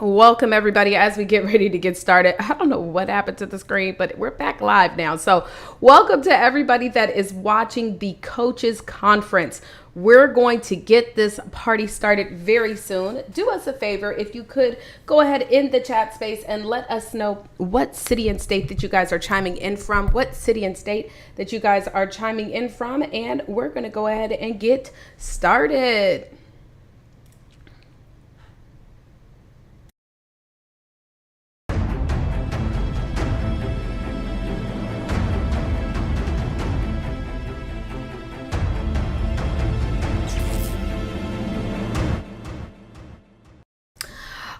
Welcome everybody as we get ready to get started. I don't know what happened to the screen, but we're back live now. So welcome to everybody that is watching the Coaches Conference. We're going to get this party started very soon. Do us a favor, if you could go ahead in the chat space and let us know what city and state that you guys are chiming in from, what city and state that you guys are chiming in from, and we're going to go ahead and get started.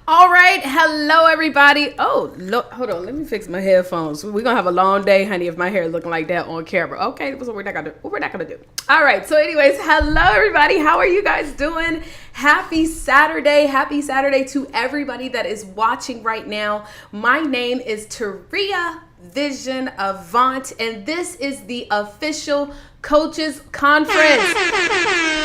All right. Hello, everybody. Oh, look, hold on. Let me fix my headphones. We're going to have a long day, honey, if my hair is looking like that on camera. Okay, so we're not going to do. All right. So anyways, hello, everybody. How are you guys doing? Happy Saturday. Happy Saturday to everybody that is watching right now. My name is Taria Vision Avant, and this is the official Coaches Conference.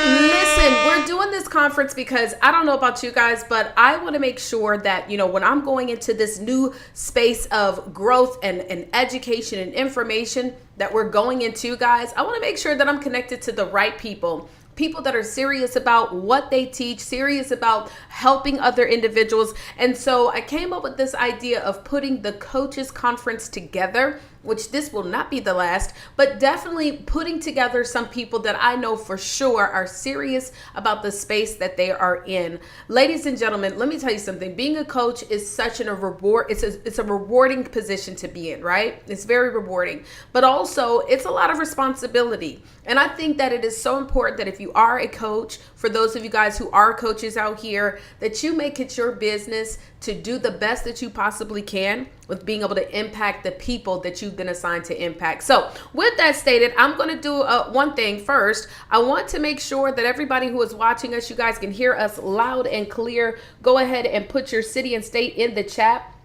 Listen, we're doing this conference because I don't know about you guys, but I want to make sure that, when I'm going into this new space of growth and education and information that we're going into, guys, I want to make sure that I'm connected to the right people that are serious about what they teach, serious about helping other individuals. And so I came up with this idea of putting the Coaches Conference together, which this will not be the last, but definitely putting together some people that I know for sure are serious about the space that they are in. Ladies and gentlemen, let me tell you something. Being a coach is such a reward. It's a rewarding position to be in, right? It's very rewarding, but also it's a lot of responsibility. And I think that it is so important that if you are a coach, for those of you guys who are coaches out here, that you make it your business to do the best that you possibly can with being able to impact the people that you've been assigned to impact. So with that stated, I'm going to do one thing first. I want to make sure that everybody who is watching us, you guys can hear us loud and clear. Go ahead and put your city and state in the chat.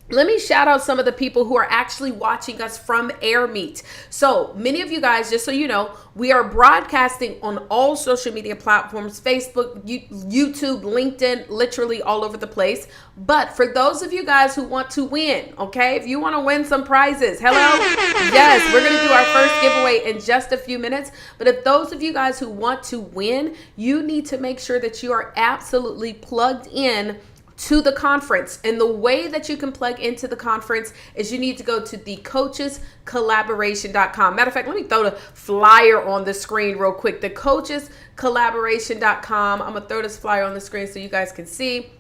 Let me shout out some of the people who are actually watching us from AirMeet. So many of you guys, just so you know, we are broadcasting on all social media platforms, Facebook, YouTube, LinkedIn, literally all over the place. But for those of you guys who want to win, okay, if you want to win some prizes, hello, yes, we're going to do our first giveaway in just a few minutes. But if those of you guys who want to win, you need to make sure that you are absolutely plugged in to the conference. And the way that you can plug into the conference is you need to go to thecoachescollaboration.com. Matter of fact, let me throw the flyer on the screen real quick. Thecoachescollaboration.com. I'm going to throw this flyer on the screen so you guys can see.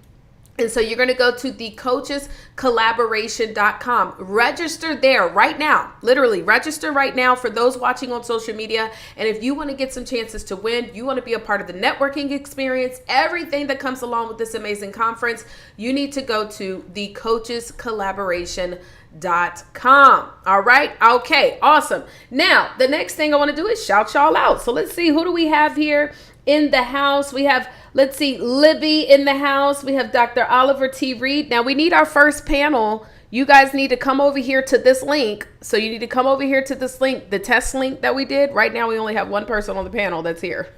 And so you're going to go to thecoachescollaboration.com. Register there right now. Literally register right now for those watching on social media. And if you want to get some chances to win, you want to be a part of the networking experience, everything that comes along with this amazing conference, you need to go to thecoachescollaboration.com. All right. Okay. Awesome. Now, the next thing I want to do is shout y'all out. So let's see, who do we have here in the house? We have, let's see, Libby in the house. We have Dr. Oliver T. Reed. Now we need our first panel. You guys need to come over here to this link. So you need to come over here to this link, the test link that we did. Right now we only have one person on the panel that's here.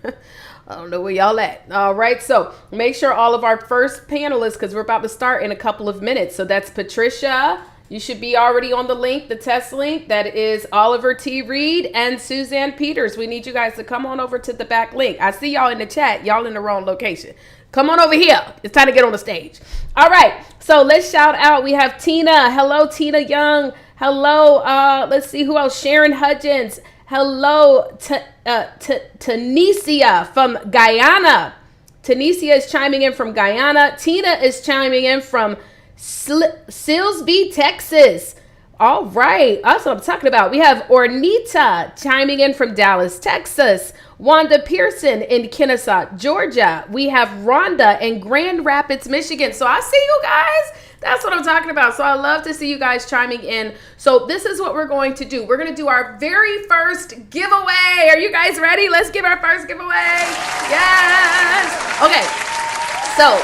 I don't know where y'all at. All right. So make sure all of our first panelists, because we're about to start in a couple of minutes. So that's Patricia. You should be already on the link, the test link. That is Oliver T. Reed and Suzanne Peters. We need you guys to come on over to the back link. I see y'all in the chat. Y'all in the wrong location. Come on over here. It's time to get on the stage. All right. So let's shout out. We have Tina. Hello, Tina Young. Hello. Let's see who else. Sharon Hudgens. Hello, Tanisha from Guyana. Tanisha is chiming in from Guyana. Tina is chiming in from Silsbee, Texas. All right. That's what I'm talking about. We have Ornita chiming in from Dallas, Texas. Wanda Pearson in Kennesaw, Georgia. We have Rhonda in Grand Rapids, Michigan. So I see you guys. That's what I'm talking about. So I love to see you guys chiming in. So this is what we're going to do. We're going to do our very first giveaway. Are you guys ready? Let's give our first giveaway. Yes. Okay. So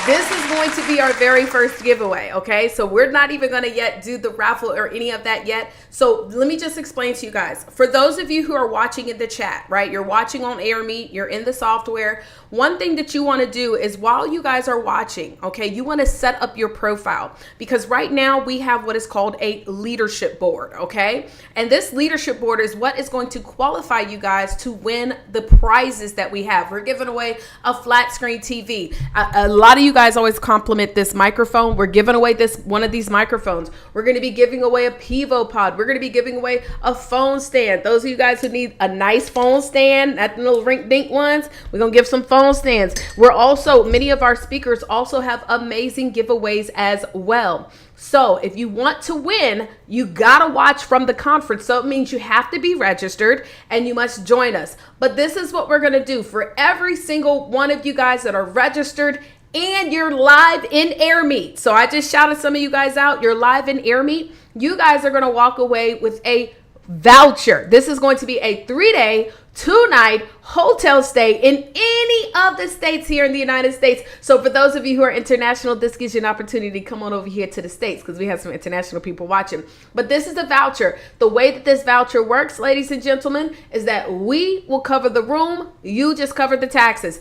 This is going to be our very first giveaway, okay? So we're not even going to yet do the raffle or any of that yet. So let me just explain to you guys. For those of you who are watching in the chat, right? You're watching on AirMeet, you're in the software. One thing that you want to do is while you guys are watching, okay, you want to set up your profile, because right now we have what is called a leadership board, okay? And this leadership board is what is going to qualify you guys to win the prizes that we have. We're giving away a flat screen TV. A lot of you guys always compliment this microphone. We're giving away one of these microphones. We're going to be giving away a Pivo Pod. We're going to be giving away a phone stand. Those of you guys who need a nice phone stand, not the little rink-dink ones, we're going to give some phone stands. Many of our speakers also have amazing giveaways as well. So if you want to win, you gotta watch from the conference. So it means you have to be registered and you must join us. But this is what we're gonna do for every single one of you guys that are registered and you're live in AirMeet. So I just shouted some of you guys out. You're live in AirMeet. You guys are gonna walk away with a voucher. This is going to be a 3-day, 2-night hotel stay in any of the states here in the United States. So for those of you who are international, this gives you an opportunity to come on over here to the States because we have some international people watching. But this is a voucher. The way that this voucher works, ladies and gentlemen, is that we will cover the room. You just cover the taxes.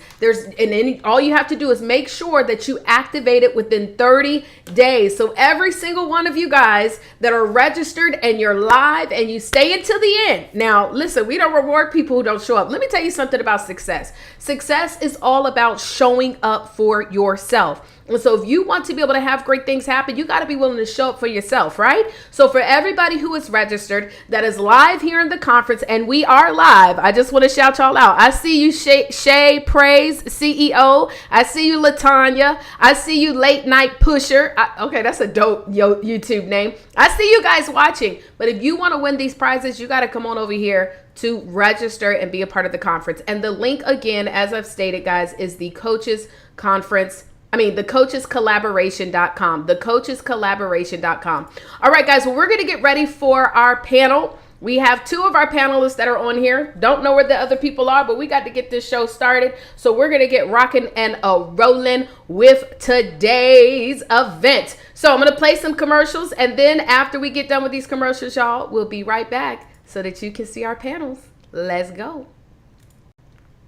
All you have to do is make sure that you activate it within 30 days. So every single one of you guys that are registered and you're live and you stay until the end. Now, listen, we don't reward people who don't show up. Let me tell you something about success. Success is all about showing up for yourself. And so if you want to be able to have great things happen, you got to be willing to show up for yourself, right? So for everybody who is registered that is live here in the conference, and we are live, I just want to shout y'all out. I see you, Shay Praise, CEO. I see you, Latanya. I see you, Late Night Pusher. Okay, that's a dope YouTube name. I see you guys watching. But if you want to win these prizes, you got to come on over here to register and be a part of the conference. And the link, again, as I've stated, guys, is the coachescollaboration.com. Thecoachescollaboration.com. All right, guys, well, we're going to get ready for our panel. We have 2 of our panelists that are on here. Don't know where the other people are, but we got to get this show started. So we're going to get rocking and rolling with today's event. So I'm going to play some commercials, and then after we get done with these commercials, y'all, we'll be right back so that you can see our panels. Let's go.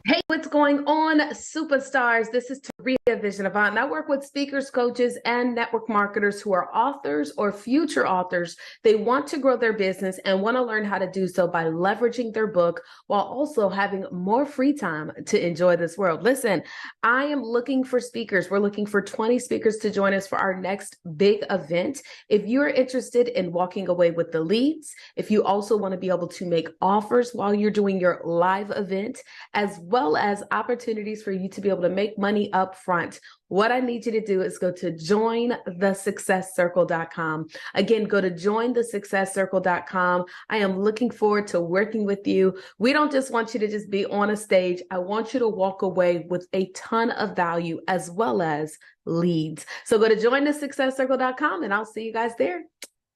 Hey, what's going on, superstars? This is Taria Vision Avant, and I work with speakers, coaches, and network marketers who are authors or future authors. They want to grow their business and want to learn how to do so by leveraging their book while also having more free time to enjoy this world. Listen, I am looking for speakers. We're looking for 20 speakers to join us for our next big event. If you're interested in walking away with the leads, if you also want to be able to make offers while you're doing your live event, as well as opportunities for you to be able to make money up front, what I need you to do is go to jointhesuccesscircle.com. Again, go to jointhesuccesscircle.com. I am looking forward to working with you. We don't just want you to just be on a stage. I want you to walk away with a ton of value as well as leads. So go to jointhesuccesscircle.com and I'll see you guys there.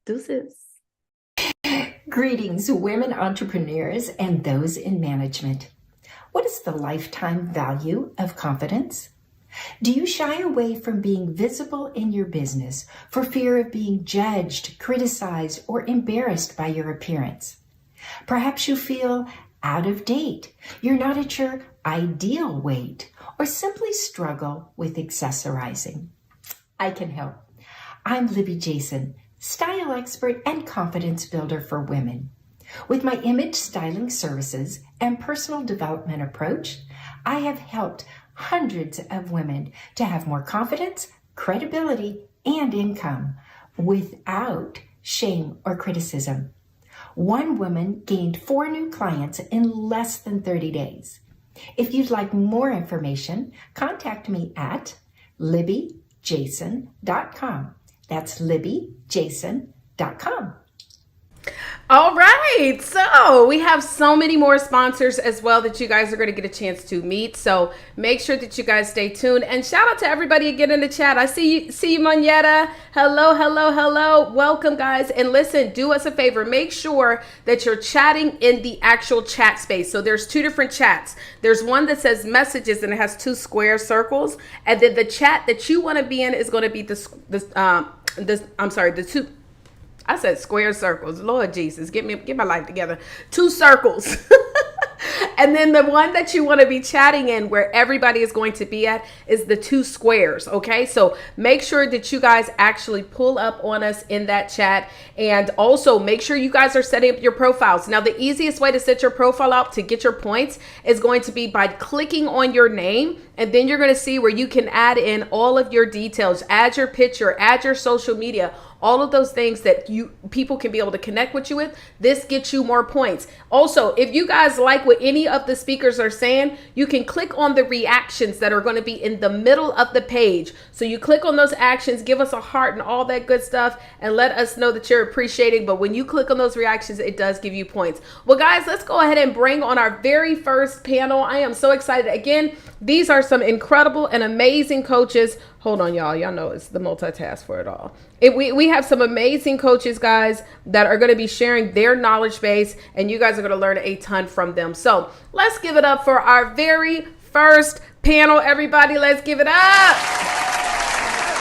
Deuces. Greetings, women entrepreneurs and those in management. What is the lifetime value of confidence? Do you shy away from being visible in your business for fear of being judged, criticized, or embarrassed by your appearance? Perhaps you feel out of date, you're not at your ideal weight, or simply struggle with accessorizing. I can help. I'm Libby Jason, style expert and confidence builder for women. With my image styling services and personal development approach, I have helped hundreds of women to have more confidence, credibility, and income without shame or criticism. One woman gained 4 new clients in less than 30 days. If you'd like more information, contact me at libbyjason.com. That's libbyjason.com. All right. So we have so many more sponsors as well that you guys are going to get a chance to meet. So make sure that you guys stay tuned. And shout out to everybody again in the chat. I see you, Moneta. Hello, hello, hello. Welcome, guys. And listen, do us a favor. Make sure that you're chatting in the actual chat space. So there's two different chats. There's one that says messages and it has two square circles. And then the chat that you want to be in is going to be the two. I said square circles. Lord Jesus, get my life together. Two circles. And then the one that you want to be chatting in where everybody is going to be at is the two squares. Okay. So make sure that you guys actually pull up on us in that chat. And also make sure you guys are setting up your profiles. Now, the easiest way to set your profile up to get your points is going to be by clicking on your name. And then you're going to see where you can add in all of your details, add your picture, add your social media, all of those things that people can be able to connect with you with. This gets you more points. Also, if you guys like what any of the speakers are saying, you can click on the reactions that are going to be in the middle of the page. So you click on those actions, give us a heart and all that good stuff, and let us know that you're appreciating. But when you click on those reactions, it does give you points. Well, guys, let's go ahead and bring on our very first panel. I am so excited. Again, these are some incredible and amazing coaches. Hold on, y'all. Y'all know it's the multitask for it all. We have some amazing coaches, guys, that are going to be sharing their knowledge base, and you guys are going to learn a ton from them. So let's give it up for our very first panel, everybody. Let's give it up.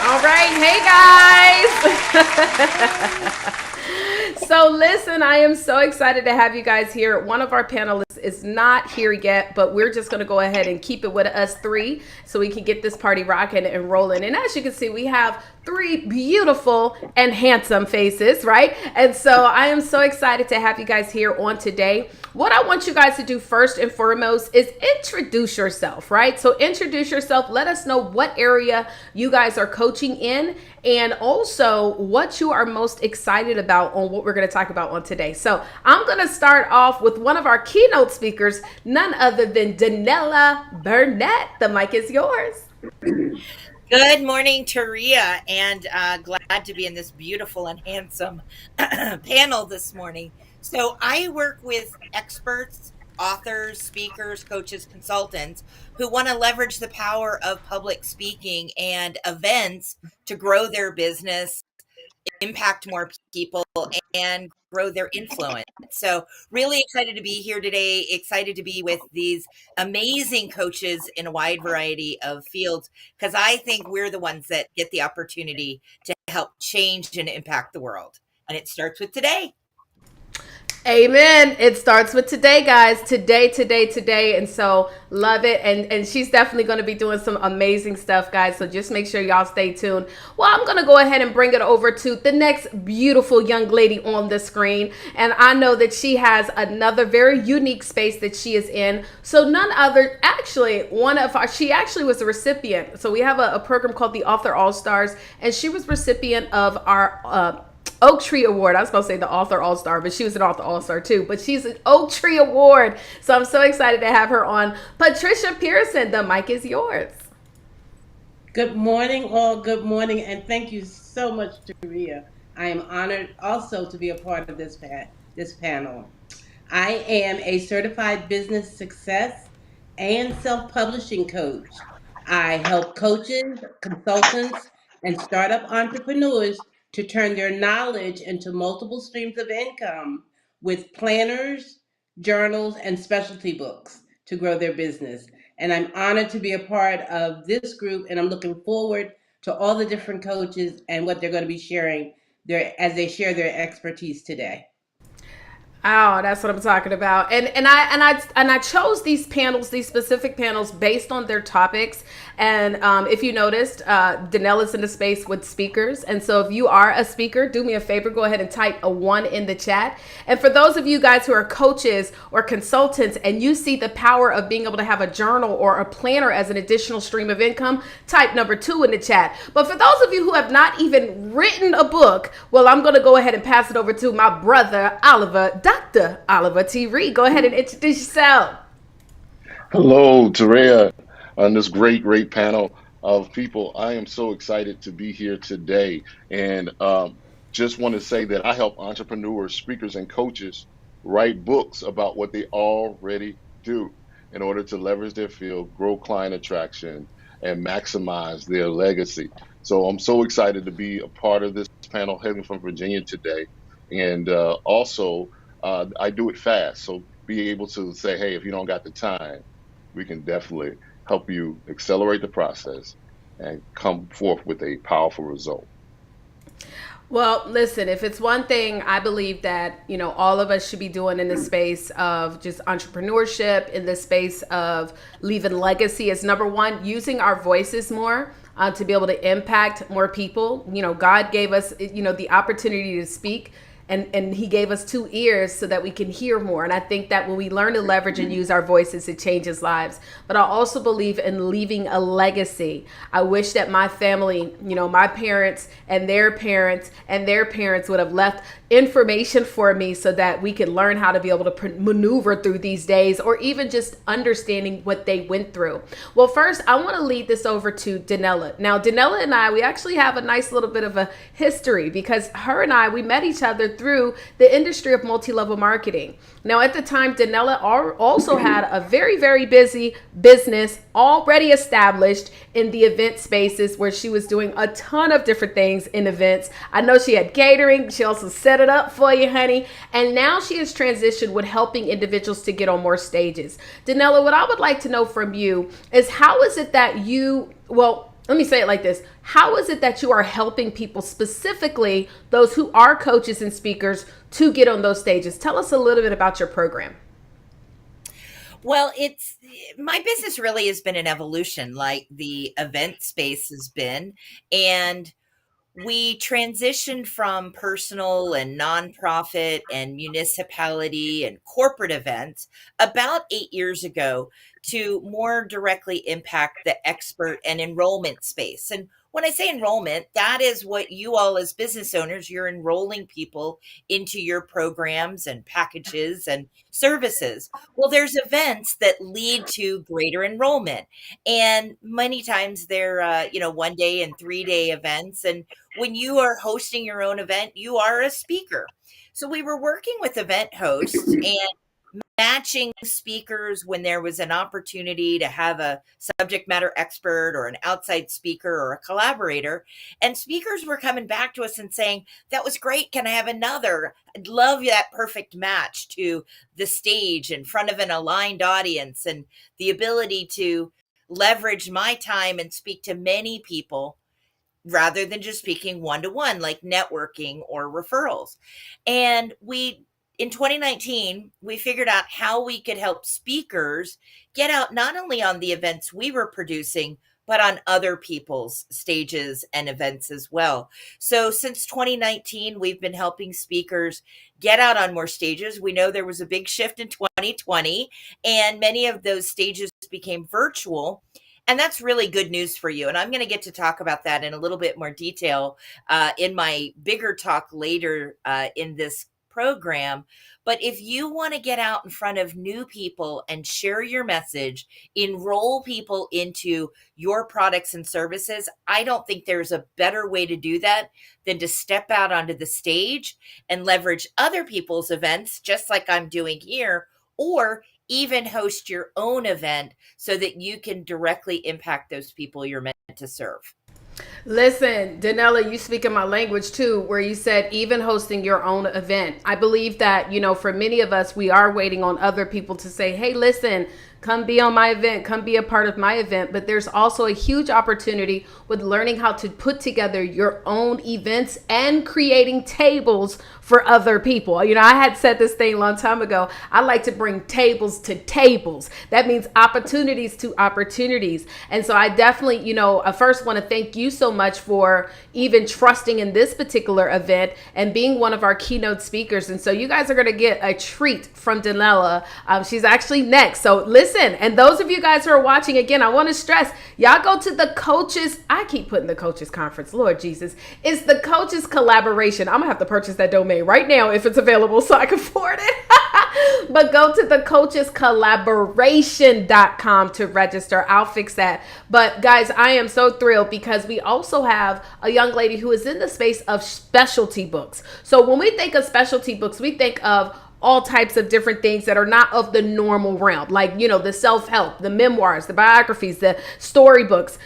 All right. Hey, guys. So listen, I am so excited to have you guys here. One of our panelists is not here yet, but we're just going to go ahead and keep it with us three so we can get this party rocking and rolling. And as you can see, we have three beautiful and handsome faces, right? And so I am so excited to have you guys here on today. What I want you guys to do first and foremost is introduce yourself, right? So introduce yourself. Let us know what area you guys are coaching in and also what you are most excited about on what we're going to talk about on today. So I'm going to start off with one of our keynote speakers, none other than Danella Burnett. The mic is yours. Good morning, Taria, and glad to be in this beautiful and handsome panel this morning. So I work with experts, authors, speakers, coaches, consultants who want to leverage the power of public speaking and events to grow their business, impact more people, and grow their influence. So really excited to be here today, excited to be with these amazing coaches in a wide variety of fields, because I think we're the ones that get the opportunity to help change and impact the world. And it starts with today. Amen. It starts with today, guys. Today. And so love it. And she's definitely going to be doing some amazing stuff, guys. So just make sure y'all stay tuned. Well, I'm going to go ahead and bring it over to the next beautiful young lady on the screen. And I know that she has another very unique space that she is in. So none other, actually, she actually was a recipient. So we have a program called the Author All-Stars, and she was recipient of our, Oak Tree Award. I was going to say the Author All-Star, but she was an Author All-Star too. But she's an Oak Tree Award. So I'm so excited to have her on. Patricia Pearson, the mic is yours. Good morning, all. Good morning. And thank you so much, Taria. I am honored also to be a part of this panel. I am a certified business success and self-publishing coach. I help coaches, consultants, and startup entrepreneurs to turn their knowledge into multiple streams of income with planners, journals, and specialty books to grow their business. And I'm honored to be a part of this group, and I'm looking forward to all the different coaches and what they're going to be sharing as they share their expertise today. Oh, that's what I'm talking about. And I chose these specific panels based on their topics. And if you noticed, Danella's in the space with speakers. And so if you are a speaker, do me a favor, go ahead and type a 1 in the chat. And for those of you guys who are coaches or consultants and you see the power of being able to have a journal or a planner as an additional stream of income, type number 2 in the chat. But for those of you who have not even written a book, well, I'm going to go ahead and pass it over to my brother, Oliver. Dr. Oliver T. Reed, go ahead and introduce yourself. Hello, Taria, on this great panel of people. I am so excited to be here today. And just want to say that I help entrepreneurs, speakers, and coaches write books about what they already do in order to leverage their field, grow client attraction, and maximize their legacy. So I'm so excited to be a part of this panel heading from Virginia today. And also, I do it fast. So be able to say, hey, if you don't got the time, we can definitely help you accelerate the process and come forth with a powerful result. Well, listen, if it's one thing I believe that, all of us should be doing in the space of just entrepreneurship, in the space of leaving legacy, is number one, using our voices more. To be able to impact more people. God gave us, the opportunity to speak. And he gave us 2 ears so that we can hear more. And I think that when we learn to leverage and use our voices, it changes lives. But I also believe in leaving a legacy. I wish that my family, my parents and their parents and their parents would have left information for me so that we could learn how to be able to maneuver through these days, or even just understanding what they went through. Well, first, I want to lead this over to Danella. Now, Danella and I, we actually have a nice little bit of a history, because her and I, we met each other through the industry of multi-level marketing. Now, at the time, Danella also had a very, very busy business already established in the event spaces, where she was doing a ton of different things in events. I know she had catering. She also set it up for you, honey. And now she has transitioned with helping individuals to get on more stages. Danella, what I would like to know from you is, how is it that let me say it like this. How is it that you are helping people, specifically those who are coaches and speakers, to get on those stages? Tell us a little bit about your program. Well, my business really has been an evolution, like the event space has been. And we transitioned from personal and nonprofit and municipality and corporate events about 8 years ago to more directly impact the expert and enrollment space. And when I say enrollment, that is what you all as business owners, you're enrolling people into your programs and packages and services. Well, there's events that lead to greater enrollment. And many times they're, 1 day and 3 day events. And when you are hosting your own event, you are a speaker. So we were working with event hosts and matching speakers when there was an opportunity to have a subject matter expert or an outside speaker or a collaborator. And speakers were coming back to us and saying, that was great. Can I have another? I'd love that perfect match to the stage in front of an aligned audience, and the ability to leverage my time and speak to many people rather than just speaking one-to-one, like networking or referrals. And in 2019, we figured out how we could help speakers get out not only on the events we were producing, but on other people's stages and events as well. So since 2019, we've been helping speakers get out on more stages. We know there was a big shift in 2020, and many of those stages became virtual. And that's really good news for you. And I'm going to get to talk about that in a little bit more detail in my bigger talk later in this program. But if you want to get out in front of new people and share your message, enroll people into your products and services, I don't think there's a better way to do that than to step out onto the stage and leverage other people's events, just like I'm doing here, or even host your own event so that you can directly impact those people you're meant to serve. Listen, Danella, you speak in my language too, where you said even hosting your own event. I believe that, for many of us, we are waiting on other people to say, hey, listen, come be on my event, come be a part of my event. But there's also a huge opportunity with learning how to put together your own events and creating tables for other people. I had said this thing a long time ago. I like to bring tables to tables. That means opportunities to opportunities. And so I definitely, I first want to thank you so much for even trusting in this particular event and being one of our keynote speakers. And so you guys are going to get a treat from Danella. She's actually next. So listen, and those of you guys who are watching, again, I want to stress, y'all go to the coaches. I keep putting the coaches conference. Lord Jesus. It's the coaches collaboration. I'm going to have to purchase that domain right now if it's available so I can afford it. But go to the coachescollaboration.com to register. I'll fix that. But guys, I am so thrilled because we also have a young lady who is in the space of specialty books. So when we think of specialty books, we think of all types of different things that are not of the normal realm, like, you know, the self-help, the memoirs, the biographies, the storybooks.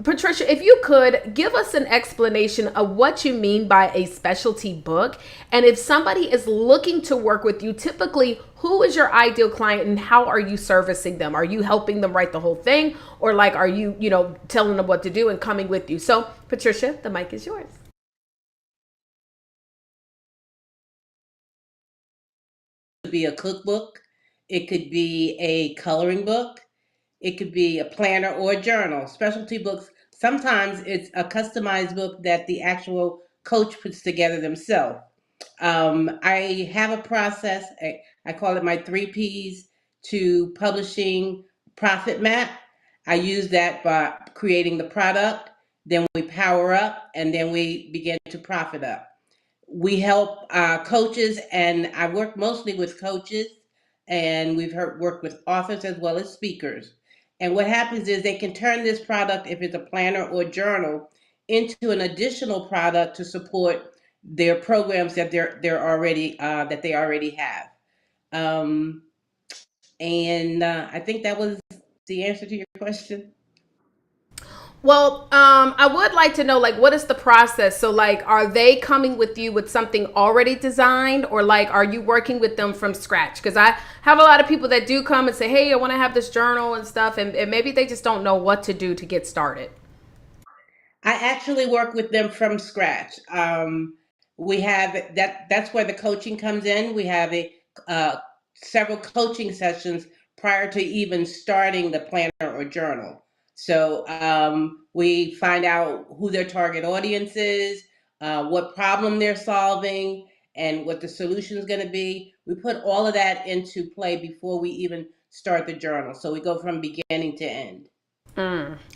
Patricia, if you could give us an explanation of what you mean by a specialty book, and if somebody is looking to work with you, typically who is your ideal client and how are you servicing them? Are you helping them write the whole thing, or like are you, you know, telling them what to do and coming with you? So Patricia, the mic is yours. Could be a cookbook, it could be a coloring book, it could be a planner or a journal. Specialty books, sometimes it's a customized book that the actual coach puts together themselves. I have a process, I call it my 3 Ps to publishing profit map. I use that by creating the product, then we power up, and then we begin to profit up. We help coaches, and I work mostly with coaches, and worked with authors as well as speakers. And what happens is they can turn this product, if it's a planner or journal, into an additional product to support their programs that they already have. Um, and I think that was the answer to your question. Well, I would like to know, like, what is the process? So, like, are they coming with you with something already designed, or like, are you working with them from scratch? Because I have a lot of people that do come and say, "Hey, I want to have this journal and stuff," and maybe they just don't know what to do to get started. I actually work with them from scratch. We have that's where the coaching comes in. We have uh, several coaching sessions prior to even starting the planner or journal. So we find out who their target audience is, what problem they're solving, and what the solution is going to be. We put all of that into play before we even start the journal. So we go from beginning to end.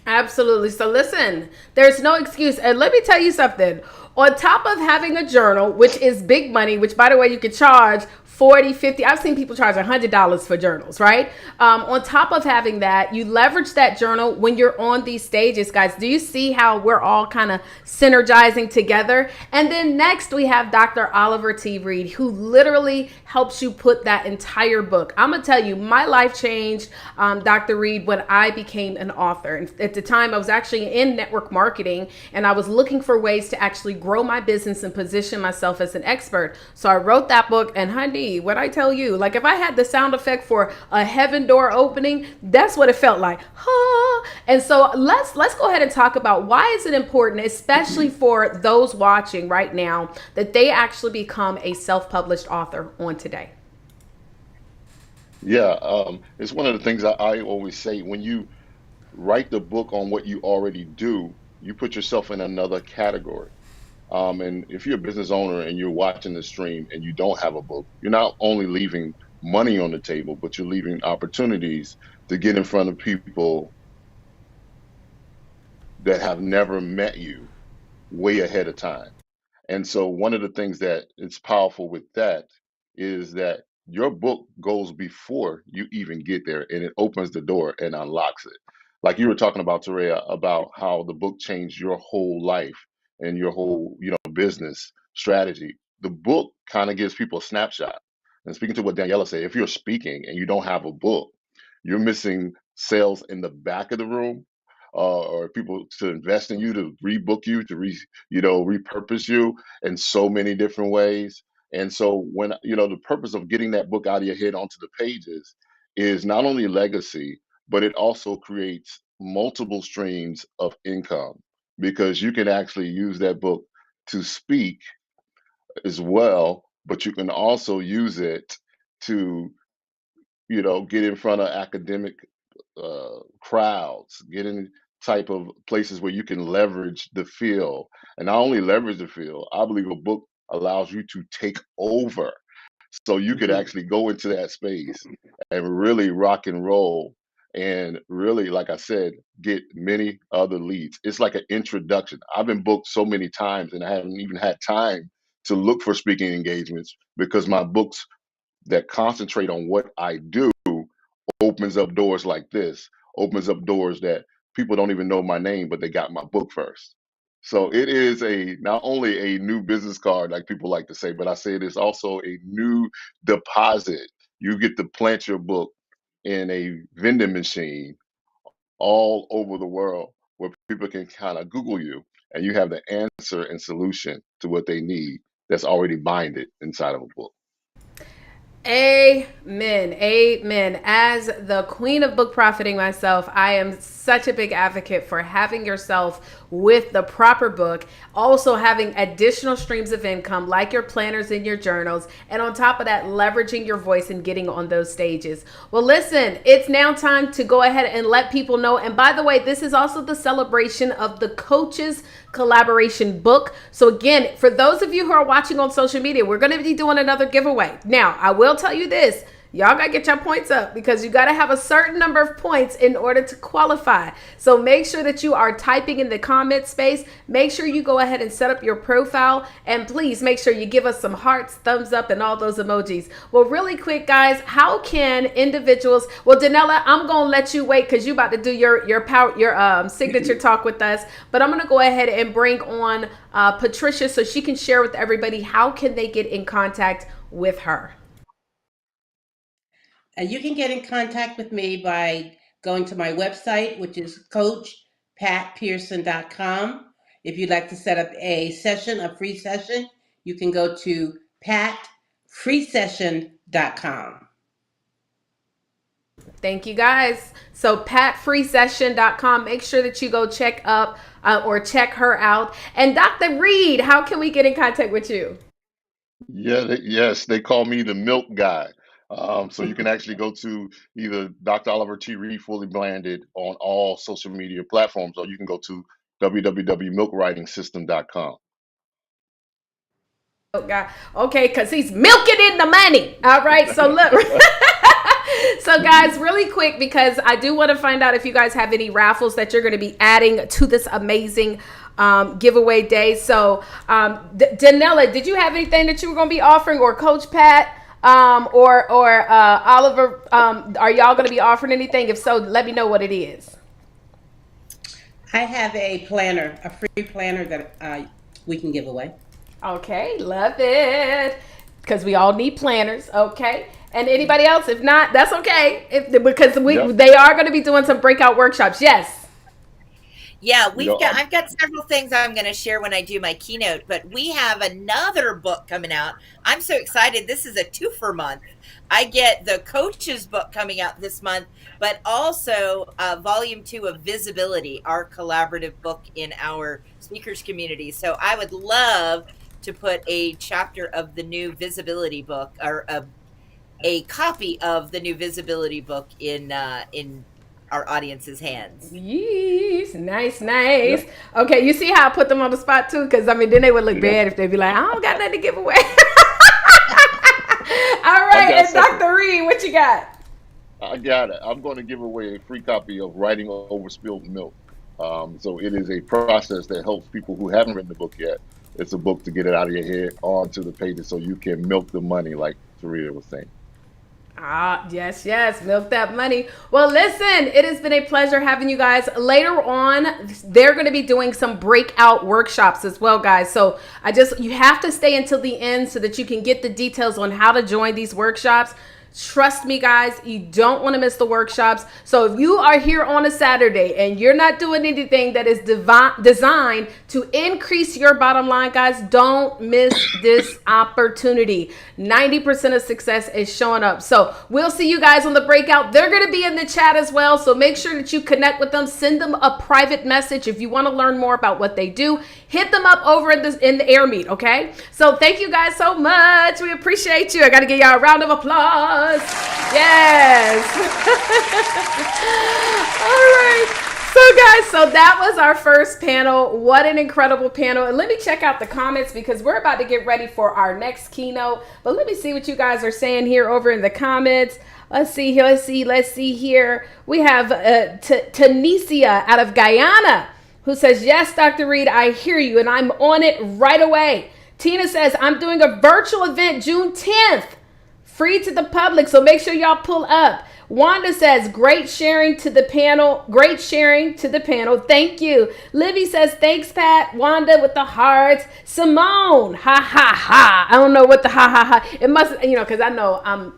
Absolutely. So listen, there's no excuse. And let me tell you something. On top of having a journal, which is big money, which by the way, you can charge 40, 50. I've seen people charge $100 for journals, right? On top of having that, you leverage that journal when you're on these stages, guys. Do you see how we're all kind of synergizing together? And then next we have Dr. Oliver T. Reed, who literally helps you put that entire book. I'm going to tell you, my life changed, Dr. Reed, when I became an author. And at the time, I was actually in network marketing, and I was looking for ways to actually grow my business and position myself as an expert. So I wrote that book, and honey, what I tell you, like if I had the sound effect for a heaven door opening, that's what it felt like. And so let's go ahead and talk about why is it important, especially for those watching right now, that they actually become a self-published author on today. Yeah, it's one of the things I always say when you write the book on what you already do, you put yourself in another category. And if you're a business owner and you're watching the stream and you don't have a book, you're not only leaving money on the table, but you're leaving opportunities to get in front of people that have never met you way ahead of time. And so one of the things that is powerful with that is that your book goes before you even get there and it opens the door and unlocks it. Like you were talking about, Tarea, about how the book changed your whole life and your whole, business strategy. The book kind of gives people a snapshot. And speaking to what Daniela said, if you're speaking and you don't have a book, you're missing sales in the back of the room, or people to invest in you, to rebook you, to repurpose you in so many different ways. And so when the purpose of getting that book out of your head onto the pages is not only legacy, but it also creates multiple streams of income because you can actually use that book to speak as well, but you can also use it to get in front of academic crowds, get in type of places where you can leverage the field. And not only leverage the field, I believe a book allows you to take over. So you could Mhm. actually go into that space and really rock and roll and really, like I said, get many other leads. It's like an introduction. I've been booked so many times and I haven't even had time to look for speaking engagements because my books that concentrate on what I do opens up doors like this, opens up doors that people don't even know my name, but they got my book first. So it is a not only a new business card, like people like to say, but I say it is also a new deposit. You get to plant your book in a vending machine all over the world where people can kind of Google you and you have the answer and solution to what they need that's already binded inside of a book. Amen. Amen. As the queen of book profiting myself, I am such a big advocate for having yourself with the proper book, also having additional streams of income like your planners and your journals, and on top of that, leveraging your voice and getting on those stages. Well, listen, it's now time to go ahead and let people know. And by the way, this is also the celebration of the Coaches Collaboration book. So again, for those of you who are watching on social media, we're going to be doing another giveaway. Now, I will tell you this. Y'all got to get your points up because you got to have a certain number of points in order to qualify. So make sure that you are typing in the comment space. Make sure you go ahead and set up your profile. And please make sure you give us some hearts, thumbs up, and all those emojis. Well, really quick, guys, how can individuals... Well, Danella, I'm going to let you wait because you're about to do your signature talk with us. But I'm going to go ahead and bring on Patricia so she can share with everybody how can they get in contact with her. You can get in contact with me by going to my website, which is CoachPatPearson.com. If you'd like to set up a free session, you can go to PatFreeSession.com. Thank you, guys. So PatFreeSession.com. Make sure that you go check up or check her out. And Dr. Reed, how can we get in contact with you? Yes, they call me the milk guy. So you can actually go to either Dr. Oliver T. Reed Fully Blended on all social media platforms, or you can go to www.milkwriting.system.com. Okay, because he's milking in the money. All right, so look. So guys, really quick, because I do want to find out if you guys have any raffles that you're going to be adding to this amazing giveaway day. So Danella, did you have anything that you were going to be offering, or Coach Pat or Oliver, are y'all going to be offering anything? If so, let me know what it is. I have a planner, a free planner that we can give away. Okay, love it. Because we all need planners, okay? And anybody else? If not, that's okay. Because they are going to be doing some breakout workshops. Yes. Yeah, I've got several things I'm going to share when I do my keynote, but we have another book coming out. I'm so excited. This is a 2-for month. I get the Coaches book coming out this month, but also volume 2 of Visibility, our collaborative book in our speakers community. So I would love to put a chapter of the new Visibility book, or a copy of the new Visibility book in our audience's hands. Yes, nice. Yep. Okay, you see how I put them on the spot too? Because then they would look bad if they'd be like, I don't got nothing to give away. All right, and Dr. Reed, what you got? I got it. I'm going to give away a free copy of Writing Over Spilled Milk. So it is a process that helps people who haven't written the book yet. It's a book to get it out of your head onto the pages so you can milk the money, like Taria was saying. Yes, milk that money. Well, listen, it has been a pleasure having you guys. Later on, they're going to be doing some breakout workshops as well, guys. So you have to stay until the end so that you can get the details on how to join these workshops. Trust me, guys, you don't want to miss the workshops. So if you are here on a Saturday and you're not doing anything that is designed to increase your bottom line, guys, don't miss this opportunity. 90% of success is showing up. So we'll see you guys on the breakout. They're going to be in the chat as well. So make sure that you connect with them. Send them a private message if you want to learn more about what they do. Hit them up over in the air meet, okay? So thank you guys so much. We appreciate you. I got to give y'all a round of applause. Yes. All right. So guys, so that was our first panel. What an incredible panel. And let me check out the comments because we're about to get ready for our next keynote. But let me see what you guys are saying here over in the comments. Let's see here. We have Tanesia out of Guyana who says, yes, Dr. Reed, I hear you and I'm on it right away. Tina says, I'm doing a virtual event June 10th. free to the public. So make sure y'all pull up. Wanda says, great sharing to the panel. Great sharing to the panel. Thank you. Libby says, thanks, Pat. Wanda with the hearts. Simone, ha, ha, ha. I don't know what the ha, ha, ha. It must, because I know I'm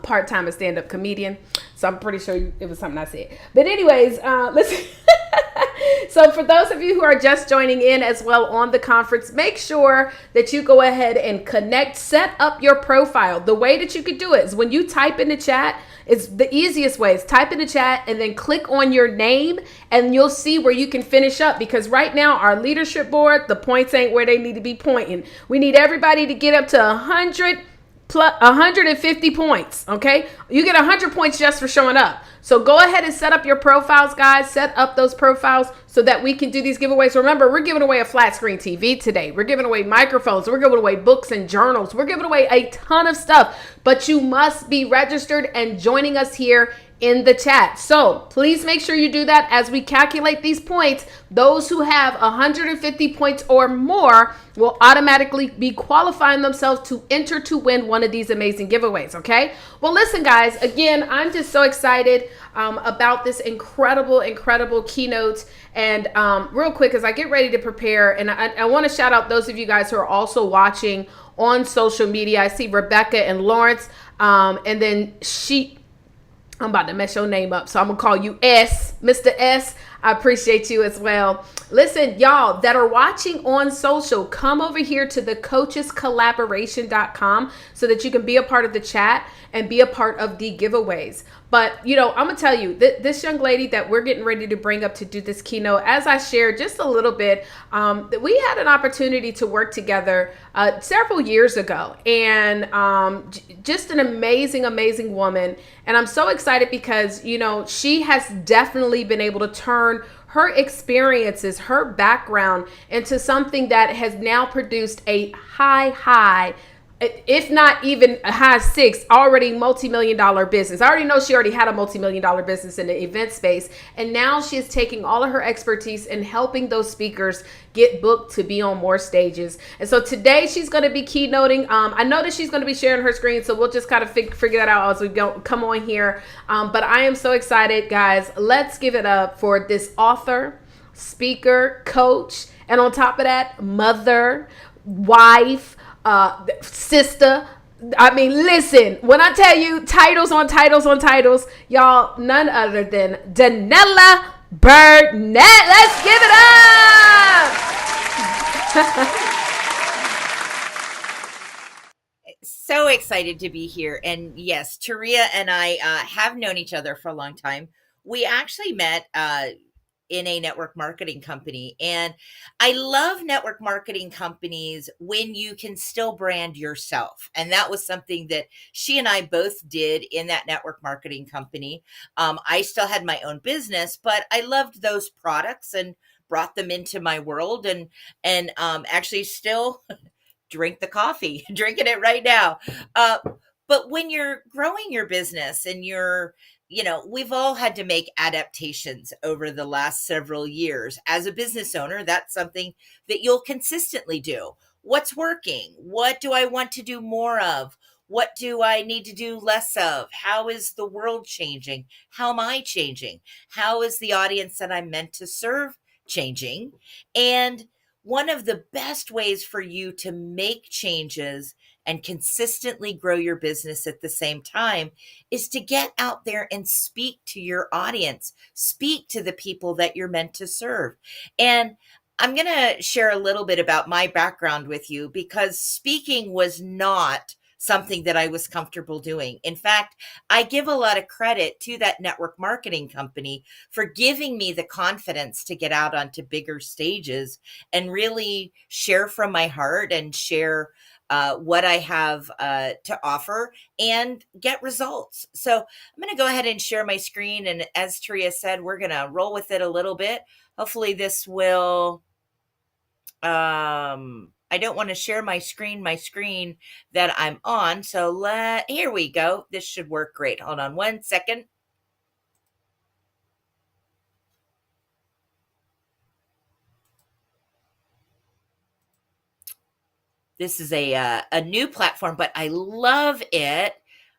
part-time a stand-up comedian. So I'm pretty sure it was something I said. But anyways, listen. So for those of you who are just joining in as well on the conference, make sure that you go ahead and connect, set up your profile. The way that you could do it is when you type in the chat, it's the easiest way is type in the chat and then click on your name and you'll see where you can finish up, because right now our leadership board, the points ain't where they need to be pointing. We need everybody to get up to 150 points. Okay, you get 100 points just for showing up. So go ahead and set up your profiles, guys. Set up those profiles so that we can do these giveaways. Remember, we're giving away a flat screen TV today. We're giving away microphones. We're giving away books and journals. We're giving away a ton of stuff, but you must be registered and joining us here in the chat. So please make sure you do that as we calculate these points. Those who have 150 points or more will automatically be qualifying themselves to enter to win one of these amazing giveaways. Okay. Well, listen, guys, again, I'm just so excited about this incredible keynote. And real quick, as I get ready to prepare, and I want to shout out those of you guys who are also watching on social media. I see Rebecca and Lawrence, and then I'm about to mess your name up, so I'm going to call you S. Mr. S, I appreciate you as well. Listen, y'all that are watching on social, come over here to the coachescollaboration.com so that you can be a part of the chat and be a part of the giveaways. But, I'm going to tell you, this young lady that we're getting ready to bring up to do this keynote, as I shared just a little bit, we had an opportunity to work together several years ago. And just an amazing woman. And I'm so excited because, she has definitely been able to turn her experiences, her background into something that has now produced a high, if not even a high six, already multi-million-dollar business. I already know she already had a multi-million-dollar business in the event space. And now she is taking all of her expertise and helping those speakers get booked to be on more stages. And so today she's going to be keynoting. I know that she's going to be sharing her screen, so we'll just kind of figure that out as we go come on here. But I am so excited, guys. Let's give it up for this author, speaker, coach, and on top of that, mother, wife, sister. I mean, listen, when I tell you titles on titles on titles, y'all, none other than Danella Burnett. Let's give it up. So excited to be here. And yes, Taria and I have known each other for a long time. We actually met in a network marketing company. And I love network marketing companies when you can still brand yourself. And that was something that she and I both did in that network marketing company. I still had my own business, but I loved those products and brought them into my world and actually still drink the coffee, drinking it right now. But when you're growing your business and we've all had to make adaptations over the last several years. As a business owner, that's something that you'll consistently do. What's working? What do I want to do more of? What do I need to do less of? How is the world changing? How am I changing? How is the audience that I'm meant to serve changing? And one of the best ways for you to make changes and consistently grow your business at the same time is to get out there and speak to your audience, speak to the people that you're meant to serve. And I'm going to share a little bit about my background with you because speaking was not something that I was comfortable doing. In fact, I give a lot of credit to that network marketing company for giving me the confidence to get out onto bigger stages and really share from my heart and share what I have to offer and get results. So I'm going to go ahead and share my screen. And as Taria said, we're going to roll with it a little bit. Hopefully this will, I don't want to share my screen that I'm on. So here we go. This should work great. Hold on one second. This is a new platform, but I love it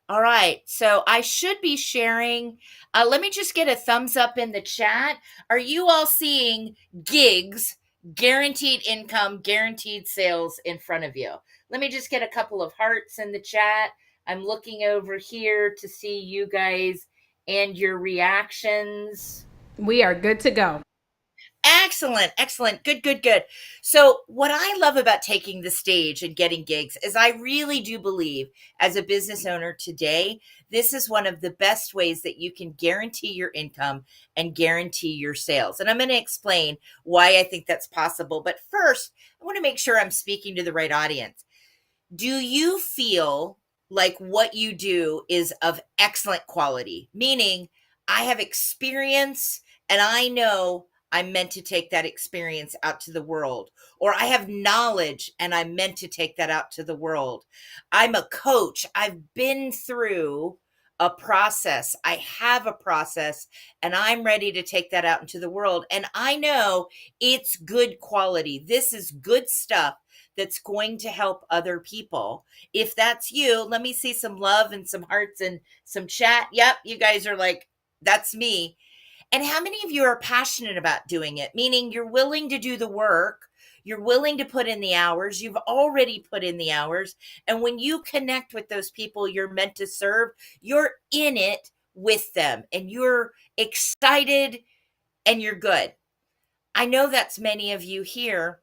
All right. So I should be sharing. Let me just get a thumbs up in the chat. Are you all seeing gigs, guaranteed income, guaranteed sales in front of you? Let me just get a couple of hearts in the chat. I'm looking over here to see you guys and your reactions. We are good to go. Excellent, excellent. Good, good, good. So, what I love about taking the stage and getting gigs is I really do believe, as a business owner today, this is one of the best ways that you can guarantee your income and guarantee your sales. And I'm going to explain why I think that's possible. But first, I want to make sure I'm speaking to the right audience. Do you feel like what you do is of excellent quality? Meaning, I have experience and I know I'm meant to take that experience out to the world. Or I have knowledge and I'm meant to take that out to the world. I'm a coach. I've been through a process. I have a process and I'm ready to take that out into the world. And I know it's good quality. This is good stuff that's going to help other people. If that's you, let me see some love and some hearts and some chat. Yep, you guys are like, that's me. And how many of you are passionate about doing it? Meaning you're willing to do the work, you're willing to put in the hours, you've already put in the hours. And when you connect with those people you're meant to serve, you're in it with them and you're excited and you're good. I know that's many of you here.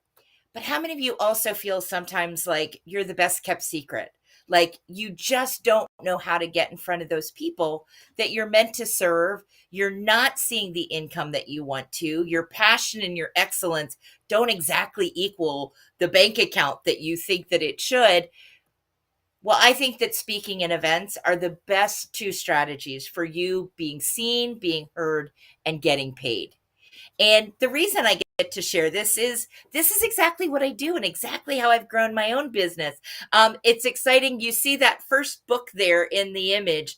But how many of you also feel sometimes like you're the best kept secret? Like you just don't know how to get in front of those people that you're meant to serve. You're not seeing the income that you want to. Your passion and your excellence don't exactly equal the bank account that you think that it should. Well, I think that speaking and events are the best two strategies for you being seen, being heard, and getting paid. And the reason I get to share this is exactly what I do and exactly how I've grown my own business. It's exciting. You see that first book there in the image,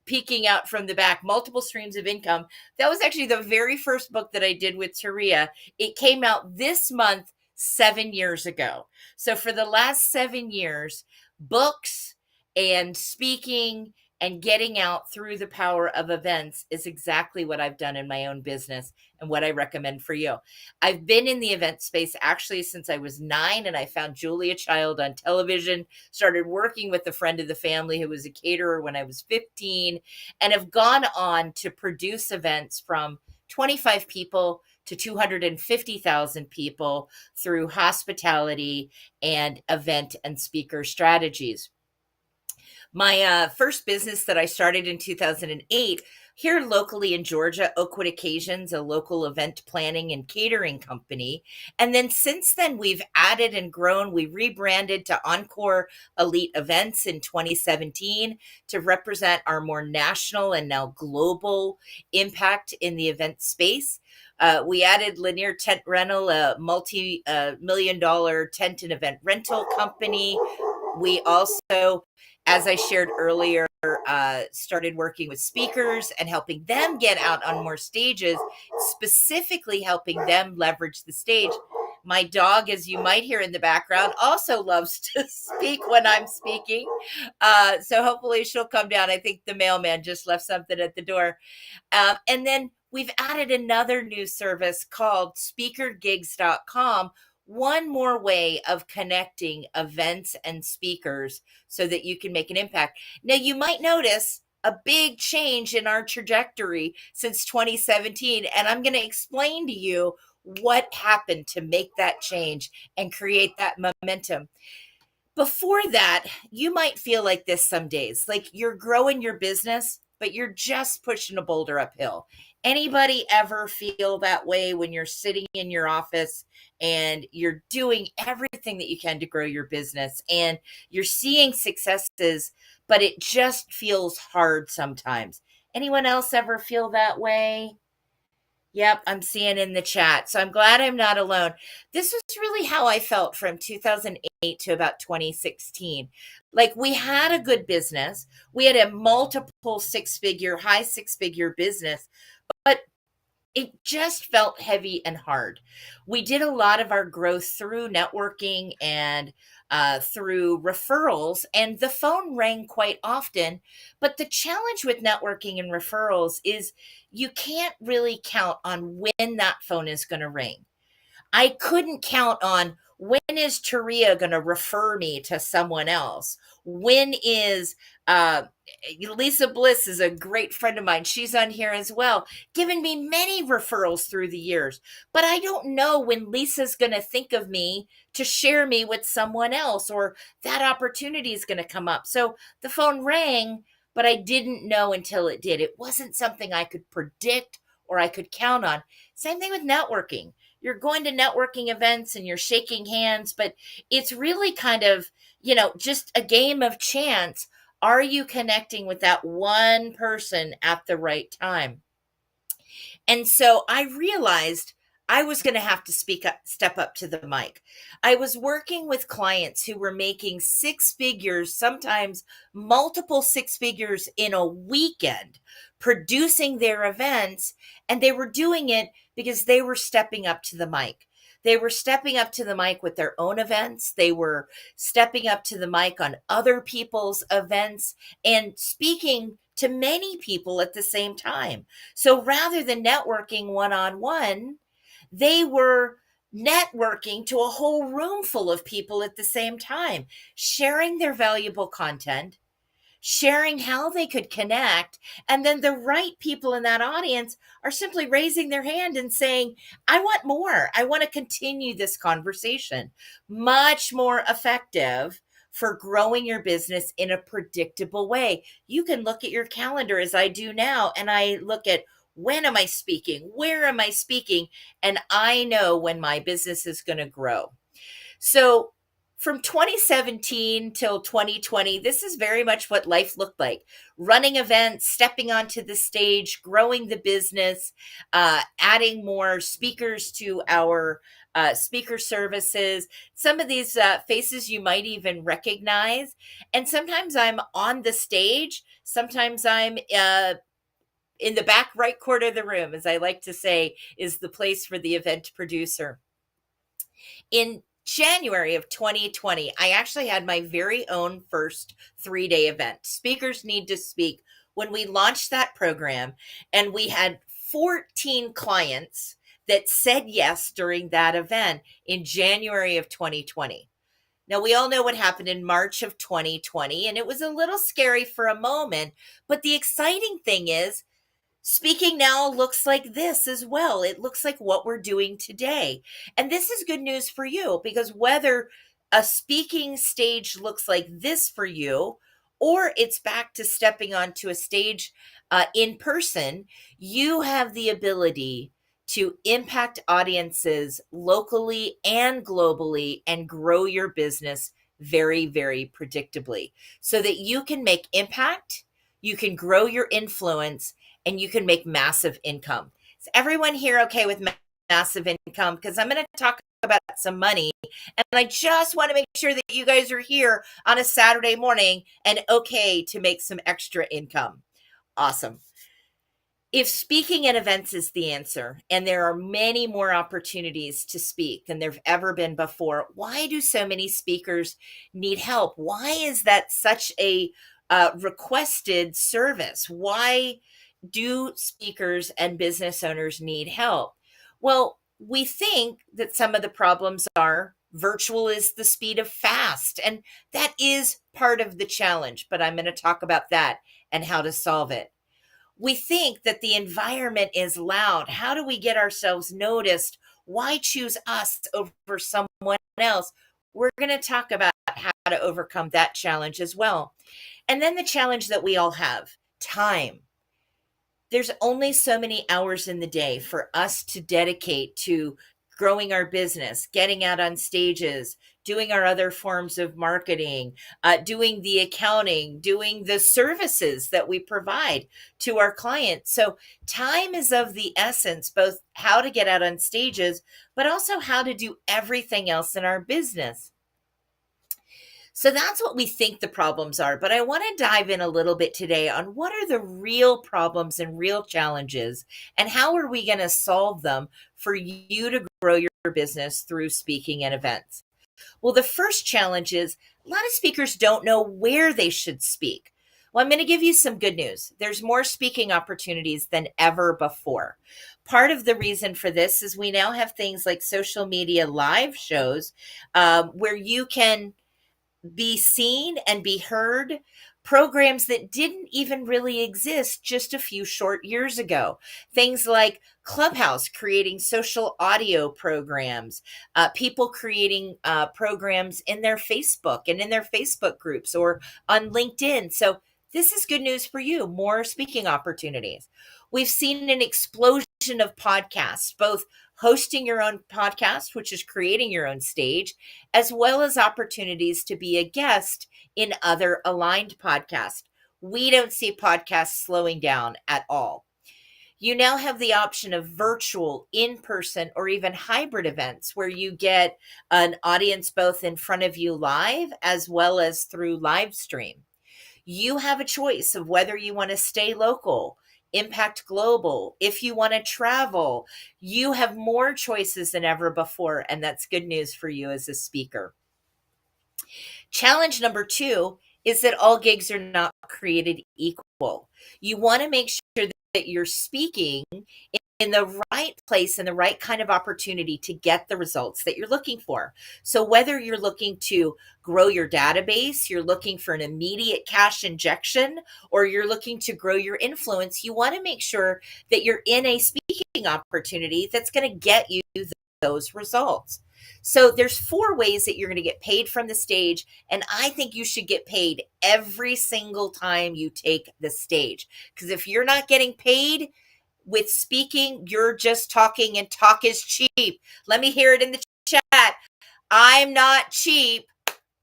peeking out from the back, Multiple Streams of Income. That was actually the very first book that I did with Taria. It came out this month, 7 years ago. So for the last 7 years, books and speaking and getting out through the power of events is exactly what I've done in my own business and what I recommend for you. I've been in the event space actually since I was 9, and I found Julia Child on television, started working with a friend of the family who was a caterer when I was 15, and have gone on to produce events from 25 people to 250,000 people through hospitality and event and speaker strategies. My first business that I started in 2008 here locally in Georgia, Oakwood Occasions, a local event planning and catering company. And then since then, we've added and grown. We rebranded to Encore Elite Events in 2017 to represent our more national and now global impact in the event space. We added Lanier Tent Rental, a multi-million-dollar tent and event rental company. We also, as I shared earlier, started working with speakers and helping them get out on more stages, specifically helping them leverage the stage. My dog, as you might hear in the background, also loves to speak when I'm speaking. So hopefully she'll come down. I think the mailman just left something at the door. And then we've added another new service called speakergigs.com. One more way of connecting events and speakers so that you can make an impact. Now, you might notice a big change in our trajectory since 2017, and I'm going to explain to you what happened to make that change and create that momentum. Before that, you might feel like this some days, like you're growing your business, but you're just pushing a boulder uphill. Anybody ever feel that way when you're sitting in your office and you're doing everything that you can to grow your business and you're seeing successes, but it just feels hard sometimes? Anyone else ever feel that way? Yep, I'm seeing in the chat. So I'm glad I'm not alone. This was really how I felt from 2008 to about 2016. Like we had a good business. We had a multiple high six-figure business, but it just felt heavy and hard. We did a lot of our growth through networking and through referrals, and the phone rang quite often. But the challenge with networking and referrals is you can't really count on when that phone is going to ring. I couldn't count on when is Taria going to refer me to someone else? When is Lisa Bliss is a great friend of mine. She's on here as well, given me many referrals through the years. But I don't know when Lisa's going to think of me to share me with someone else, or that opportunity is going to come up. So the phone rang, but I didn't know until it did. It wasn't something I could predict or I could count on. Same thing with networking. You're going to networking events and you're shaking hands, but it's really kind of, just a game of chance. Are you connecting with that one person at the right time? And so I realized I was going to have to step up to the mic. I was working with clients who were making six figures, sometimes multiple six figures in a weekend, producing their events. And they were doing it because they were stepping up to the mic. They were stepping up to the mic with their own events. They were stepping up to the mic on other people's events and speaking to many people at the same time. So rather than networking one-on-one, they were networking to a whole room full of people at the same time, sharing their valuable content, sharing how they could connect. And then the right people in that audience are simply raising their hand and saying, I want more. I want to continue this conversation. Much more effective for growing your business in a predictable way. You can look at your calendar as I do now, and I look at, when am I speaking? Where am I speaking? And I know when my business is going to grow. So from 2017 till 2020, this is very much what life looked like. Running events, stepping onto the stage, growing the business, adding more speakers to our speaker services. Some of these faces you might even recognize. And sometimes I'm on the stage. Sometimes I'm in the back right corner of the room, as I like to say, is the place for the event producer. In January of 2020, I actually had my very own first 3-day event. Speakers Need to Speak. When we launched that program, and we had 14 clients that said yes during that event in January of 2020. Now, we all know what happened in March of 2020, and it was a little scary for a moment. But the exciting thing is, speaking now looks like this as well. It looks like what we're doing today. And this is good news for you, because whether a speaking stage looks like this for you, or it's back to stepping onto a stage in person, you have the ability to impact audiences locally and globally and grow your business very, very predictably, so that you can make impact, you can grow your influence, and you can make massive income. Is everyone here okay with massive income? Because I'm going to talk about some money, and I just want to make sure that you guys are here on a Saturday morning and okay to make some extra income. Awesome. If speaking at events is the answer, and there are many more opportunities to speak than there've ever been before, why do so many speakers need help? Why is that such a requested service? Why do speakers and business owners need help? Well, we think that some of the problems are virtual is the speed of fast, and that is part of the challenge, but I'm going to talk about that and how to solve it. We think that the environment is loud. How do we get ourselves noticed? Why choose us over someone else? We're going to talk about how to overcome that challenge as well. And then the challenge that we all have, time. There's only so many hours in the day for us to dedicate to growing our business, getting out on stages, doing our other forms of marketing, doing the accounting, doing the services that we provide to our clients. So time is of the essence, both how to get out on stages, but also how to do everything else in our business. So that's what we think the problems are. But I want to dive in a little bit today on what are the real problems and real challenges, and how are we going to solve them for you to grow your business through speaking and events. Well, the first challenge is a lot of speakers don't know where they should speak. Well, I'm going to give you some good news. There's more speaking opportunities than ever before. Part of the reason for this is we now have things like social media live shows where you can be seen and be heard, programs that didn't even really exist just a few short years ago. Things like Clubhouse creating social audio programs, people creating programs in their Facebook and in their Facebook groups or on LinkedIn. So this is good news for you, more speaking opportunities. We've seen an explosion of podcasts, both hosting your own podcast, which is creating your own stage, as well as opportunities to be a guest in other aligned podcasts. We don't see podcasts slowing down at all. You now have the option of virtual, in-person, or even hybrid events where you get an audience both in front of you live as well as through live stream. You have a choice of whether you want to stay local, impact global. If you want to travel, you have more choices than ever before, and that's good news for you as a speaker. Challenge number 2 is that all gigs are not created equal. You want to make sure that you're speaking in the right place and the right kind of opportunity to get the results that you're looking for. So whether you're looking to grow your database, you're looking for an immediate cash injection, or you're looking to grow your influence, you want to make sure that you're in a speaking opportunity that's going to get you those results. So there's 4 ways that you're going to get paid from the stage, and I think you should get paid every single time you take the stage. Because if you're not getting paid with speaking, you're just talking, and talk is cheap. Let me hear it in the chat. I'm not cheap.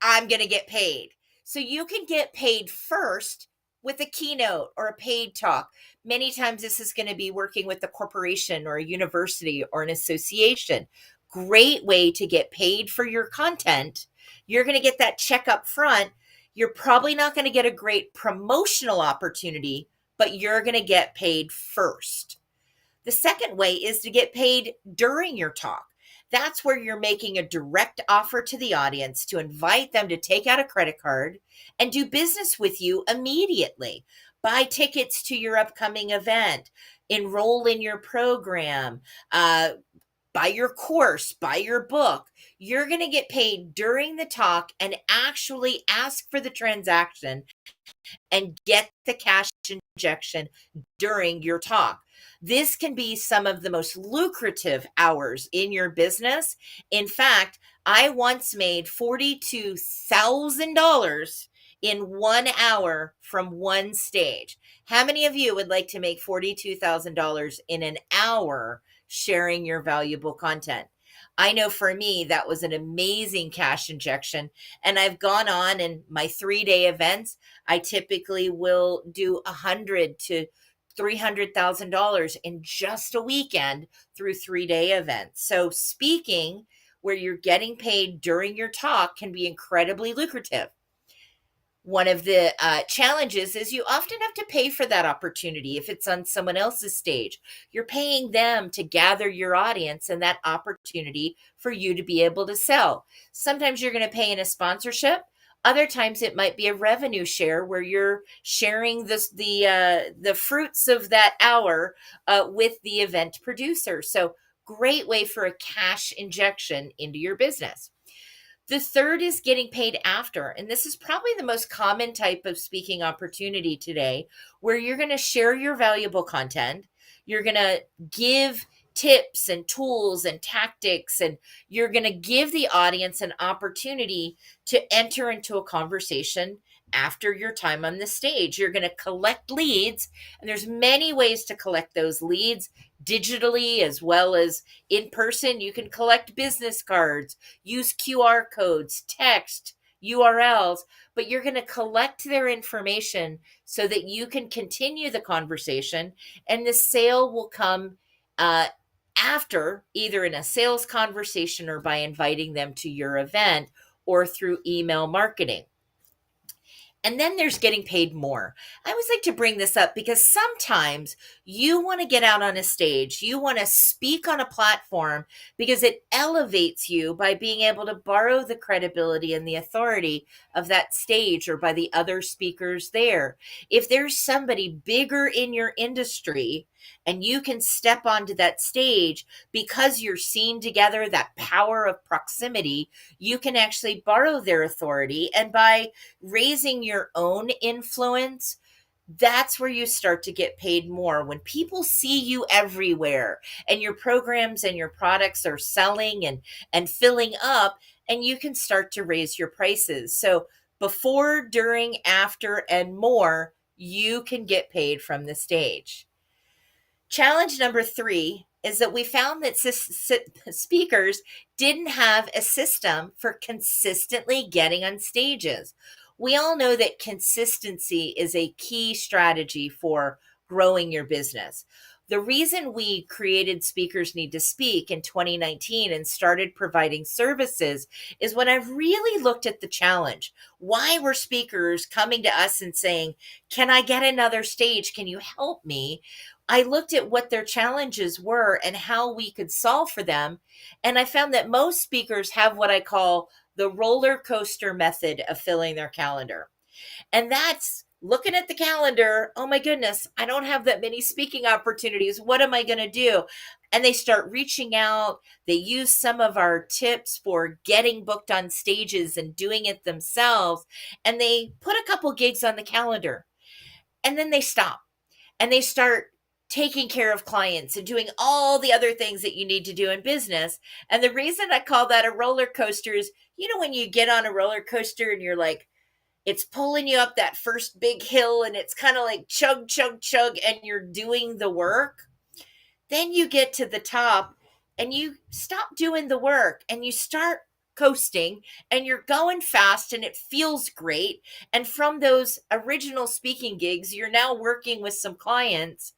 I'm going to get paid. So you can get paid first with a keynote or a paid talk. Many times this is going to be working with a corporation or a university or an association. Great way to get paid for your content. You're going to get that check up front. You're probably not going to get a great promotional opportunity, but you're going to get paid first. The second way is to get paid during your talk. That's where you're making a direct offer to the audience to invite them to take out a credit card and do business with you immediately. Buy tickets to your upcoming event, enroll in your program, buy your course, buy your book. You're going to get paid during the talk and actually ask for the transaction and get the cash injection during your talk. This can be some of the most lucrative hours in your business. In fact, I once made $42,000 in 1 hour from one stage. How many of you would like to make $42,000 in an hour sharing your valuable content? I know for me, that was an amazing cash injection. And I've gone on in my 3-day events. I typically will do $100,000 to $300,000 in just a weekend through 3-day events. So speaking where you're getting paid during your talk can be incredibly lucrative. One of the challenges is you often have to pay for that opportunity if it's on someone else's stage. You're paying them to gather your audience and that opportunity for you to be able to sell. Sometimes you're going to pay in a sponsorship. Other times it might be a revenue share where you're sharing the fruits of that hour with the event producer. So great way for a cash injection into your business. The third is getting paid after. And this is probably the most common type of speaking opportunity today, where you're going to share your valuable content. You're going to give tips and tools and tactics, and you're going to give the audience an opportunity to enter into a conversation after your time on the stage. You're going to collect leads, and there's many ways to collect those leads digitally as well as in person. You can collect business cards, use QR codes, text, URLs, but you're going to collect their information so that you can continue the conversation, and the sale will come after, either in a sales conversation or by inviting them to your event, or through email marketing. And then there's getting paid more. I always like to bring this up because sometimes you want to get out on a stage, you want to speak on a platform because it elevates you by being able to borrow the credibility and the authority of that stage or by the other speakers there. If there's somebody bigger in your industry and you can step onto that stage because you're seen together, that power of proximity, you can actually borrow their authority. And by raising your own influence, that's where you start to get paid more. When people see you everywhere and your programs and your products are selling and filling up, and you can start to raise your prices. So before, during, after, and more, you can get paid from the stage. Challenge number 3 is that we found that speakers didn't have a system for consistently getting on stages. We all know that consistency is a key strategy for growing your business. The reason we created Speakers Need to Speak in 2019 and started providing services is when I've really looked at the challenge. Why were speakers coming to us and saying, "Can I get another stage? Can you help me?" I looked at what their challenges were and how we could solve for them. And I found that most speakers have what I call the roller coaster method of filling their calendar. And that's looking at the calendar. Oh my goodness, I don't have that many speaking opportunities. What am I going to do? And they start reaching out. They use some of our tips for getting booked on stages and doing it themselves. And they put a couple gigs on the calendar. And then they stop and they start taking care of clients and doing all the other things that you need to do in business. And the reason I call that a roller coaster is, when you get on a roller coaster and you're like, it's pulling you up that first big hill and it's kind of like chug, chug, chug, and you're doing the work. Then you get to the top and you stop doing the work and you start coasting and you're going fast and it feels great. And from those original speaking gigs, you're now working with some clients,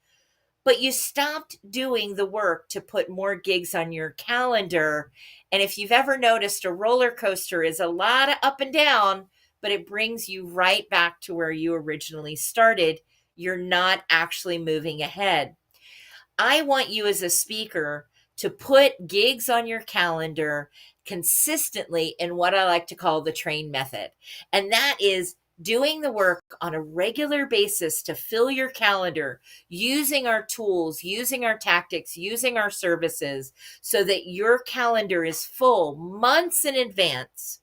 but you stopped doing the work to put more gigs on your calendar. And if you've ever noticed, a roller coaster is a lot of up and down, but it brings you right back to where you originally started. You're not actually moving ahead. I want you as a speaker to put gigs on your calendar consistently in what I like to call the train method. And that is doing the work on a regular basis to fill your calendar, using our tools, using our tactics, using our services so that your calendar is full months in advance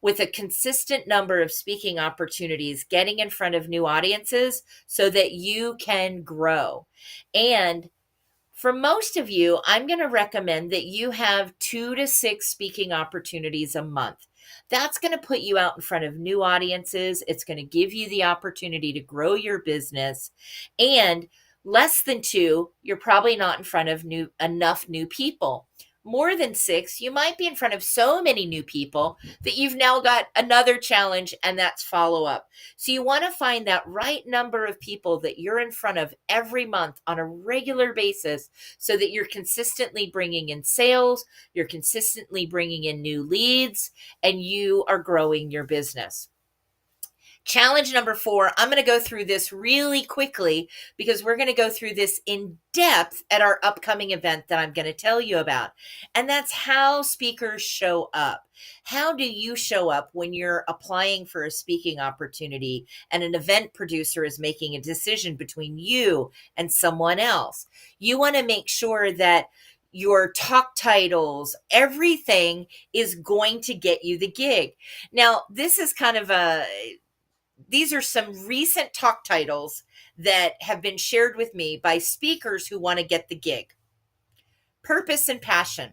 with a consistent number of speaking opportunities, getting in front of new audiences so that you can grow. And for most of you, I'm going to recommend that you have 2 to 6 speaking opportunities a month. That's going to put you out in front of new audiences. It's going to give you the opportunity to grow your business. And less than 2, you're probably not in front of enough new people. More than 6, you might be in front of so many new people that you've now got another challenge, and that's follow up. So you want to find that right number of people that you're in front of every month on a regular basis so that you're consistently bringing in sales, you're consistently bringing in new leads, and you are growing your business. Challenge number 4, I'm going to go through this really quickly because we're going to go through this in depth at our upcoming event that I'm going to tell you about. And that's how speakers show up. How do you show up when you're applying for a speaking opportunity and an event producer is making a decision between you and someone else? You want to make sure that your talk titles, everything is going to get you the gig. Now, this is kind of these are some recent talk titles that have been shared with me by speakers who want to get the gig. Purpose and passion.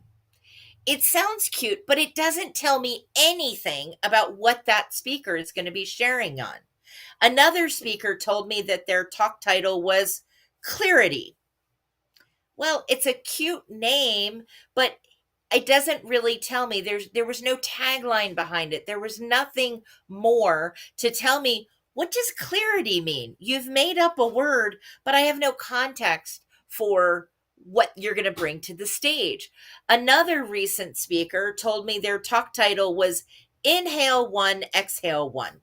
It sounds cute, but it doesn't tell me anything about what that speaker is going to be sharing on. Another speaker told me that their talk title was Clarity. Well, it's a cute name, but it doesn't really tell me. There was no tagline behind it. There was nothing more to tell me, what does clarity mean? You've made up a word, but I have no context for what you're going to bring to the stage. Another recent speaker told me their talk title was inhale 1, exhale 1.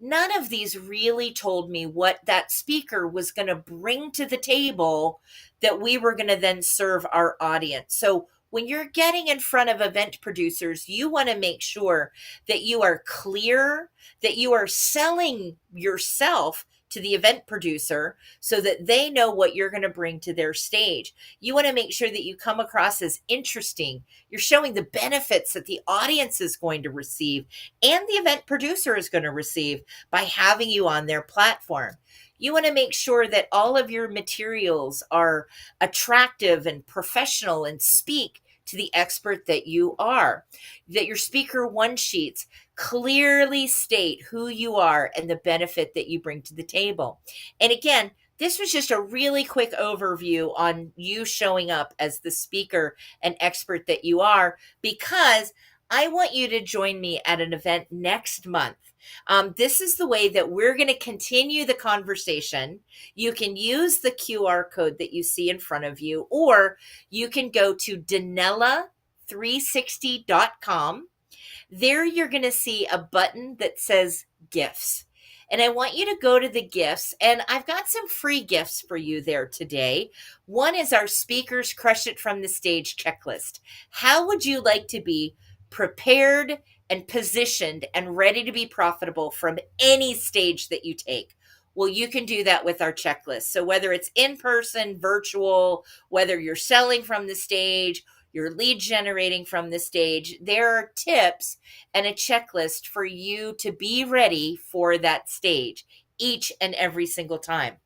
None of these really told me what that speaker was going to bring to the table that we were going to then serve our audience. So when you're getting in front of event producers, you want to make sure that you are clear, that you are selling yourself to the event producer so that they know what you're going to bring to their stage. You want to make sure that you come across as interesting. You're showing the benefits that the audience is going to receive and the event producer is going to receive by having you on their platform. You want to make sure that all of your materials are attractive and professional and speak to the expert that you are, that your speaker one sheets clearly state who you are and the benefit that you bring to the table. And again, this was just a really quick overview on you showing up as the speaker and expert that you are, because I want you to join me at an event next month. This is the way that we're going to continue the conversation. You can use the QR code that you see in front of you, or you can go to Danella360.com. There you're going to see a button that says gifts. And I want you to go to the gifts, and I've got some free gifts for you there today. One is our Speakers Crush It from the Stage checklist. How would you like to be prepared and positioned and ready to be profitable from any stage that you take? Well, you can do that with our checklist. So whether it's in person, virtual, whether you're selling from the stage, you're lead generating from the stage, there are tips and a checklist for you to be ready for that stage each and every single time.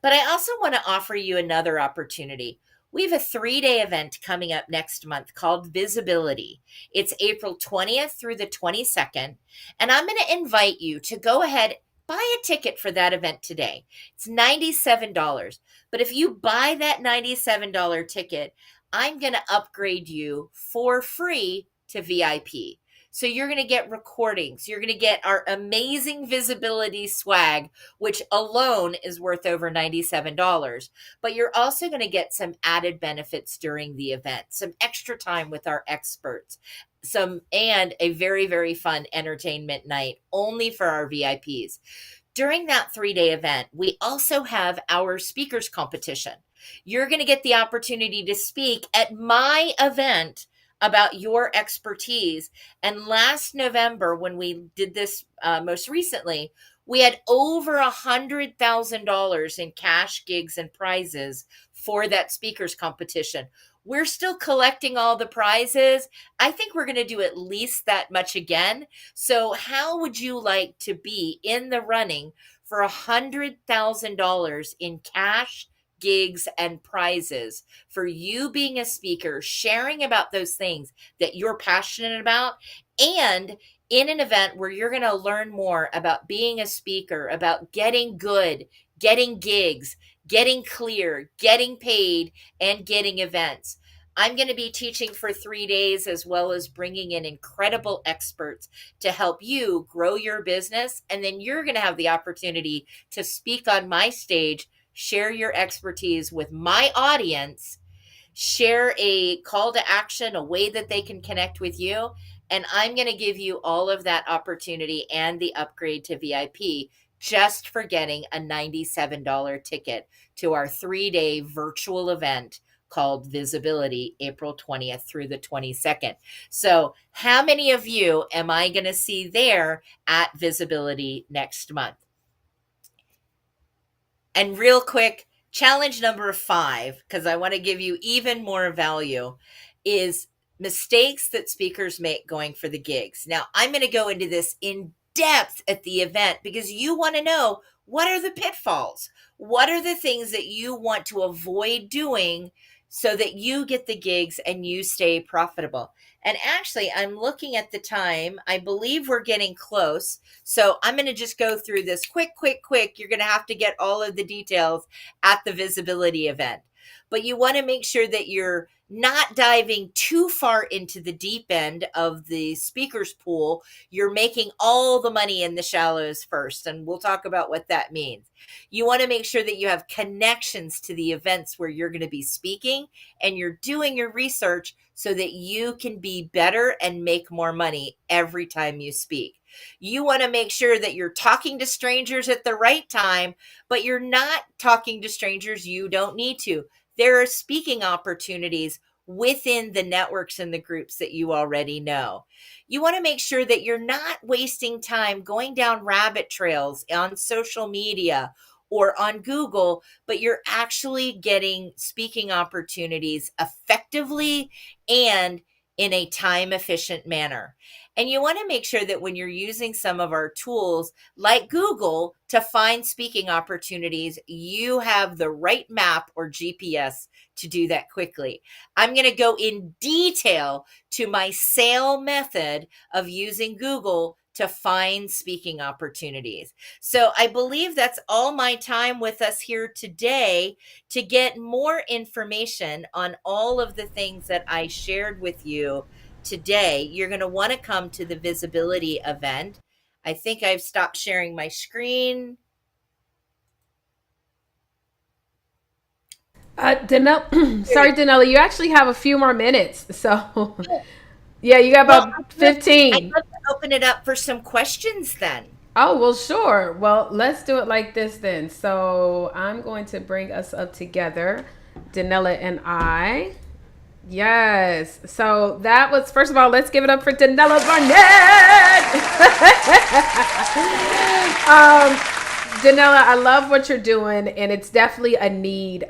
But I also want to offer you another opportunity. We have a 3-day event coming up next month called Visibility. It's April 20th through the 22nd. And I'm going to invite you to go ahead, buy a ticket for that event today. It's $97. But if you buy that $97 ticket, I'm going to upgrade you for free to VIP. So you're going to get recordings. You're going to get our amazing Visibility swag, which alone is worth over $97. But you're also going to get some added benefits during the event, some extra time with our experts, and a very, very fun entertainment night only for our VIPs. During that 3-day event, we also have our speakers competition. You're going to get the opportunity to speak at my event about your expertise. And last November, when we did this most recently, we had over $100,000 in cash, gigs, and prizes for that speakers competition. We're still collecting all the prizes. I think we're going to do at least that much again. So how would you like to be in the running for $100,000 in cash, gigs, and prizes for you being a speaker, sharing about those things that you're passionate about, and in an event where you're going to learn more about being a speaker, about getting good, getting gigs, getting clear, getting paid, and getting events. I'm going to be teaching for 3 days, as well as bringing in incredible experts to help you grow your business. And then you're going to have the opportunity to speak on my stage, share your expertise with my audience, share a call to action, a way that they can connect with you. And I'm going to give you all of that opportunity and the upgrade to VIP just for getting a $97 ticket to our 3-day virtual event called Visibility, April 20th through the 22nd. So how many of you am I going to see there at Visibility next month? And real quick, challenge number 5, because I want to give you even more value, is mistakes that speakers make going for the gigs. Now, I'm going to go into this in depth at the event because you want to know, what are the pitfalls? What are the things that you want to avoid doing so that you get the gigs and you stay profitable? And actually, I'm looking at the time. I believe we're getting close. So I'm going to just go through this quick. You're going to have to get all of the details at the Visibility event. But you want to make sure that you're not diving too far into the deep end of the speakers pool. You're making all the money in the shallows first, and we'll talk about what that means. You want to make sure that you have connections to the events where you're going to be speaking, and you're doing your research so that you can be better and make more money every time you speak. You want to make sure that you're talking to strangers at the right time, but you're not talking to strangers you don't need to. There are speaking opportunities within the networks and the groups that you already know. You want to make sure that you're not wasting time going down rabbit trails on social media or on Google, but you're actually getting speaking opportunities effectively and in a time efficient manner. And you want to make sure that when you're using some of our tools like Google to find speaking opportunities, you have the right map or GPS to do that quickly. I'm going to go in detail to my sale method of using Google to find speaking opportunities. So I believe that's all my time with us here today. To get more information on all of the things that I shared with you today, you're going to want to come to the visibility event. I think I've stopped sharing my screen. Sorry, Danella, you actually have a few more minutes. So, yeah, you got about I'd 15. love to open it up for some questions then. Oh, well, sure. Well, let's do it like this then. So, I'm going to bring us up together, Danella and I. Yes. So that was, first of all, let's give it up for Danella Barnett. Danella, I love what you're doing, and it's definitely a need.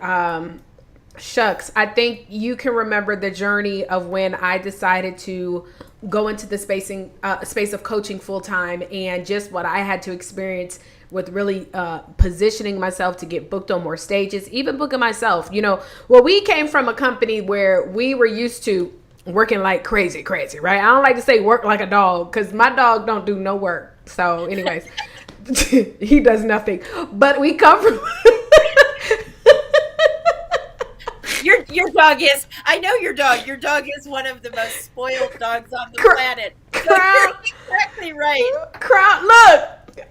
Shucks, I think you can remember the journey of when I decided to go into the space of coaching full time, and just what I had to experience with really positioning myself to get booked on more stages, even booking myself. Well, we came from a company where we were used to working like crazy, right? I don't like to say work like a dog, because my dog don't do no work. So anyways, he does nothing. But we come from... Your dog is, I know your dog. Your dog is one of the most spoiled dogs on the planet. So you're exactly right. Look,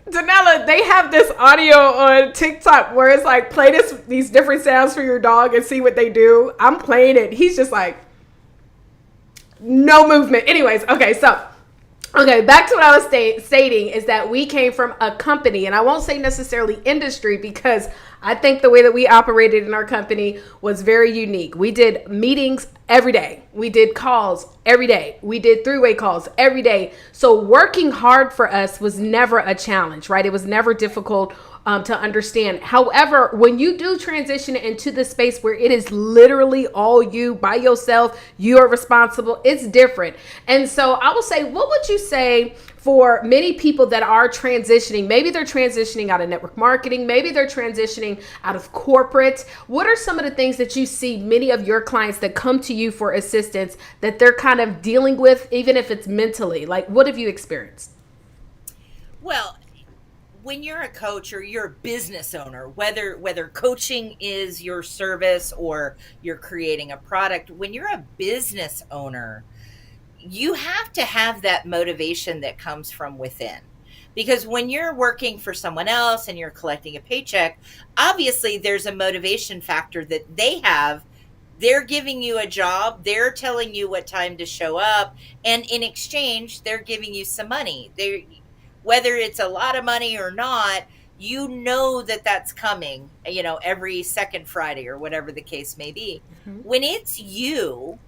Danella, they have this audio on TikTok where it's like, play these different sounds for your dog and see what they do. I'm playing it. He's just like, no movement. Anyways, okay, back to what I was stating is that we came from a company, and I won't say necessarily industry, because I think the way that we operated in our company was very unique. We did meetings every day. We did calls every day. We did three-way calls every day. So working hard for us was never a challenge, right? It was never difficult to understand. However, when you do transition into the space where it is literally all you by yourself, you are responsible, it's different. And so I will say, what would you say for many people that are transitioning? Maybe they're transitioning out of network marketing. Maybe they're transitioning out of corporate. What are some of the things that you see many of your clients that come to you for assistance that they're kind of dealing with, even if it's mentally? Like, what have you experienced? Well, when you're a coach or you're a business owner, whether coaching is your service or you're creating a product, when you're a business owner, you have to have that motivation that comes from within. Because when you're working for someone else and you're collecting a paycheck, obviously there's a motivation factor that they have. They're giving you a job, they're telling you what time to show up, and in exchange, they're giving you some money. Whether it's a lot of money or not, you know that that's coming, every second Friday or whatever the case may be. Mm-hmm. When it's you,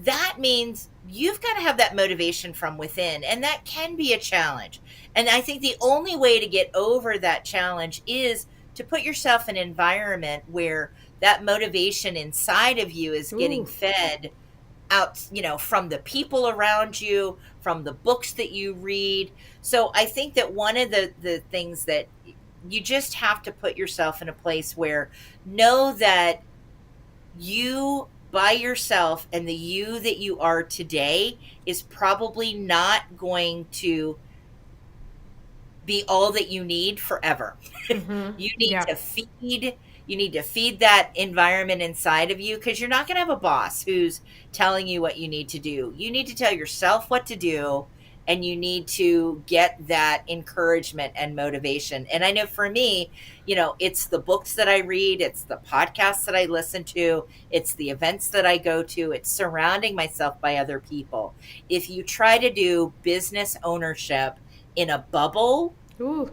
that means you've got to have that motivation from within, and that can be a challenge. And I think the only way to get over that challenge is to put yourself in an environment where that motivation inside of you is getting fed out, from the people around you, from the books that you read. So I think that one of the things that you just have to put yourself in a place where know that you by yourself and the you that you are today is probably not going to be all that you need forever. Mm-hmm. You need to feed You need to feed that environment inside of you, because you're not going to have a boss who's telling you what you need to do. You need to tell yourself what to do, and you need to get that encouragement and motivation. And I know for me, it's the books that I read, it's the podcasts that I listen to, it's the events that I go to, it's surrounding myself by other people. If you try to do business ownership in a bubble Ooh.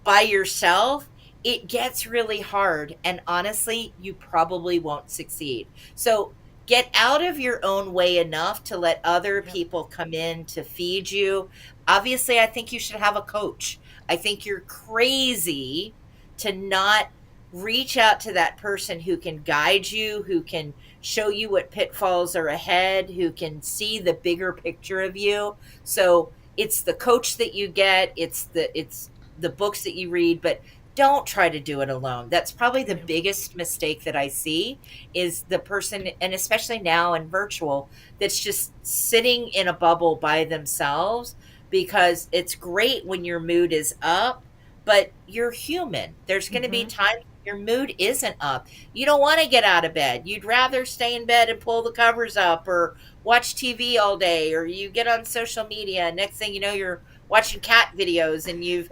by yourself, it gets really hard. And honestly, you probably won't succeed. So get out of your own way enough to let other Yep. people come in to feed you. Obviously, I think you should have a coach. I think you're crazy to not reach out to that person who can guide you, who can show you what pitfalls are ahead, who can see the bigger picture of you. So it's the coach that you get, it's the books that you read, but don't try to do it alone. That's probably the Yeah. biggest mistake that I see, is the person, and especially now in virtual, that's just sitting in a bubble by themselves. Because it's great when your mood is up, but you're human. There's going to be Mm-hmm. times your mood isn't up. You don't want to get out of bed. You'd rather stay in bed and pull the covers up, or watch TV all day, or you get on social media. Next thing you know, you're watching cat videos, and you've,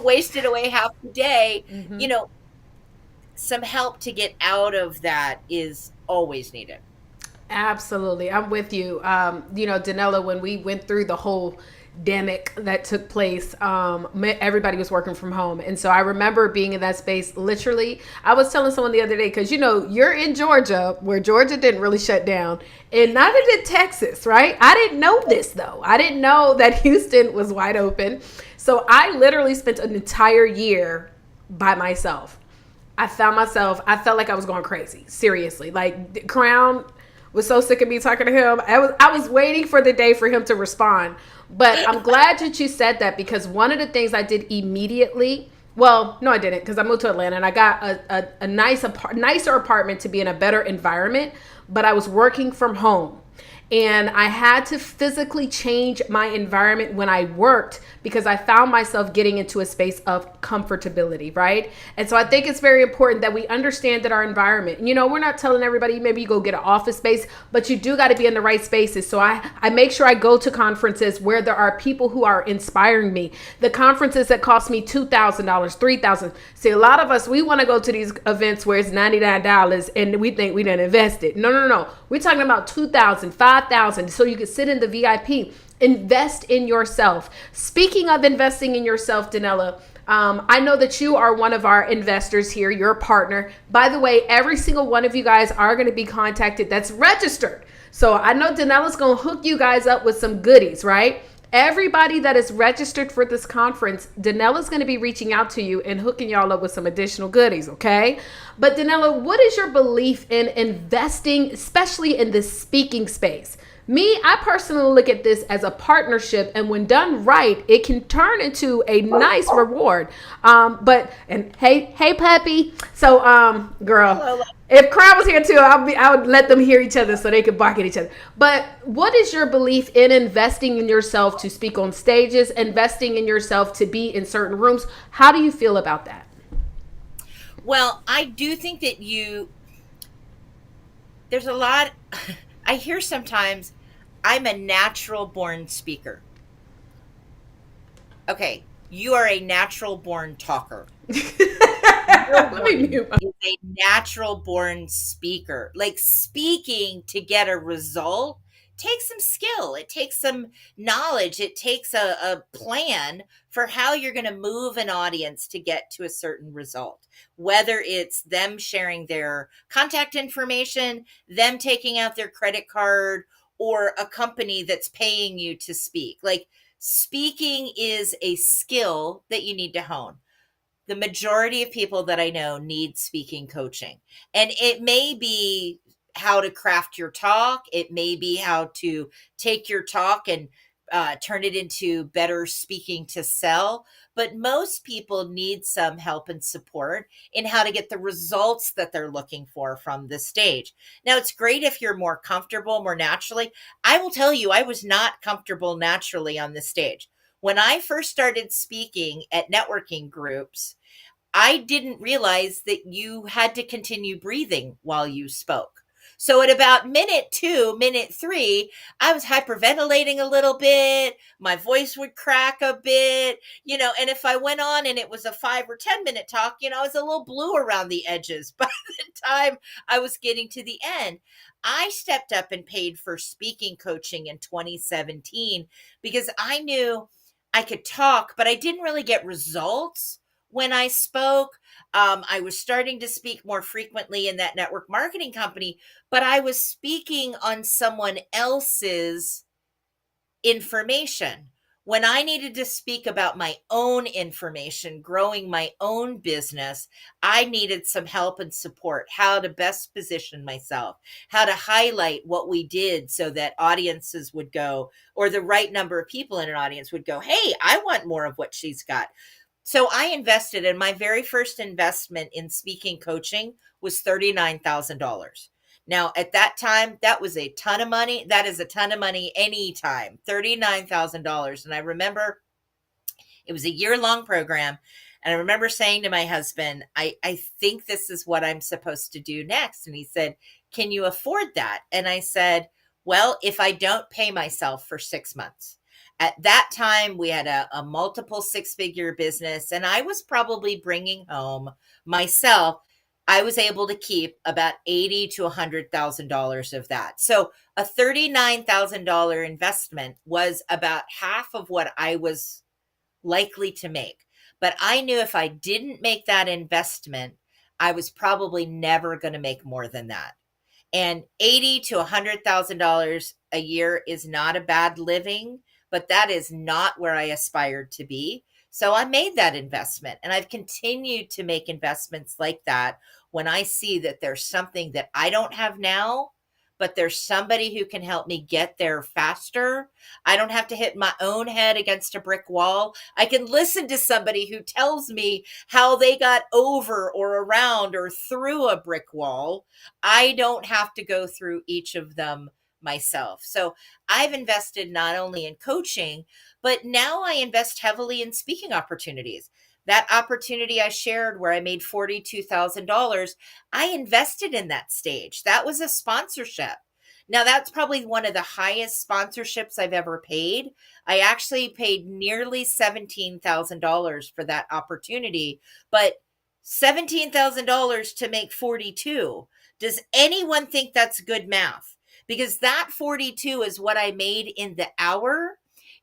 wasted away half the day. Mm-hmm. You know, some help to get out of that is always needed. Absolutely. I'm with you. Danella, when we went through the whole demic that took place, everybody was working from home. And so I remember being in that space. Literally, I was telling someone the other day, because, you're in Georgia, where Georgia didn't really shut down, and neither did Texas, right? I didn't know this, though. I didn't know that Houston was wide open. So I literally spent an entire year by myself. I felt like I was going crazy. Seriously. Like, Crown was so sick of me talking to him. I was waiting for the day for him to respond. But I'm glad that you said that, because one of the things I did immediately, well, no, I didn't, because I moved to Atlanta and I got a nicer apartment to be in a better environment, but I was working from home. And I had to physically change my environment when I worked, because I found myself getting into a space of comfortability, right? And so I think it's very important that we understand that our environment, we're not telling everybody, maybe you go get an office space, but you do got to be in the right spaces. So I make sure I go to conferences where there are people who are inspiring me. The conferences that cost me $2,000, $3,000. See, a lot of us, we want to go to these events where it's $99 and we think we done invested. No. We're talking about $2,000, $5,000, so you can sit in the VIP. Invest in yourself. Speaking of investing in yourself, Danella, I know that you are one of our investors here. You're a partner. By the way, every single one of you guys are going to be contacted that's registered. So I know Danella's going to hook you guys up with some goodies, right? Everybody that is registered for this conference, Danella's going to be reaching out to you and hooking y'all up with some additional goodies, okay? But Danella, what is your belief in investing, especially in the speaking space? Me, I personally look at this as a partnership, and when done right, it can turn into a nice reward. And hey, puppy. So, girl, Hello. if Crown was here too, I would let them hear each other so they could bark at each other. But what is your belief in investing in yourself to speak on stages, investing in yourself to be in certain rooms? How do you feel about that? Well, I do think that there's a lot. I hear sometimes, I'm a natural born speaker. Okay, you are a natural born talker. Let me Nobody mute is a natural born speaker. Like, speaking to get a result takes some skill, it takes some knowledge, it takes a plan for how you're going to move an audience to get to a certain result. Whether it's them sharing their contact information, them taking out their credit card, or a company that's paying you to speak. Like, speaking is a skill that you need to hone. The majority of people that I know need speaking coaching. And it may be how to craft your talk, it may be how to take your talk and turn it into better speaking to sell. But most people need some help and support in how to get the results that they're looking for from the stage. Now, it's great if you're more comfortable, more naturally. I will tell you, I was not comfortable naturally on the stage. When I first started speaking at networking groups, I didn't realize that you had to continue breathing while you spoke. So at about minute 2, minute 3, I was hyperventilating a little bit. My voice would crack a bit, and if I went on and it was a 5 or 10 minute talk, I was a little blue around the edges by the time I was getting to the end. I stepped up and paid for speaking coaching in 2017 because I knew I could talk, but I didn't really get results when I spoke. I was starting to speak more frequently in that network marketing company, but I was speaking on someone else's information. When I needed to speak about my own information, growing my own business, I needed some help and support, how to best position myself, how to highlight what we did so that audiences would go, or the right number of people in an audience would go, hey, I want more of what she's got. So I invested, and my very first investment in speaking coaching was $39,000. Now, at that time, that was a ton of money. That is a ton of money anytime, $39,000. And I remember it was a year-long program. And I remember saying to my husband, I think this is what I'm supposed to do next. And he said, can you afford that? And I said, well, if I don't pay myself for 6 months. At that time, we had a multiple 6-figure business, and I was probably bringing home myself. I was able to keep about $80,000 to $100,000 of that. So a $39,000 investment was about half of what I was likely to make. But I knew if I didn't make that investment, I was probably never going to make more than that. And $80,000 to $100,000 a year is not a bad living, but that is not where I aspired to be. So I made that investment, and I've continued to make investments like that when I see that there's something that I don't have now, but there's somebody who can help me get there faster. I don't have to hit my own head against a brick wall. I can listen to somebody who tells me how they got over or around or through a brick wall. I don't have to go through each of them myself. So I've invested not only in coaching, but now I invest heavily in speaking opportunities. That opportunity I shared where I made $42,000, I invested in that stage. That was a sponsorship. Now that's probably one of the highest sponsorships I've ever paid. I actually paid nearly $17,000 for that opportunity, but $17,000 to make 42. Does anyone think that's good math? Because that 42 is what I made in the hour,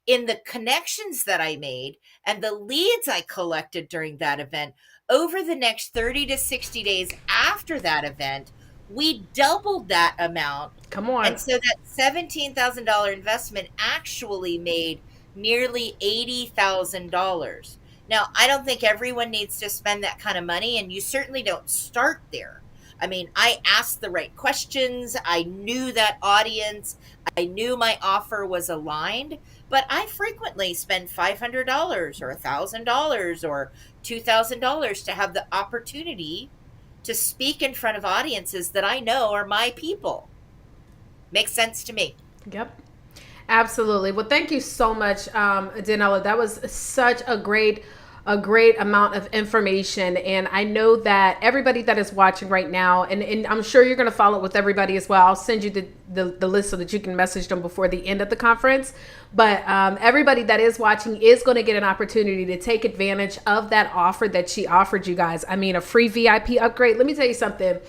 in the connections that I made, and the leads I collected during that event. Over the next 30 to 60 days after that event, we doubled that amount. Come on. And so that $17,000 investment actually made nearly $80,000. Now, I don't think everyone needs to spend that kind of money, and you certainly don't start there. I mean, I asked the right questions. I knew that audience. I knew my offer was aligned, but I frequently spend $500 or $1,000 or $2,000 to have the opportunity to speak in front of audiences that I know are my people. Makes sense to me. Yep. Absolutely. Well, thank you so much, Danella. That was such a great amount of information. And I know that everybody that is watching right now, and I'm sure you're going to follow up with everybody as well. I'll send you the list so that you can message them before the end of the conference. But everybody that is watching is going to get an opportunity to take advantage of that offer that she offered you guys. I mean, a free VIP upgrade. Let me tell you something.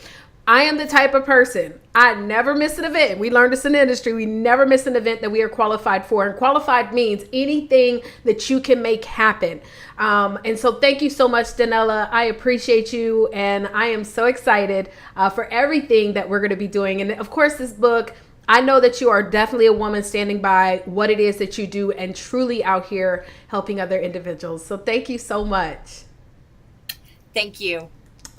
I am the type of person, I never miss an event. We learned this in the industry. We never miss an event that we are qualified for. And qualified means anything that you can make happen. And so thank you so much, Danella. I appreciate you. And I am so excited for everything that we're going to be doing. And of course, this book, I know that you are definitely a woman standing by what it is that you do and truly out here helping other individuals. So thank you so much. Thank you.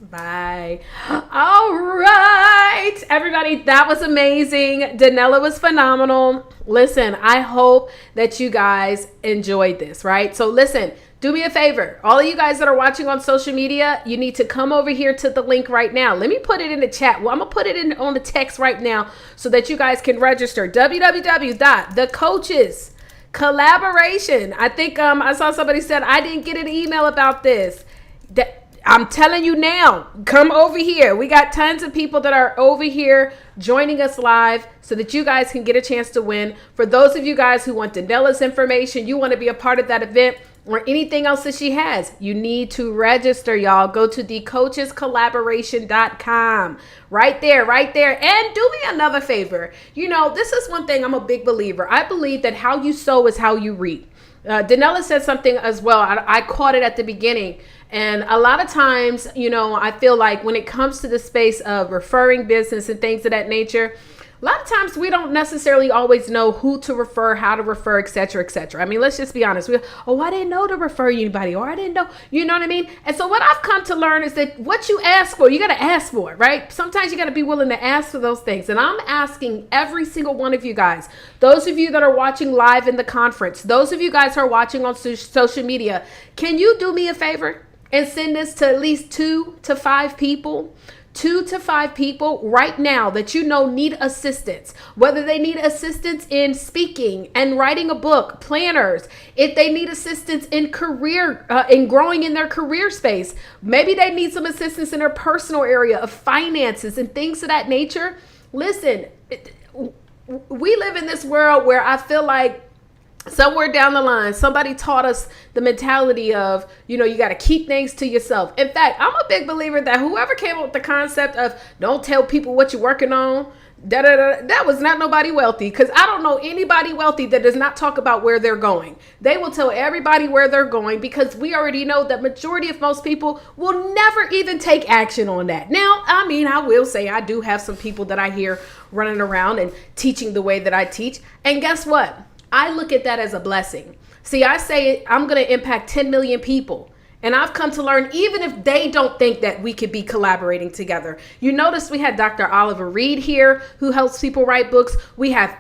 Bye. All right, everybody, that was amazing. Danella was phenomenal. Listen, I hope that you guys enjoyed this, right? So listen, do me a favor. All of you guys that are watching on social media, you need to come over here to the link right now. Let me put it in the chat. Well, I'm going to put it in on the text right now so that you guys can register. www.thecoachescollaboration. I think I saw somebody said, I didn't get an email about this. I'm telling you now, come over here. We got tons of people that are over here joining us live so that you guys can get a chance to win. For those of you guys who want Danella's information, you want to be a part of that event or anything else that she has, you need to register, y'all. Go to thecoachescollaboration.com. Right there. And do me another favor. You know, this is one thing I'm a big believer. I believe that how you sow is how you reap. Danella said something as well. I caught it at the beginning. And a lot of times, you know, I feel like when it comes to the space of referring business and things of that nature, a lot of times we don't necessarily always know who to refer, how to refer, et cetera, et cetera. I mean, let's just be honest. I didn't know to refer anybody, or I didn't know, you know what I mean? And so what I've come to learn is that what you ask for, you got to ask for it, right? Sometimes you got to be willing to ask for those things. And I'm asking every single one of you guys, those of you that are watching live in the conference, those of you guys who are watching on social media, can you do me a favor and send this to at least 2 to 5 people? 2 to 5 people right now that you know need assistance, whether they need assistance in speaking and writing a book, planners, if they need assistance in career, in growing in their career space, maybe they need some assistance in their personal area of finances and things of that nature. Listen, we live in this world where I feel like somewhere down the line, somebody taught us the mentality of, you know, you got to keep things to yourself. In fact, I'm a big believer that whoever came up with the concept of don't tell people what you're working on, that was not nobody wealthy, because I don't know anybody wealthy that does not talk about where they're going. They will tell everybody where they're going, because we already know that majority of most people will never even take action on that. Now, I mean, I will say I do have some people that I hear running around and teaching the way that I teach. And guess what? I look at that as a blessing. See, I say I'm going to impact 10 million people. And I've come to learn, even if they don't think that we could be collaborating together. You notice we had Dr. Oliver Reed here, who helps people write books. We have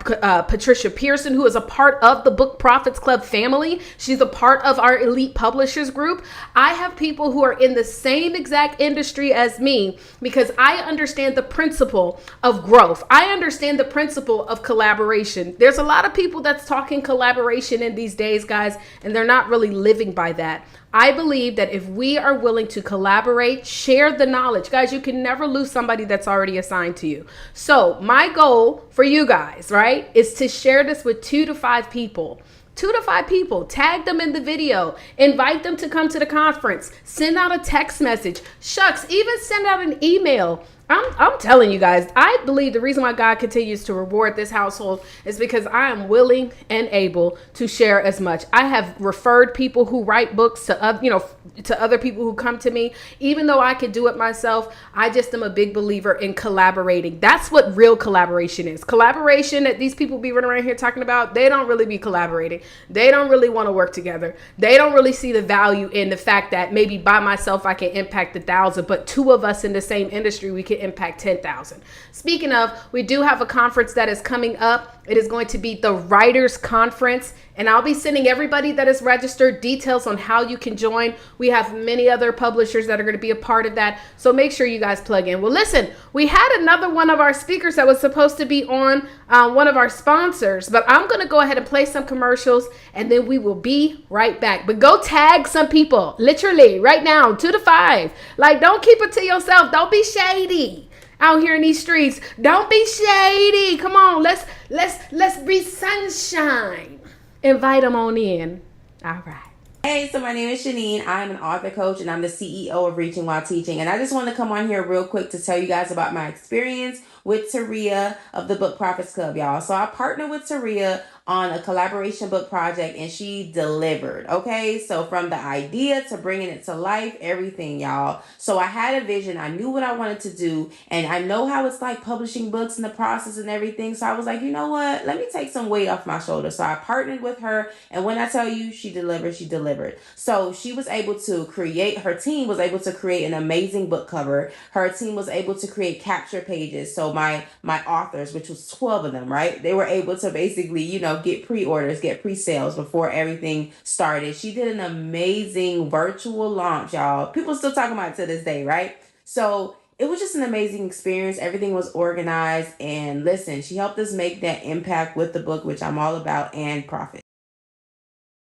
Patricia Pearson, who is a part of the Book Profits Club family. She's a part of our elite publishers group. I have people who are in the same exact industry as me, because I understand the principle of growth. I understand the principle of collaboration. There's a lot of people that's talking collaboration in these days, guys, and they're not really living by that. I believe that if we are willing to collaborate, share the knowledge, guys, you can never lose somebody that's already assigned to you. So my goal for you guys, right, is to share this with 2 to 5 people. 2 to 5 people, tag them in the video, invite them to come to the conference, send out a text message, shucks, even send out an email. I'm telling you guys, I believe the reason why God continues to reward this household is because I am willing and able to share as much. I have referred people who write books to other people who come to me. Even though I could do it myself, I just am a big believer in collaborating. That's what real collaboration is. Collaboration that these people be running around here talking about, they don't really be collaborating. They don't really want to work together. They don't really see the value in the fact that maybe by myself I can impact 1,000, but 2 of us in the same industry, we can impact 10,000. Speaking of, we do have a conference that is coming up. It is going to be the Writers Conference, and I'll be sending everybody that is registered details on how you can join. We have many other publishers that are going to be a part of that, so make sure you guys plug in. Well, listen, we had another one of our speakers that was supposed to be on one of our sponsors, but I'm going to go ahead and play some commercials, and then we will be right back. But go tag some people, literally, right now, 2 to 5. Like, don't keep it to yourself. Don't be shady out here in these streets. Don't be shady. Come on, let's be sunshine. Invite them on in. All right. Hey, so my name is Shanine. I'm an author coach and I'm the CEO of Reaching While Teaching. And I just want to come on here real quick to tell you guys about my experience with Taria of the Book Profits Club, y'all. So I partnered with Taria on a collaboration book project and she delivered. Okay, so from the idea to bringing it to life, everything, y'all. So I had a vision. I knew what I wanted to do, and I know how it's like publishing books and the process and everything. So I was like, you know what? Let me take some weight off my shoulders. So I partnered with her, and when I tell you she delivered, she delivered. So she was able to create, her team was able to create an amazing book cover. Her team was able to create capture pages. So my authors, which was 12 of them, right? They were able to basically, get pre-orders, get pre-sales before everything started. She did an amazing virtual launch, y'all. People still talking about it to this day, right? So it was just an amazing experience. Everything was organized, and listen, she helped us make that impact with the book, which I'm all about, and profit.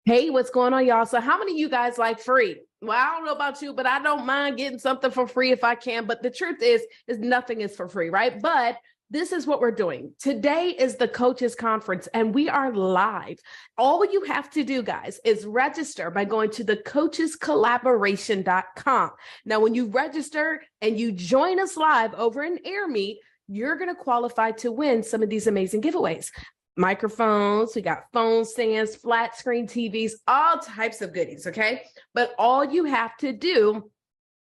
Hey, what's going on, y'all? So how many of you guys like free? Well, I don't know about you, but I don't mind getting something for free if I can. But the truth is nothing is for free, right? But this is what we're doing. Today is the coaches conference and we are live. All you have to do, guys, is register by going to the coachescollaboration.com. Now, when you register and you join us live over in AirMeet, you're going to qualify to win some of these amazing giveaways. Microphones, we got phone stands, flat screen TVs, all types of goodies, okay? But all you have to do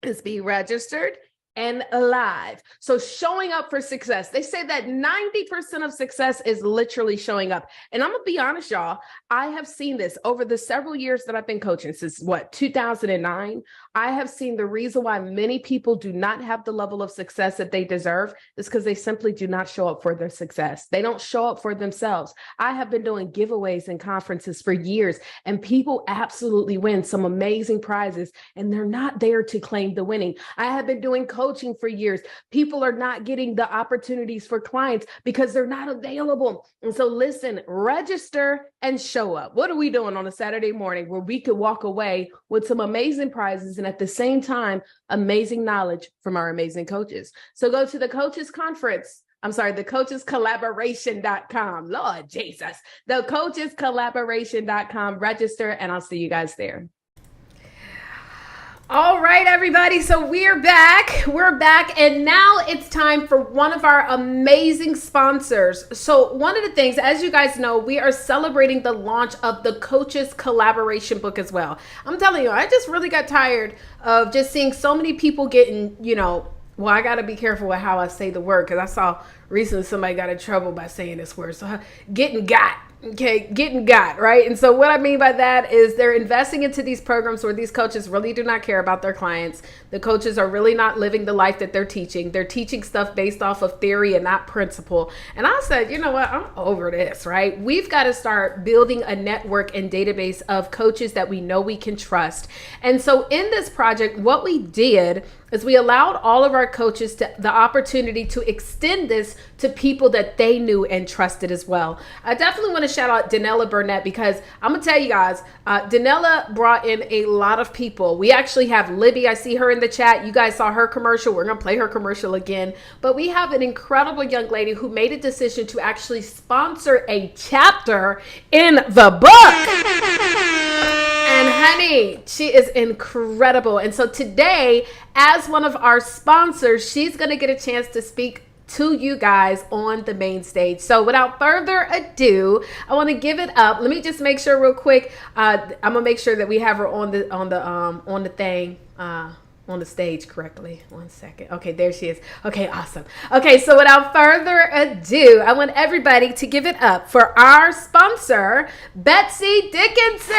is be registered and alive. So showing up for success. They say that 90% of success is literally showing up. And I'm gonna be honest, y'all, I have seen this over the several years that I've been coaching since 2009. I have seen the reason why many people do not have the level of success that they deserve is because they simply do not show up for their success. They don't show up for themselves. I have been doing giveaways and conferences for years, and people absolutely win some amazing prizes, and they're not there to claim the winning. I have been doing coaching for years. People are not getting the opportunities for clients because they're not available. And so listen, register and show up. What are we doing on a Saturday morning where we could walk away with some amazing prizes and at the same time, amazing knowledge from our amazing coaches? So go to the coaches conference. The coachescollaboration.com. Lord Jesus, the coachescollaboration.com. Register and I'll see you guys there. All right, everybody. So we're back. And now it's time for one of our amazing sponsors. So one of the things, as you guys know, we are celebrating the launch of the Coaches Collaboration book as well. I'm telling you, I just really got tired of just seeing so many people getting, well, I got to be careful with how I say the word because I saw recently somebody got in trouble by saying this word. So getting got, right? And so what I mean by that is they're investing into these programs where these coaches really do not care about their clients. The coaches are really not living the life that they're teaching. They're teaching stuff based off of theory and not principle. And I said, you know what? I'm over this, right? We've got to start building a network and database of coaches that we know we can trust. And so in this project, what we did is we allowed all of our coaches the opportunity to extend this to people that they knew and trusted as well. I definitely want to shout out Danella Burnett because I'm going to tell you guys, Danella brought in a lot of people. We actually have Libby. I see her in the chat. You guys saw her commercial. We're going to play her commercial again. But we have an incredible young lady who made a decision to actually sponsor a chapter in the book. And honey, she is incredible. And so today, as one of our sponsors, she's going to get a chance to speak to you guys on the main stage. So without further ado, I want to give it up. Let me just make sure real quick. I'm gonna make sure that we have her on the stage correctly. 1 second. Okay, there she is. Okay, awesome. Okay, so without further ado, I want everybody to give it up for our sponsor, Betsy Dickinson.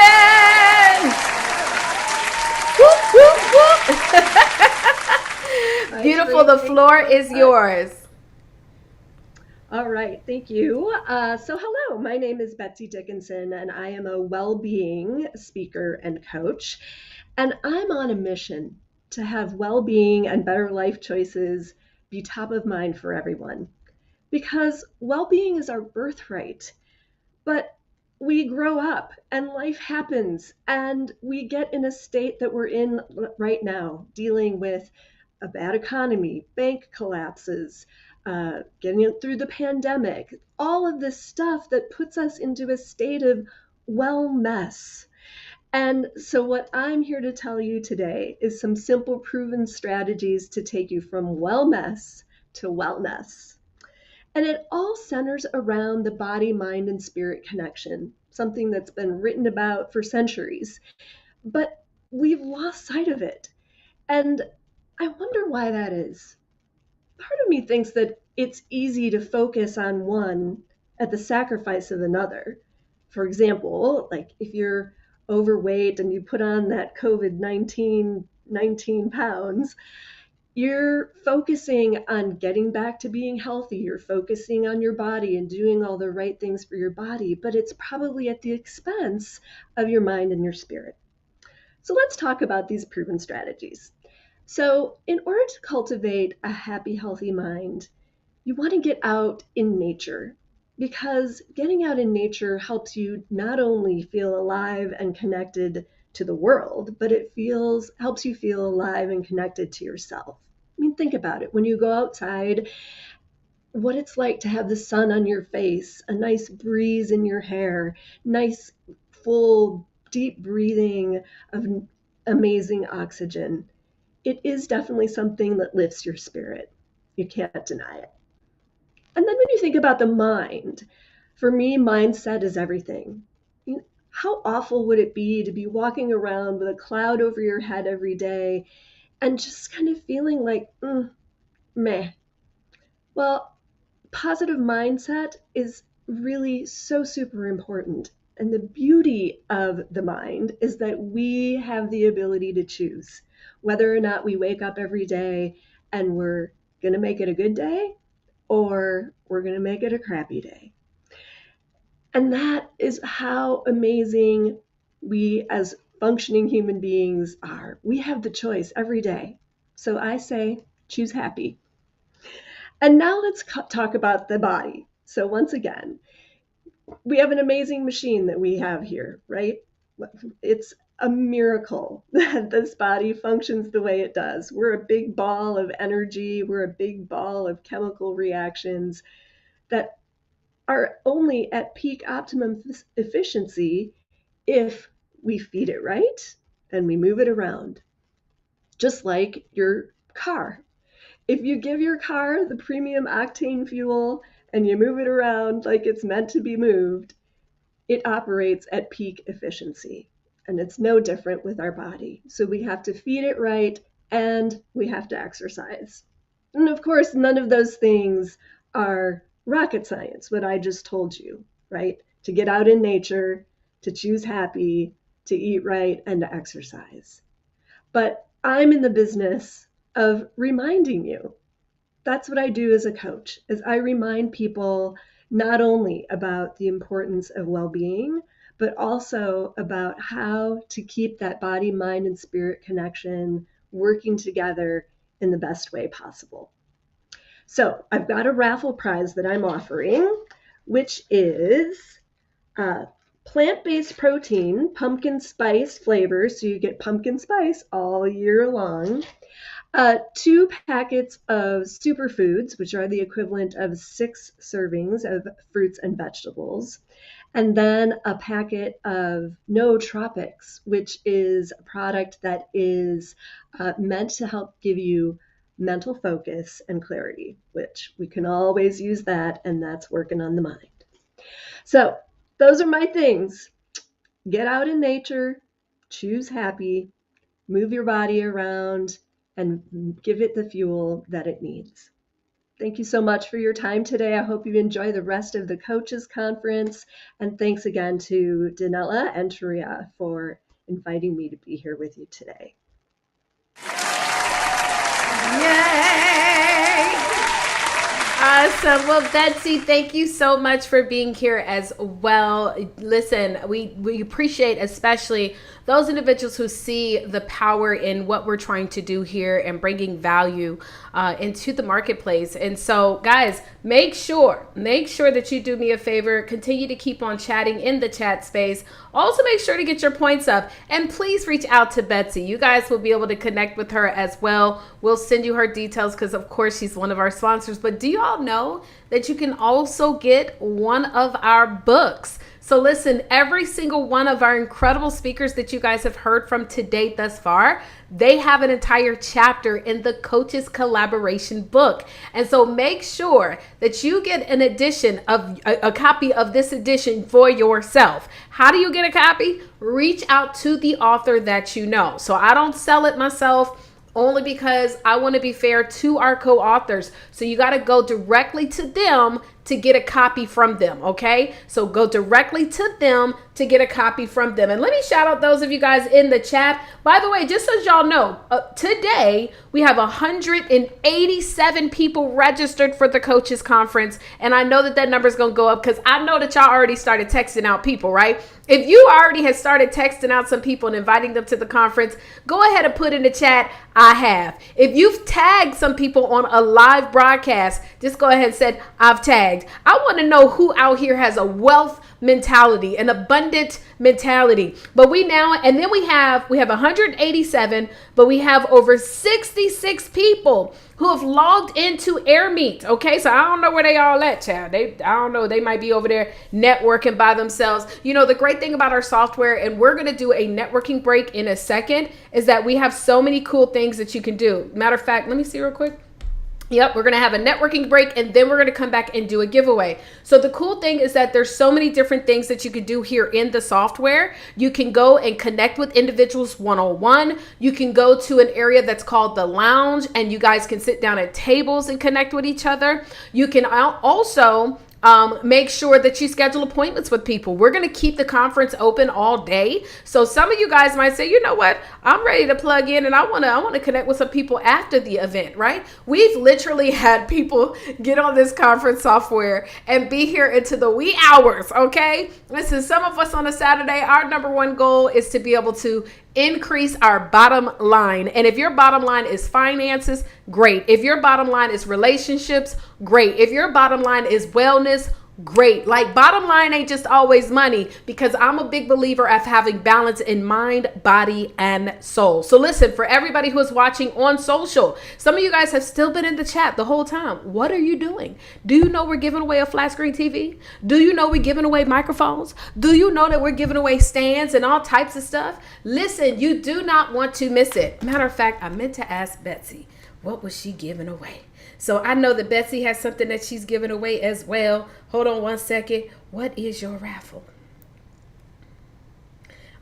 Whoop, whoop, whoop. Beautiful. The floor is yours. All right, thank you. So hello, my name is Betsy Dickinson, and I am a well-being speaker and coach. And I'm on a mission to have well-being and better life choices be top of mind for everyone. Because well-being is our birthright, but we grow up and life happens and we get in a state that we're in right now, dealing with a bad economy, bank collapses, getting through the pandemic, all of this stuff that puts us into a state of well-mess. And so what I'm here to tell you today is some simple proven strategies to take you from well-mess to wellness. And it all centers around the body, mind, and spirit connection, something that's been written about for centuries. But we've lost sight of it. And I wonder why that is. Part of me thinks that it's easy to focus on one at the sacrifice of another. For example, like if you're overweight and you put on that COVID-19 19 pounds, you're focusing on getting back to being healthy. You're focusing on your body and doing all the right things for your body, but it's probably at the expense of your mind and your spirit. So let's talk about these proven strategies. So in order to cultivate a happy, healthy mind, you want to get out in nature. because getting out in nature helps you not only feel alive and connected to the world, but it helps you feel alive and connected to yourself. I mean, think about it. When you go outside, what it's like to have the sun on your face, a nice breeze in your hair, nice, full, deep breathing of amazing oxygen. It is definitely something that lifts your spirit. You can't deny it. And then when you think about the mind, for me, mindset is everything. How awful would it be to be walking around with a cloud over your head every day and just kind of feeling like, meh. Well, positive mindset is really so super important. And the beauty of the mind is that we have the ability to choose whether or not we wake up every day and we're going to make it a good day or we're going to make it a crappy day. And that is how amazing we as functioning human beings are. We have the choice every day. So I say, choose happy. And now let's talk about the body. So once again, we have an amazing machine that we have here, right? It's a miracle that this body functions the way it does. We're a big ball of energy. We're a big ball of chemical reactions that are only at peak optimum efficiency if we feed it right and we move it around. Just like your car. If you give your car the premium octane fuel and you move it around like it's meant to be moved, it operates at peak efficiency. And it's no different with our body. So we have to feed it right and we have to exercise. And of course, none of those things are rocket science, what I just told you, right? To get out in nature, to choose happy, to eat right, and to exercise. But I'm in the business of reminding you. That's what I do as a coach, is I remind people not only about the importance of well-being, but also about how to keep that body, mind, and spirit connection working together in the best way possible. So I've got a raffle prize that I'm offering, which is plant-based protein, pumpkin spice flavor, so you get pumpkin spice all year long. 2 packets of superfoods, which are the equivalent of 6 servings of fruits and vegetables. And then a packet of nootropics, which is a product that is meant to help give you mental focus and clarity, which we can always use that, and that's working on the mind. So those are my things. Get out in nature, choose happy, move your body around, and give it the fuel that it needs. Thank you so much for your time today. I hope you enjoy the rest of the Coaches Conference. And thanks again to Danella and Taria for inviting me to be here with you today. Yay! Awesome. Well, Betsy, thank you so much for being here as well. Listen, we appreciate especially those individuals who see the power in what we're trying to do here and bringing value into the marketplace. And so, guys, make sure that you do me a favor. Continue to keep on chatting in the chat space. Also, make sure to get your points up. And please reach out to Betsy. You guys will be able to connect with her as well. We'll send you her details because, of course, she's one of our sponsors. But do you all know that you can also get one of our books? So listen, every single one of our incredible speakers that you guys have heard from to date thus far, they have an entire chapter in the Coaches Collaboration book. And so make sure that you get an edition of a copy of this edition for yourself. How do you get a copy? Reach out to the author that you know. So I don't sell it myself, only because I want to be fair to our co-authors. So you got to go directly to them to get a copy from them, okay? So go directly to them to get a copy from them. And let me shout out those of you guys in the chat. By the way, just so y'all know, today we have 187 people registered for the Coaches Conference. And I know that number is going to go up because I know that y'all already started texting out people, right? If you already have started texting out some people and inviting them to the conference, go ahead and put in the chat, I have. If you've tagged some people on a live broadcast, just go ahead and say, I've tagged. tagged. I want to know who out here has a wealth mentality, an abundant mentality. But we now, and then we have 187, but we have over 66 people who have logged into AirMeet. Okay, so I don't know where they all at, child. I don't know. They might be over there networking by themselves. You know, the great thing about our software, and we're going to do a networking break in a second, is that we have so many cool things that you can do. Matter of fact, let me see real quick. Yep, we're going to have a networking break, and then we're going to come back and do a giveaway. So the cool thing is that there's so many different things that you can do here in the software. You can go and connect with individuals one-on-one. You can go to an area that's called the lounge, and you guys can sit down at tables and connect with each other. You can also make sure that you schedule appointments with people. We're going to keep the conference open all day. So some of you guys might say, you know what, I'm ready to plug in and I want to connect with some people after the event, right? We've literally had people get on this conference software and be here into the wee hours, okay? Listen, some of us on a Saturday, our number one goal is to be able to increase our bottom line. And if your bottom line is finances, great. If your bottom line is relationships, great. If your bottom line is wellness, great. Like, bottom line ain't just always money, because I'm a big believer of having balance in mind, body, and soul. So listen, for everybody who is watching on social, some of you guys have still been in the chat the whole time. What are you doing? Do you know we're giving away a flat screen TV? Do you know we're giving away microphones? Do you know that we're giving away stands and all types of stuff? Listen, you do not want to miss it. Matter of fact, I meant to ask Betsy, what was she giving away? So I know that Betsy has something that she's giving away as well. Hold on one second. What is your raffle?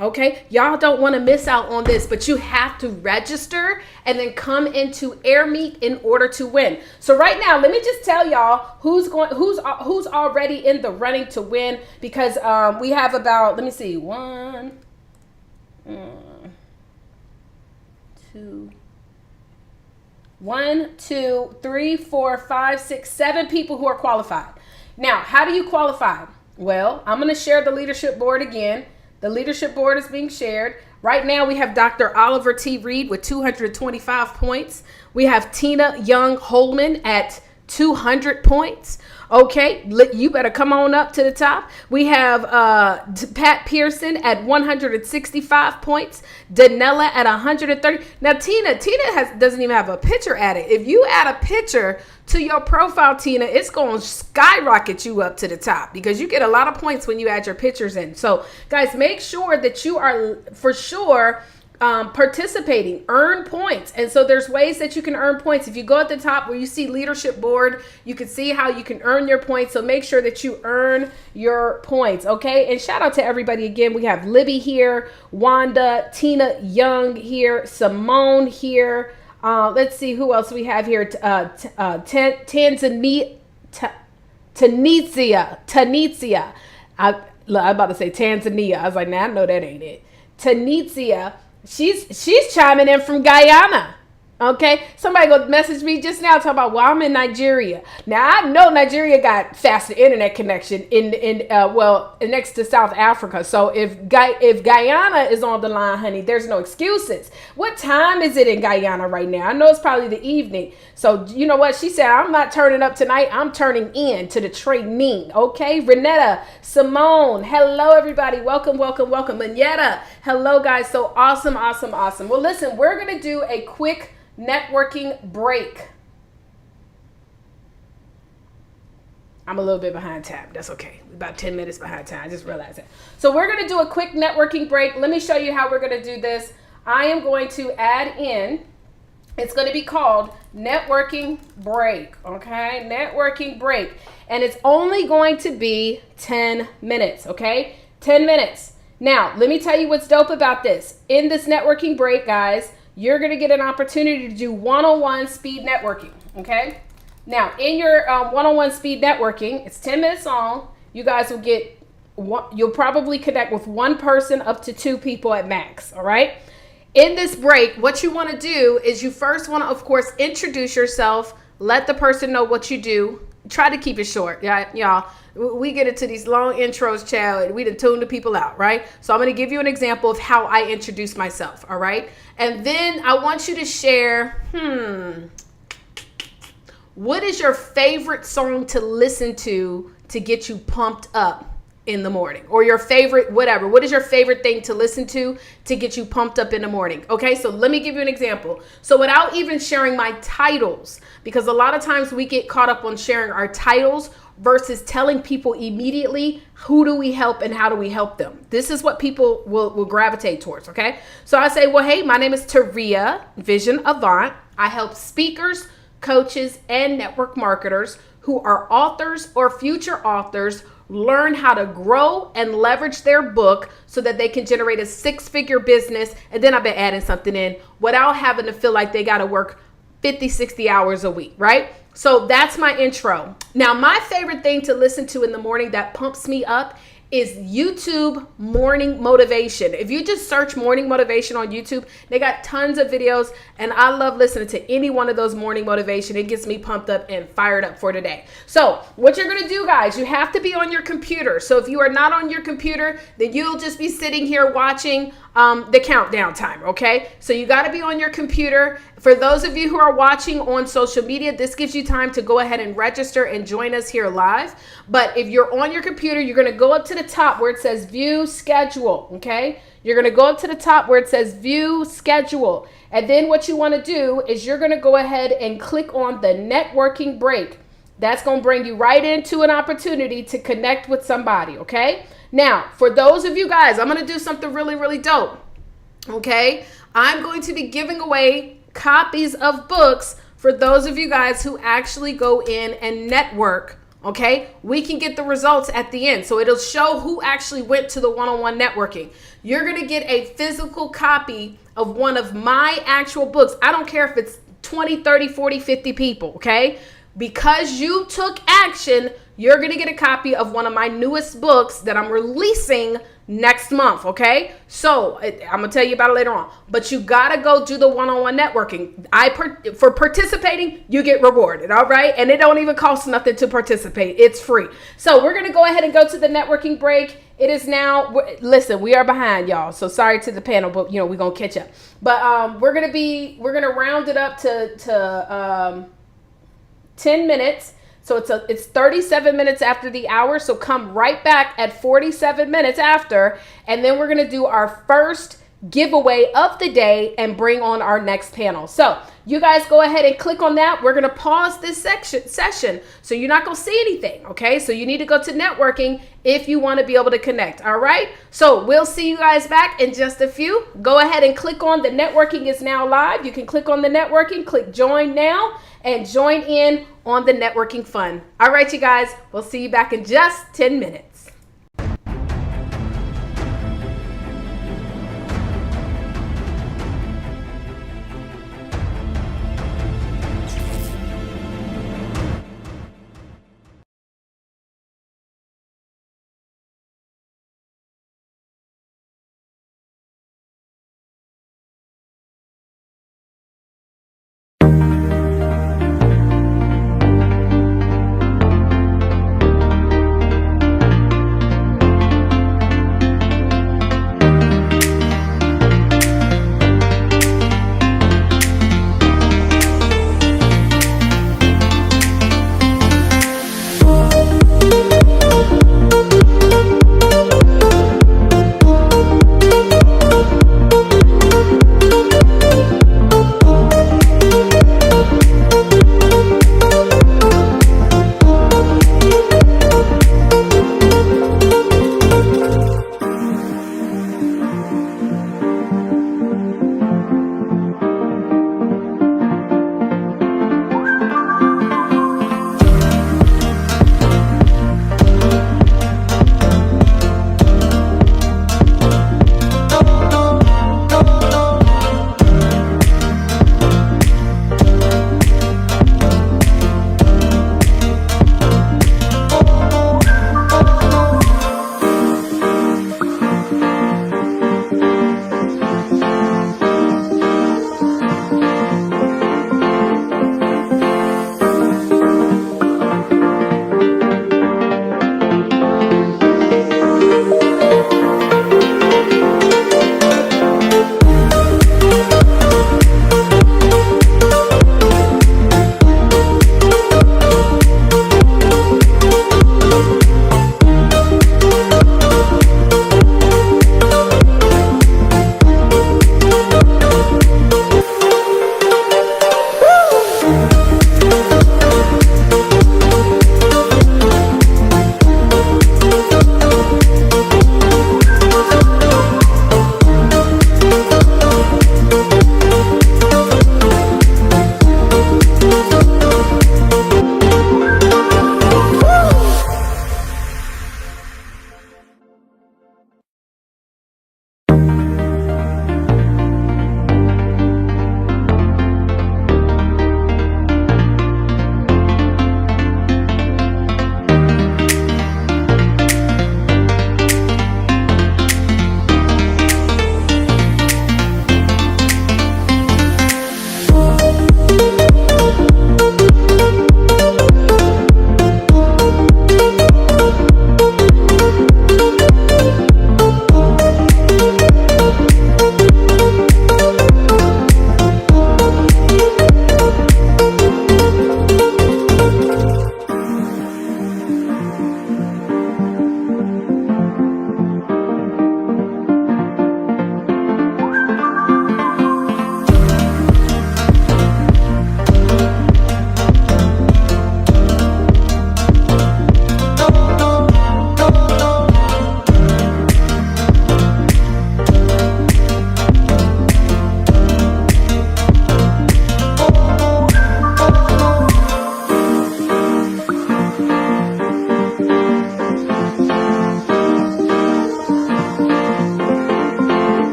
Okay, y'all don't want to miss out on this, but you have to register and then come into AirMeet in order to win. So right now, let me just tell y'all who's already in the running to win, because we have about, let me see, 1, 2, 3, 4, 5, 6, 7 people who are qualified. Now, how do you qualify? Well, I'm going to share the leadership board again. The leadership board is being shared. Right now, we have Dr. Oliver T. Reed with 225 points. We have Tina Young Holman at 200 points. Okay, you better come on up to the top. We have Pat Pearson at 165 points. Danella at 130. Now, Tina doesn't even have a picture added. If you add a picture to your profile, Tina, it's going to skyrocket you up to the top, because you get a lot of points when you add your pictures in. So, guys, make sure that you are for sure participating. Earn points. And so there's ways that you can earn points. If you go at the top where you see leadership board, you can see how you can earn your points. So make sure that you earn your points. Okay. And shout out to everybody again. We have Libby here, Wanda, Tina Young here, Simone here. Let's see who else we have here. Tanizia. I'm about to say Tanzania. I was like, nah, I know that ain't it. Tanizia. She's chiming in from Guyana. Okay, somebody go message me just now talking about, well, I'm in Nigeria. Now I know Nigeria got faster internet connection next to South Africa. So if Guyana is on the line, honey, there's no excuses. What time is it in Guyana right now? I know it's probably the evening. So you know what she said? I'm not turning up tonight. I'm turning in to the training. Okay, Renetta, Simone, hello everybody. Welcome. Manetta, hello guys. So awesome. Well, listen, we're gonna do a quick networking break. I'm a little bit behind time. That's okay. We're about 10 minutes behind time. I just realized that. So we're going to do a quick networking break. Let me show you how we're going to do this. I am going to add in, it's going to be called networking break. Okay. Networking break. And it's only going to be 10 minutes. Okay. 10 minutes. Now, let me tell you what's dope about this. In this networking break, guys, you're going to get an opportunity to do one-on-one speed networking, okay? Now, in your one-on-one speed networking, it's 10 minutes long. You guys will get, you'll probably connect with one person up to 2 people at max, all right? In this break, what you want to do is you first want to, of course, introduce yourself, let the person know what you do. Try to keep it short, yeah, y'all. We get into these long intros, child, and we done tune the people out, right? So I'm going to give you an example of how I introduce myself, all right? And then I want you to share, what is your favorite song to listen to get you pumped up in the morning? Or your favorite whatever. What is your favorite thing to listen to get you pumped up in the morning? Okay, so let me give you an example. So without even sharing my titles, because a lot of times we get caught up on sharing our titles versus telling people immediately who do we help and how do we help them. This is what people will gravitate towards, okay? So I say, well, hey, my name is Taria Vision Avant. I help speakers, coaches, and network marketers who are authors or future authors learn how to grow and leverage their book so that they can generate a 6-figure business. And then I've been adding something in without having to feel like they got to work 50, 60 hours a week, right? So that's my intro. Now, my favorite thing to listen to in the morning that pumps me up is YouTube morning motivation. If you just search morning motivation on YouTube, they got tons of videos, and I love listening to any one of those morning motivation. It gets me pumped up and fired up for today. So what you're gonna do, guys, you have to be on your computer. So if you are not on your computer, then you'll just be sitting here watching the countdown timer, okay? So you gotta be on your computer. For those of you who are watching on social media, this gives you time to go ahead and register and join us here live. But if you're on your computer, you're gonna go up to the top where it says view schedule, okay? You're gonna go up to the top where it says view schedule. And then what you wanna do is you're gonna go ahead and click on the networking break. That's gonna bring you right into an opportunity to connect with somebody, okay? Now, for those of you guys, I'm gonna do something really, really dope, okay? I'm going to be giving away copies of books for those of you guys who actually go in and network, okay? We can get the results at the end. So it'll show who actually went to the one-on-one networking. You're gonna get a physical copy of one of my actual books. I don't care if it's 20, 30, 40, 50 people, okay? Because you took action, you're going to get a copy of one of my newest books that I'm releasing next month, okay? So I'm going to tell you about it later on. But you got to go do the one-on-one networking. For participating, you get rewarded, all right? And it don't even cost nothing to participate. It's free. So we're going to go ahead and go to the networking break. It is now, listen, we are behind, y'all. So sorry to the panel, but, we're going to catch up. But we're going to round it up to 10 minutes. So it's 37 minutes after the hour. So come right back at 47 minutes after. And then we're going to do our first giveaway of the day and bring on our next panel. So you guys go ahead and click on that. We're going to pause this session. So you're not going to see anything. Okay. So you need to go to networking if you want to be able to connect. All right. So we'll see you guys back in just a few. Go ahead and click on the networking is now live. You can click on the networking, click join now, and join in on the networking fun. All right, you guys, we'll see you back in just 10 minutes.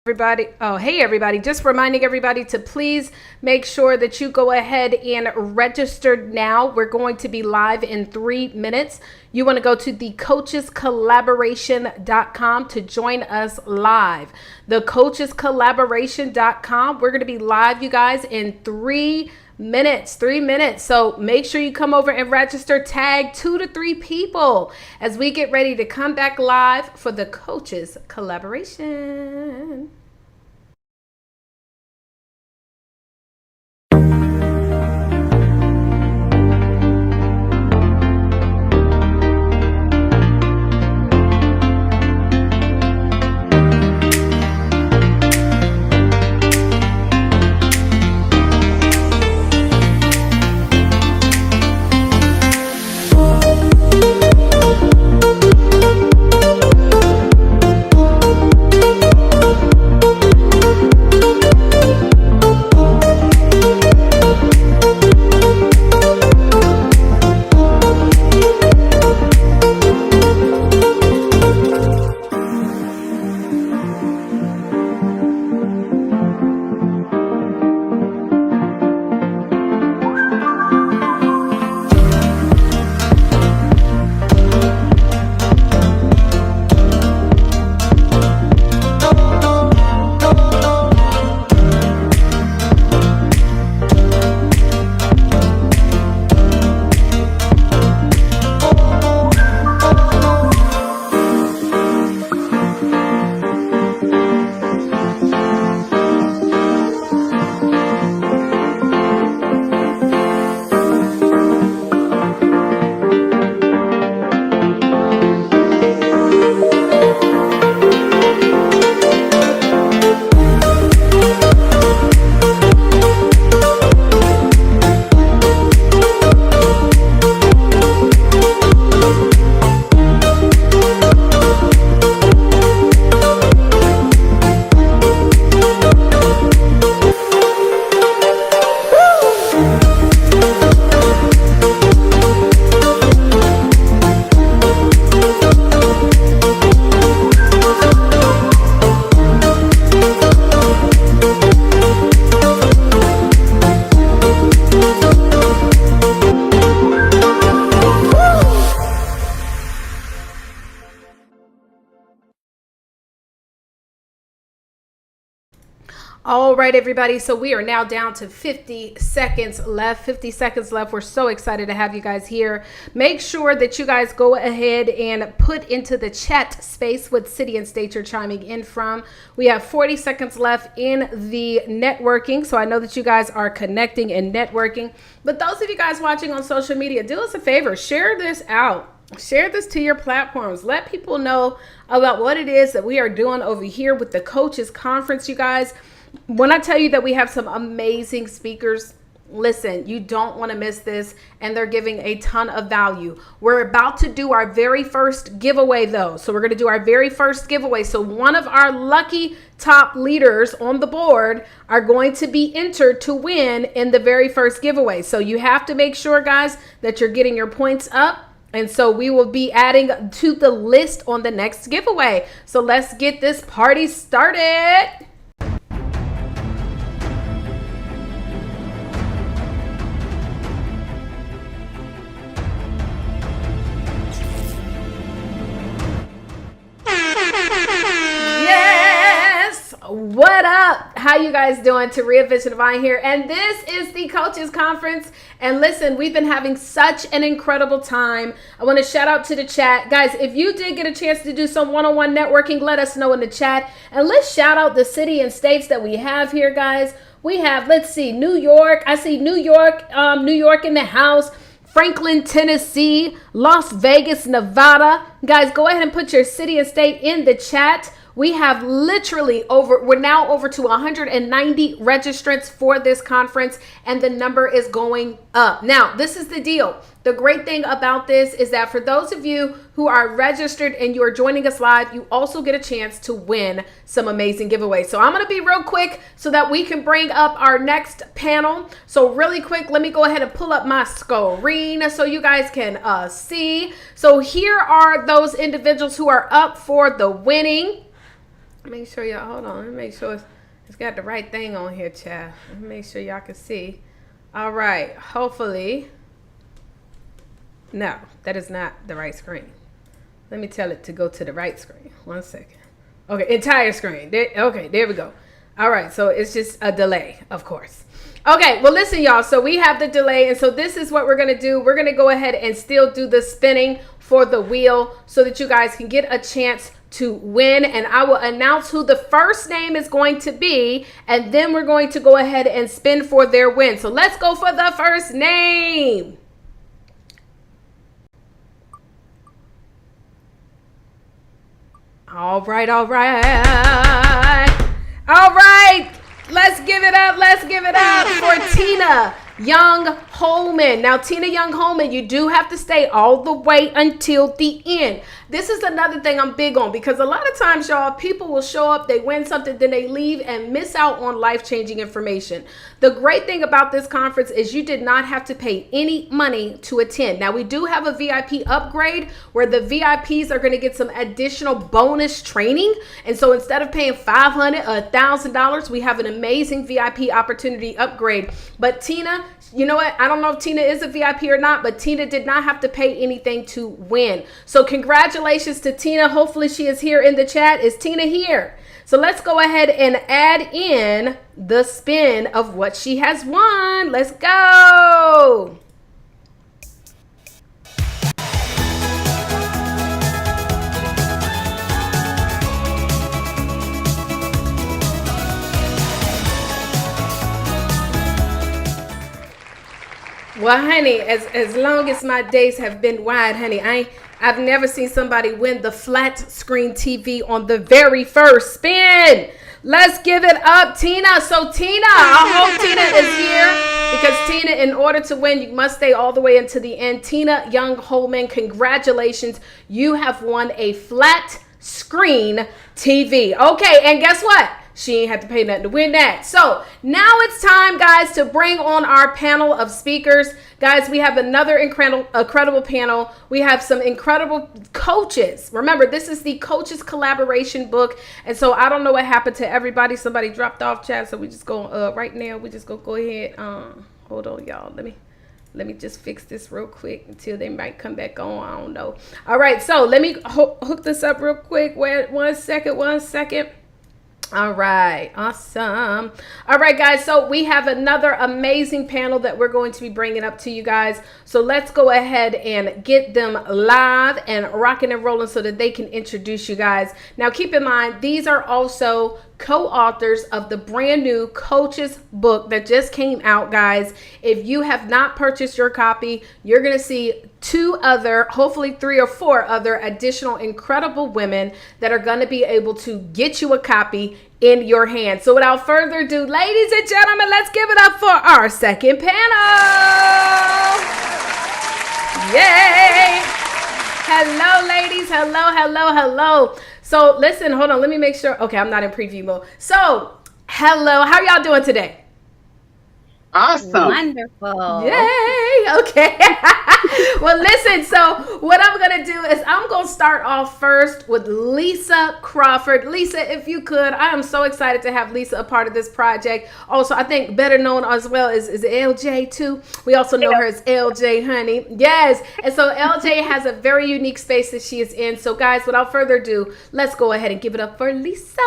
Everybody, hey everybody, just reminding everybody to please make sure that you go ahead and register now. We're going to be live in 3 minutes. You want to go to thecoachescollaboration.com to join us live. Thecoachescollaboration.com. We're going to be live, you guys, in 3 minutes. So make sure you come over and register. Tag 2 to 3 people as we get ready to come back live for the Coaches Collaboration. All right, everybody. So we are now down to 50 seconds left. 50 seconds left. We're so excited to have you guys here. Make sure that you guys go ahead and put into the chat space what city and state you're chiming in from. We have 40 seconds left in the networking. So I know that you guys are connecting and networking. But those of you guys watching on social media, do us a favor. Share this out. Share this to your platforms. Let people know about what it is that we are doing over here with the Coaches Conference, you guys. When I tell you that we have some amazing speakers, listen, you don't want to miss this, and they're giving a ton of value. We're about to do our very first giveaway, though. So we're going to do our very first giveaway. So one of our lucky top leaders on the board are going to be entered to win in the very first giveaway. So you have to make sure, guys, that you're getting your points up. And so we will be adding to the list on the next giveaway. So let's get this party started. Yes! What up? How you guys doing? Taria Bishop Divine here, and this is the Coaches Conference. And listen, we've been having such an incredible time. I want to shout out to the chat. Guys, if you did get a chance to do some one-on-one networking, let us know in the chat. And let's shout out the city and states that we have here, guys. We have, let's see, New York. I see New York in the house. Franklin, Tennessee, Las Vegas, Nevada. Guys, go ahead and put your city and state in the chat. We have literally we're now over to 190 registrants for this conference, and the number is going up. Now, this is the deal. The great thing about this is that for those of you who are registered and you are joining us live, you also get a chance to win some amazing giveaways. So I'm going to be real quick so that we can bring up our next panel. So really quick, let me go ahead and pull up my screen so you guys can see. So here are those individuals who are up for the winning. Make sure y'all, hold on. Let me make sure it's got the right thing on here, child. Let me make sure y'all can see. All right. Hopefully. No, that is not the right screen. Let me tell it to go to the right screen. 1 second. Okay, entire screen. Okay, there we go. All right, so it's just a delay, of course. Okay, well, listen, y'all. So we have the delay, and so this is what we're going to do. We're going to go ahead and still do the spinning for the wheel so that you guys can get a chance to win, and I will announce who the first name is going to be, and then we're going to go ahead and spin for their win. So let's go for the first name. All right. Let's give it up for Tina Young Holman. Now, Tina Young Holman, you do have to stay all the way until the end. This is another thing I'm big on, because a lot of times, y'all, people will show up, they win something, then they leave and miss out on life-changing information. The great thing about this conference is you did not have to pay any money to attend. Now, we do have a VIP upgrade where the VIPs are going to get some additional bonus training. And so instead of paying $500 or $1,000, we have an amazing VIP opportunity upgrade. But Tina, you know what? I don't know if Tina is a VIP or not, but Tina did not have to pay anything to win. So congratulations to Tina. Hopefully she is here in the chat. Is Tina here? So let's go ahead and add in the spin of what she has won. Let's go. Well, honey, as long as my days have been wide, honey, I've never seen somebody win the flat screen TV on the very first spin. Let's give it up, Tina. So, Tina, I hope Tina is here, because Tina, in order to win, you must stay all the way into the end. Tina Young Holman, congratulations. You have won a flat screen TV. Okay, and guess what? She ain't had to pay nothing to win that. So now it's time, guys, to bring on our panel of speakers. Guys, we have another incredible panel. We have some incredible coaches. Remember, this is the Coaches Collaboration book. And so I don't know what happened to everybody. Somebody dropped off, chat. So we just go right now. We just go ahead. Hold on, y'all. Let me just fix this real quick until they might come back on. I don't know. All right. So let me hook this up real quick. Wait, one second. All right, awesome. All right, guys, so we have another amazing panel that we're going to be bringing up to you guys. So let's go ahead and get them live and rocking and rolling so that they can introduce you guys. Now, keep in mind, these are also co-authors of the brand new Coaches book that just came out, guys. If you have not purchased your copy, you're going to see 2 other, hopefully 3 or 4 other additional incredible women that are going to be able to get you a copy in your hand. So without further ado, ladies and gentlemen, let's give it up for our second panel. Yay! Hello, ladies. Hello. So listen, hold on. Let me make sure. Okay, I'm not in preview mode. So, hello. How y'all doing today? Awesome. Wonderful. Yay. Okay. Well, listen. So what I'm going to do is I'm going to start off first with Lisa Crawford. Lisa, if you could, I am so excited to have Lisa a part of this project. Also, I think better known as well is LJ too. We also know her as LJ Honey. Yes. And so LJ has a very unique space that she is in. So guys, without further ado, let's go ahead and give it up for Lisa.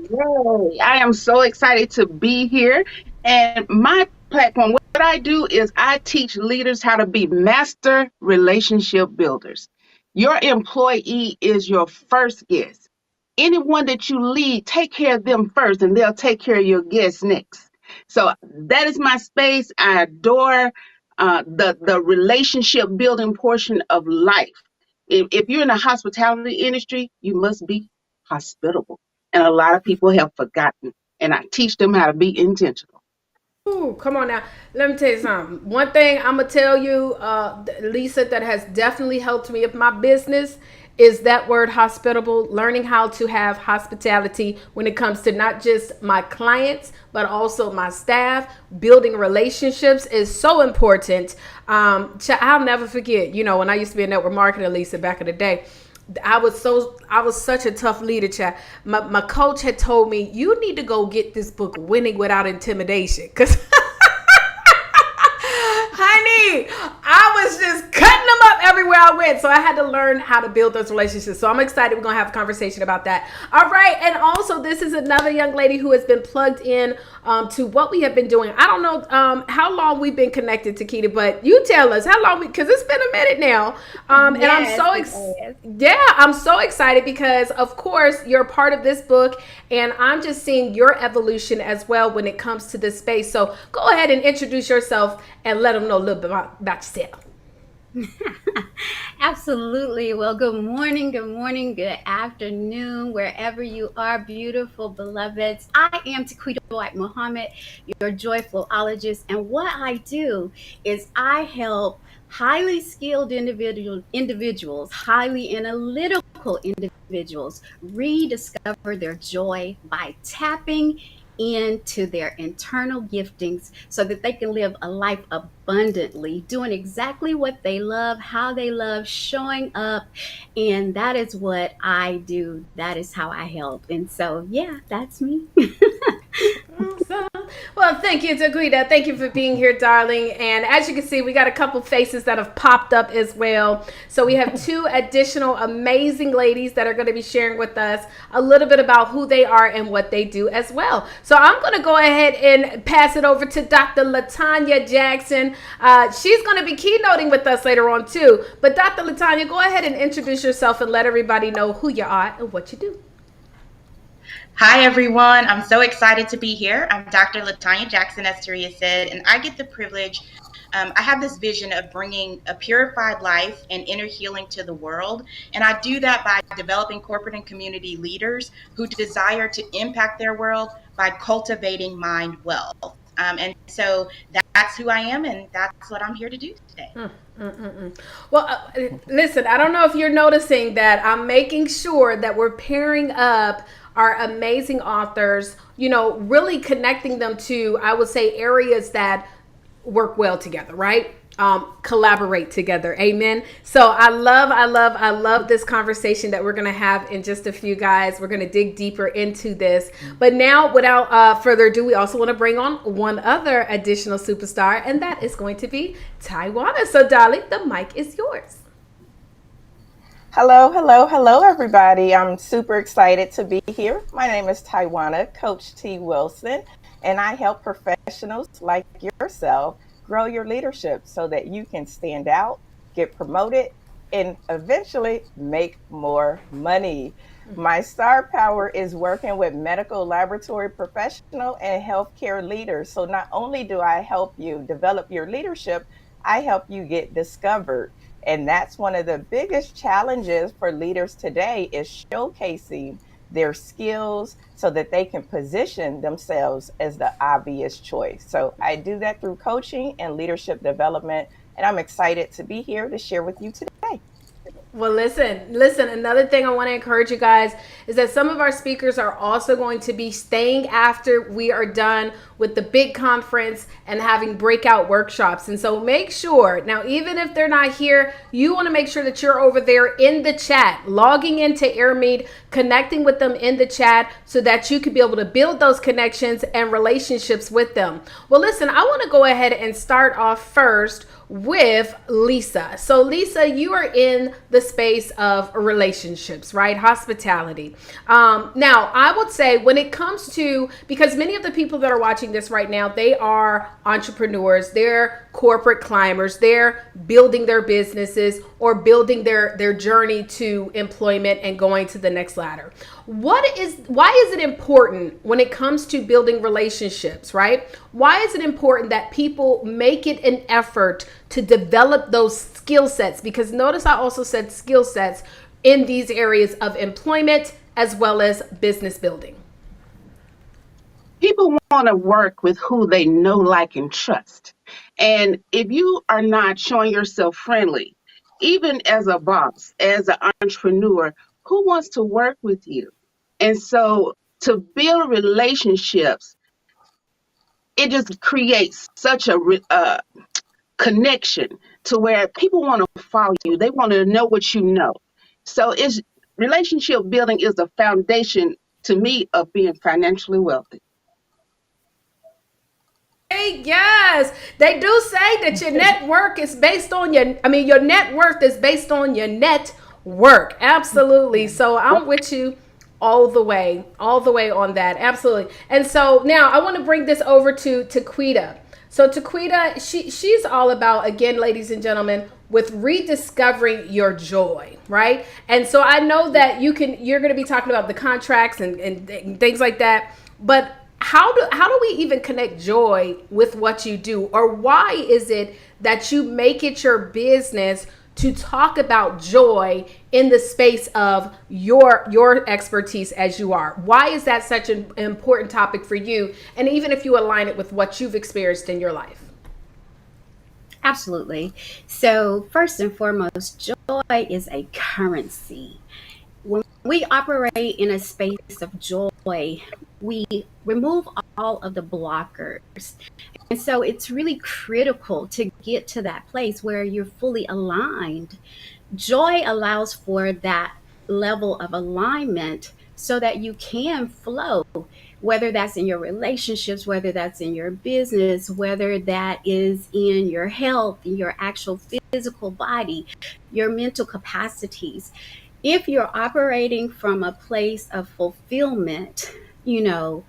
Yay. I am so excited to be here. And my platform, what I do is I teach leaders how to be master relationship builders. Your employee is your first guest. Anyone that you lead, take care of them first, and they'll take care of your guests next. So that is my space. I adore the relationship building portion of life. If you're in the hospitality industry, you must be hospitable. And a lot of people have forgotten. And I teach them how to be intentional. Ooh, come on now. Let me tell you something. One thing I'm going to tell you, Lisa, that has definitely helped me with my business is that word hospitable, learning how to have hospitality when it comes to not just my clients, but also my staff. Building relationships is so important. I'll never forget, when I used to be a network marketer, Lisa, back in the day. I was such a tough leader, chat. My coach had told me, you need to go get this book, Winning Without Intimidation, because honey, I was just cutting them up everywhere I went. So I had to learn how to build those relationships. So I'm excited. We're going to have a conversation about that. All right. And also, this is another young lady who has been plugged in to what we have been doing. I don't know how long we've been connected, Takeda, but you tell us how long, because it's been a minute now. And I'm so excited because, of course, you're a part of this book, and I'm just seeing your evolution as well when it comes to this space. So go ahead and introduce yourself and let them know a little bit about yourself. Absolutely. Well, good morning, good afternoon, wherever you are, beautiful beloveds. I am Taquita White Muhammad, your joy flowologist, and what I do is I help highly skilled individuals, highly analytical individuals rediscover their joy by tapping into their internal giftings so that they can live a life abundantly, doing exactly what they love, how they love, showing up. And that is what I do. That is how I help. And so, yeah, that's me. Awesome. Well, thank you, Taquita. Thank you for being here, darling. And as you can see, we got a couple faces that have popped up as well. So we have two additional amazing ladies that are going to be sharing with us a little bit about who they are and what they do as well. So I'm going to go ahead and pass it over to Dr. Latanya Jackson. She's going to be keynoting with us later on too. But Dr. Latanya, go ahead and introduce yourself and let everybody know who you are and what you do. Hi, everyone. I'm so excited to be here. I'm Dr. Latanya Jackson, as Taria said, and I get the privilege. I have this vision of bringing a purified life and inner healing to the world. And I do that by developing corporate and community leaders who desire to impact their world by cultivating mind wealth. And so that's who I am, and that's what I'm here to do today. Well, listen, I don't know if you're noticing that I'm making sure that we're pairing up our amazing authors, really connecting them to, I would say, areas that work well together, right? Collaborate together. Amen. So I love this conversation that we're going to have in just a few, guys. We're going to dig deeper into this. But now, without further ado, we also want to bring on one other additional superstar, and that is going to be Taiwana. So, darling, the mic is yours. Hello, everybody. I'm super excited to be here. My name is Taiwana, Coach T. Wilson, and I help professionals like yourself grow your leadership so that you can stand out, get promoted, and eventually make more money. My star power is working with medical laboratory professional and healthcare leaders. So not only do I help you develop your leadership, I help you get discovered. And that's one of the biggest challenges for leaders today is showcasing their skills so that they can position themselves as the obvious choice. So I do that through coaching and leadership development, and I'm excited to be here to share with you today. Well, listen, another thing I want to encourage you guys is that some of our speakers are also going to be staying after we are done with the big conference and having breakout workshops. And so make sure, now, even if they're not here, you want to make sure that you're over there in the chat, logging into AirMeet, connecting with them in the chat so that you can be able to build those connections and relationships with them. Well, listen, I want to go ahead and start off first with Lisa. So Lisa, you are in the space of relationships, right? Hospitality. Now, I would say when it comes to, because many of the people that are watching this right now, they are entrepreneurs, they're corporate climbers, they're building their businesses or building their journey to employment and going to the next ladder. Why is it important when it comes to building relationships, right? Why is it important that people make it an effort to develop those skill sets? Because notice I also said skill sets in these areas of employment as well as business building. People want to work with who they know, like, and trust. And if you are not showing yourself friendly, even as a boss, as an entrepreneur, who wants to work with you? And so to build relationships, it just creates such a connection to where people want to follow you. They want to know what you know. So it's relationship building is the foundation to me of being financially wealthy. Hey, yes, they do say that your network is based on your net worth is based on your net work. Absolutely. So I'm with you all the way on that. Absolutely. And so now I want to bring this over to Taquita. So Taquita, she's all about, again, ladies and gentlemen, with rediscovering your joy, right? And so I know that you're going to be talking about the contracts and things like that, but how do we even connect joy with what you do? Or why is it that you make it your business to talk about joy in the space of your expertise as you are? Why is that such an important topic for you? And even if you align it with what you've experienced in your life. Absolutely. So, first and foremost, joy is a currency. When we operate in a space of joy, we remove all of the blockers. And so it's really critical to get to that place where you're fully aligned. Joy allows for that level of alignment so that you can flow, whether that's in your relationships, whether that's in your business, whether that is in your health, in your actual physical body, your mental capacities. If you're operating from a place of fulfillment, you know,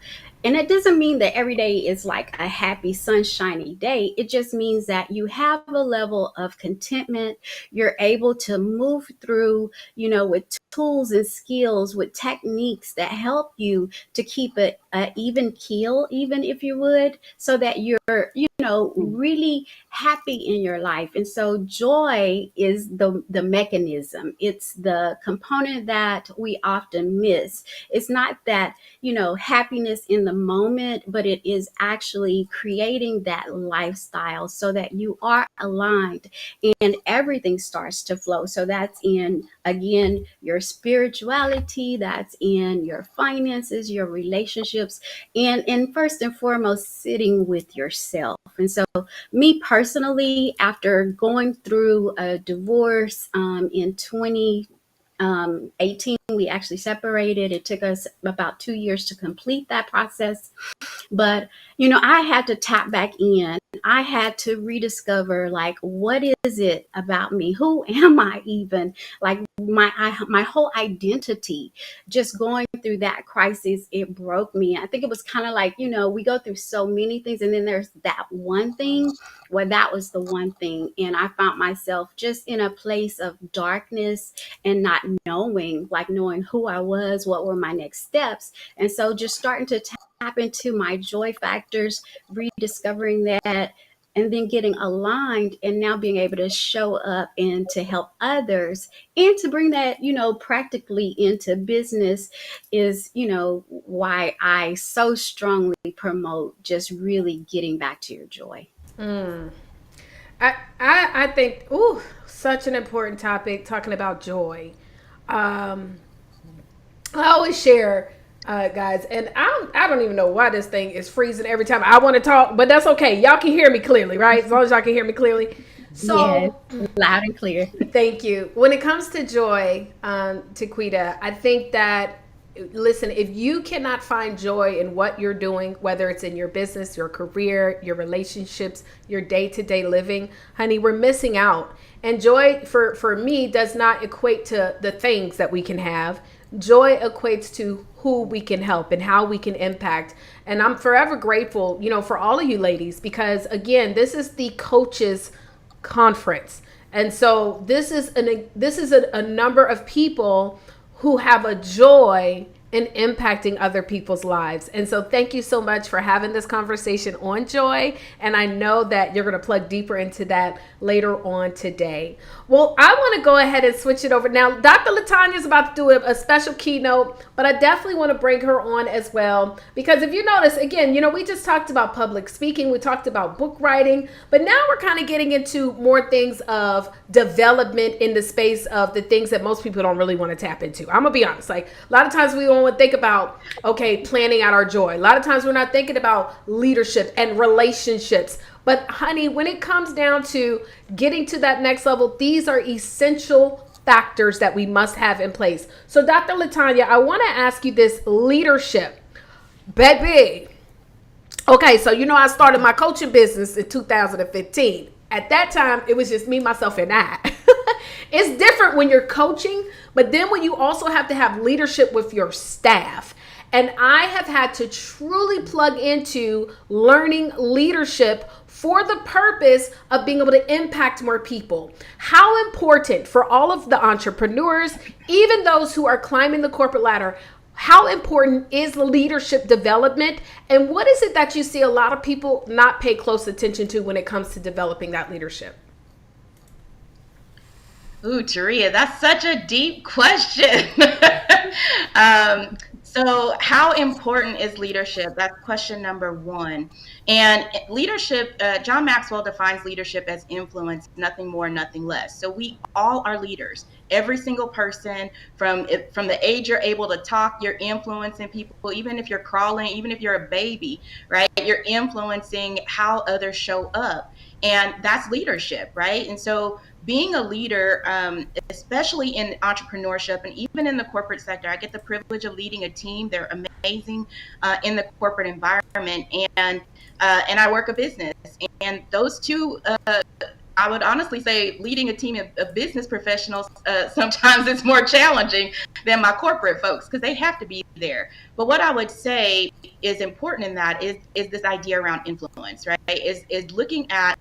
and it doesn't mean that every day is like a happy, sunshiny day. It just means that you have a level of contentment. You're able to move through, with tools and skills, with techniques that help you to keep a even keel, even if you would, so that you're, really happy in your life. And so joy is the mechanism. It's the component that we often miss. It's not that, happiness in the moment, but it is actually creating that lifestyle so that you are aligned and everything starts to flow. So that's in, again, your spirituality, that's in your finances, your relationships, and first and foremost, sitting with yourself. And so me personally, after going through a divorce in 2018, we actually separated. It took us about 2 years to complete that process. But, I had to tap back in. I had to rediscover, like, what is it about me? Who am I even? Like, my whole identity, just going through that crisis, it broke me. I think it was kind of like, we go through so many things, and then there's that one thing where that was the one thing. And I found myself just in a place of darkness and not knowing who I was, what were my next steps. And so just starting to tap into my joy factors, rediscovering that, and then getting aligned, and now being able to show up and to help others and to bring that, practically into business is, why I so strongly promote just really getting back to your joy. I think, such an important topic, talking about joy. I always share, guys, and I don't even know why this thing is freezing every time I want to talk, but that's okay. Y'all can hear me clearly, right? As long as y'all can hear me clearly. So yes, loud and clear. Thank you. When it comes to joy, Taquita, I think that, listen, if you cannot find joy in what you're doing, whether it's in your business, your career, your relationships, your day-to-day living, honey, we're missing out. And joy for me does not equate to the things that we can have. Joy equates to who we can help and how we can impact. And I'm forever grateful, for all of you ladies, because again, this is the Coaches Conference. And so this is a number of people who have a joy in impacting other people's lives. And so thank you so much for having this conversation on joy. And I know that you're going to plug deeper into that later on today. Well, I want to go ahead and switch it over. Now, Dr. Latanya is about to do a special keynote, but I definitely want to bring her on as well. Because if you notice, again, we just talked about public speaking. We talked about book writing, but now we're kind of getting into more things of development in the space of the things that most people don't really want to tap into. I'm going to be honest. Like, a lot of times we don't want to think about, planning out our joy. A lot of times we're not thinking about leadership and relationships. But honey, when it comes down to getting to that next level, these are essential factors that we must have in place. So Dr. Latanya, I want to ask you this: leadership, baby. Okay, so I started my coaching business in 2015. At that time, it was just me, myself, and I. It's different when you're coaching, but then when you also have to have leadership with your staff. And I have had to truly plug into learning leadership for the purpose of being able to impact more people. How important for all of the entrepreneurs, even those who are climbing the corporate ladder, how important is leadership development? And what is it that you see a lot of people not pay close attention to when it comes to developing that leadership? Ooh, Taria, that's such a deep question. So how important is leadership? That's question number one. And leadership, John Maxwell defines leadership as influence, nothing more, nothing less. So we all are leaders. Every single person, from the age you're able to talk, you're influencing people. Even if you're crawling, even if you're a baby, right? You're influencing how others show up. And that's leadership, right? And so being a leader, especially in entrepreneurship and even in the corporate sector, I get the privilege of leading a team. They're amazing in the corporate environment, and I work a business. And those two, I would honestly say, leading a team of business professionals, sometimes it's more challenging than my corporate folks because they have to be there. But what I would say is important in that is this idea around influence, right? Is looking at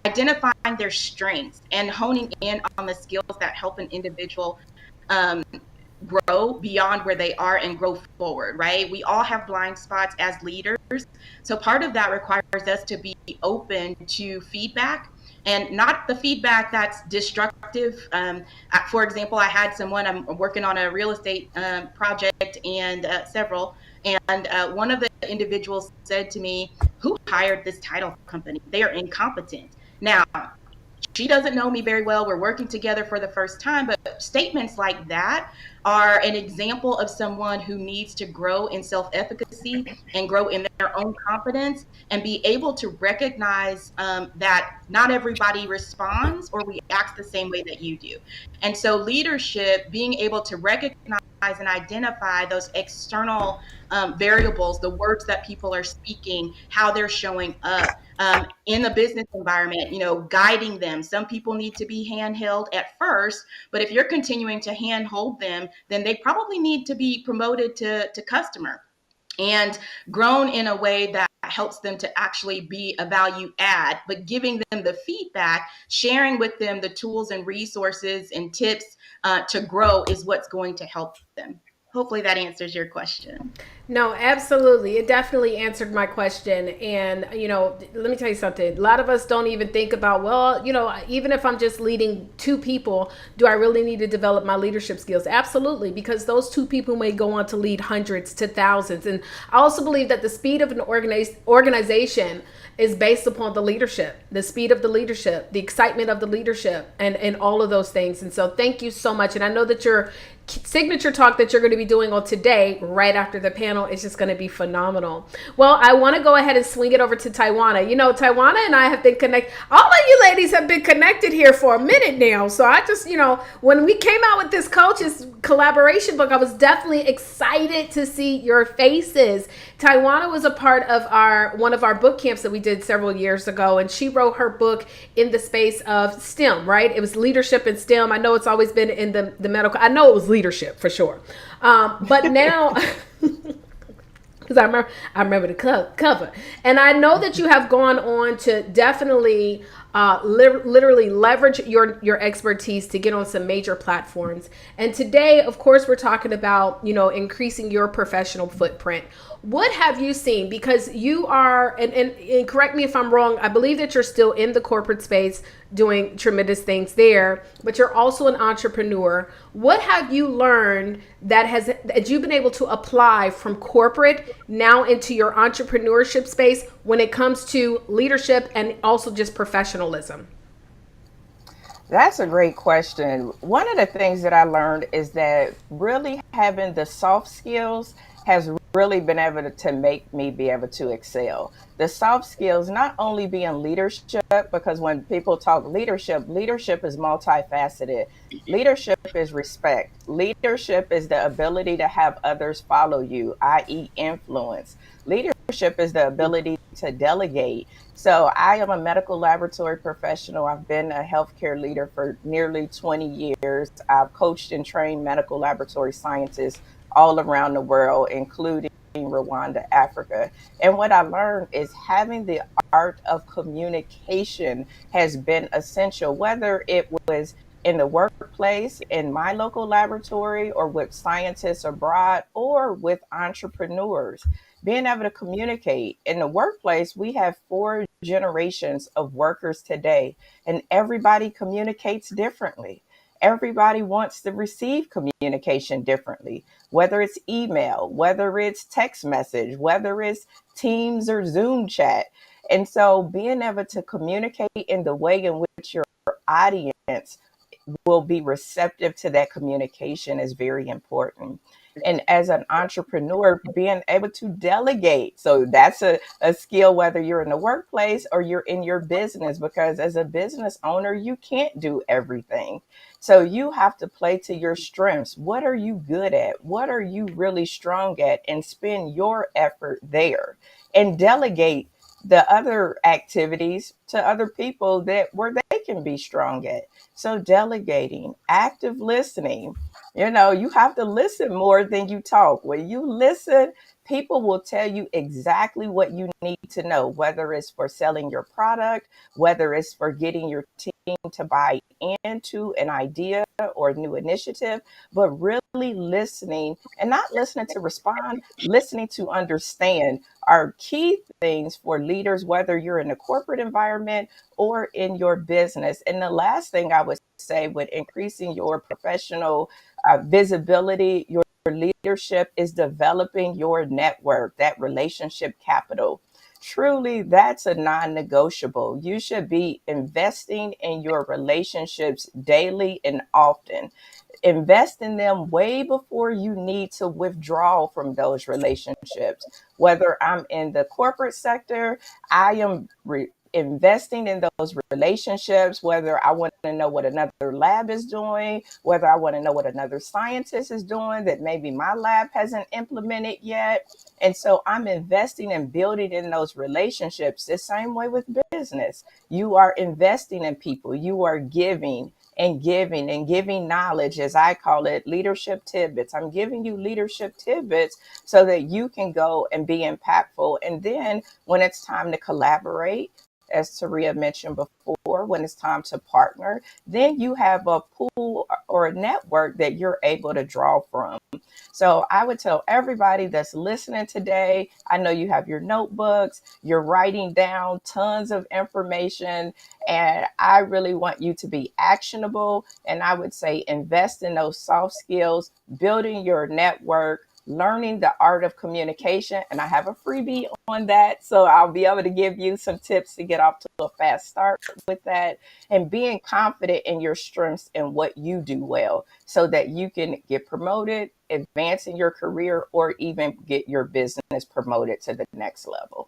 identifying their strengths and honing in on the skills that help an individual grow beyond where they are and grow forward, right? We all have blind spots as leaders. So part of that requires us to be open to feedback, and not the feedback that's destructive. For example, I had someone, I'm working on a real estate project and several, and one of the individuals said to me, "Who hired this title company? They are incompetent." Now, she doesn't know me very well. We're working together for the first time, but statements like that are an example of someone who needs to grow in self-efficacy and grow in their own confidence and be able to recognize that not everybody responds or reacts the same way that you do. And so leadership, being able to recognize and identify those external variables, the words that people are speaking, how they're showing up in the business environment, guiding them. Some people need to be handheld at first, but if you're continuing to handhold them, then they probably need to be promoted to customer and grown in a way that helps them to actually be a value add, but giving them the feedback, sharing with them the tools and resources and tips to grow is what's going to help them. Hopefully that answers your question. No, absolutely. It definitely answered my question. And, let me tell you something. A lot of us don't even think about, well, even if I'm just leading two people, do I really need to develop my leadership skills? Absolutely, because those two people may go on to lead hundreds to thousands. And I also believe that the speed of an organization is based upon the leadership, the speed of the leadership, the excitement of the leadership, and all of those things. And so thank you so much. And I know that your signature talk that you're going to be doing on today, right after the panel, is just going to be phenomenal. Well, I want to go ahead and swing it over to Taiwana. Taiwana and I have been connected. All of you ladies have been connected here for a minute now. So I just, when we came out with this coaches collaboration book, I was definitely excited to see your faces. Taiwana was a part of one of our book camps that we did several years ago, and she wrote her book in the space of STEM, right? It was leadership in STEM. I know it's always been in the medical. I know it was leadership for sure. But now, because I remember the cover. And I know that you have gone on to definitely literally leverage your expertise to get on some major platforms. And today, of course, we're talking about, increasing your professional footprint. What have you seen? Because you are, and correct me if I'm wrong, I believe that you're still in the corporate space doing tremendous things there, but you're also an entrepreneur. What have you learned that you've been able to apply from corporate now into your entrepreneurship space when it comes to leadership and also just professionalism? That's a great question. One of the things that I learned is that really having the soft skills has really been able to make me be able to excel. The soft skills, not only being leadership, because when people talk leadership, leadership is multifaceted. Leadership is respect. Leadership is the ability to have others follow you, i.e., influence. Leadership is the ability to delegate. So I am a medical laboratory professional. I've been a healthcare leader for nearly 20 years. I've coached and trained medical laboratory scientists all around the world, including Rwanda, Africa. And what I learned is having the art of communication has been essential, whether it was in the workplace, in my local laboratory, or with scientists abroad, or with entrepreneurs. Being able to communicate in the workplace, we have 4 generations of workers today, and everybody communicates differently. Everybody wants to receive communication differently, whether it's email, whether it's text message, whether it's Teams or Zoom chat. And so being able to communicate in the way in which your audience will be receptive to that communication is very important. And as an entrepreneur, being able to delegate. So that's a skill, whether you're in the workplace or you're in your business, because as a business owner, you can't do everything. So you have to play to your strengths. What are you good at? What are you really strong at? And spend your effort there and delegate the other activities to other people that where they can be strong at. So delegating, active listening, you have to listen more than you talk. When you listen, people will tell you exactly what you need to know, whether it's for selling your product, whether it's for getting your team to buy into an idea or new initiative, but really listening, and not listening to respond, listening to understand, are key things for leaders, whether you're in a corporate environment or in your business. And the last thing I would say, with increasing your professional visibility, your leadership, is developing your network, that relationship capital. Truly, that's a non-negotiable. You should be investing in your relationships daily and often. Invest in them way before you need to withdraw from those relationships. Whether I'm in the corporate sector, I am investing in those relationships, whether I want to know what another lab is doing, whether I want to know what another scientist is doing that maybe my lab hasn't implemented yet. And so I'm investing and building in those relationships. The same way with business. You are investing in people. You are giving and giving knowledge, as I call it, leadership tidbits. I'm giving you leadership tidbits so that you can go and be impactful. And then when it's time to collaborate, as Taria mentioned before, when it's time to partner, then you have a pool or a network that you're able to draw from. So I would tell everybody that's listening today, I know you have your notebooks, you're writing down tons of information, and I really want you to be actionable. And I would say invest in those soft skills, building your network, learning the art of communication. And I have a freebie on that. So I'll be able to give you some tips to get off to a fast start with that, and being confident in your strengths and what you do well so that you can get promoted, advance in your career, or even get your business promoted to the next level.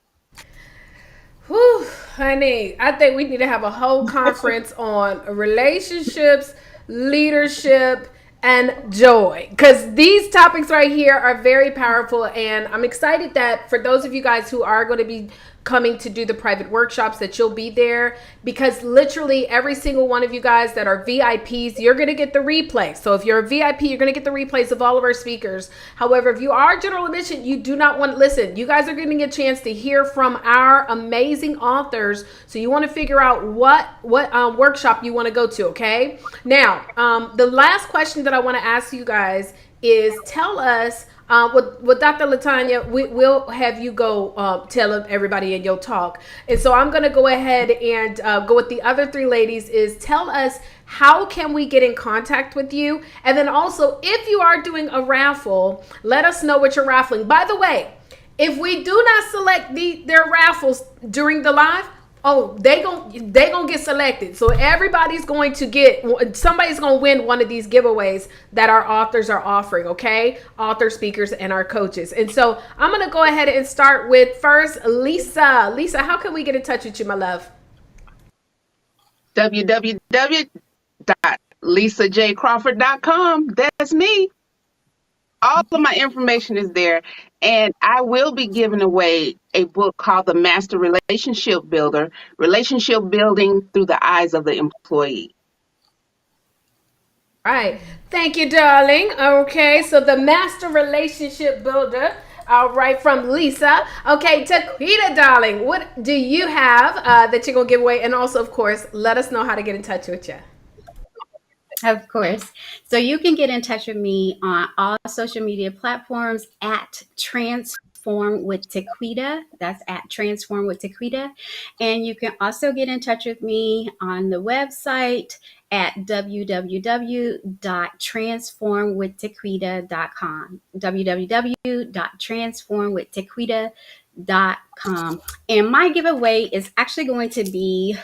Whew, honey, I think we need to have a whole conference on relationships, leadership, and joy, because these topics right here are very powerful. And I'm excited that for those of you guys who are going to be coming to do the private workshops, that you'll be there, because literally every single one of you guys that are VIPs, you're going to get the replay. So if you're a VIP, you're going to get the replays of all of our speakers. However, if you are general admission, you do not want to listen. You guys are getting a chance to hear from our amazing authors. So you want to figure out what workshop you want to go to. Okay. Now, the last question that I want to ask you guys is, tell us, with Dr. Latanya, we'll have you go tell everybody in your talk. And so I'm going to go ahead and go with the other three ladies, is tell us, how can we get in contact with you? And then also, if you are doing a raffle, let us know what you're raffling. By the way, if we do not select their raffles during the live, Oh, they gonna get selected. So everybody's going to get, somebody's gonna win one of these giveaways that our authors are offering, okay? Author, speakers, and our coaches. And so I'm gonna go ahead and start with first Lisa. Lisa, how can we get in touch with you, my love? www.lisajcrawford.com. That's me. All of my information is there. And I will be giving away a book called The Master Relationship Builder, Relationship Building Through the Eyes of the Employee. All right. Thank you, darling. Okay, so The Master Relationship Builder. All right, from Lisa. Okay, Taquita, darling, what do you have that you're going to give away? And also, of course, let us know how to get in touch with you. Of course. So you can get in touch with me on all social media platforms at Transform with Taquita. That's at Transform with Taquita. And you can also get in touch with me on the website at www.transformwithtaquita.com. www.transformwithtaquita.com. And my giveaway is actually going to be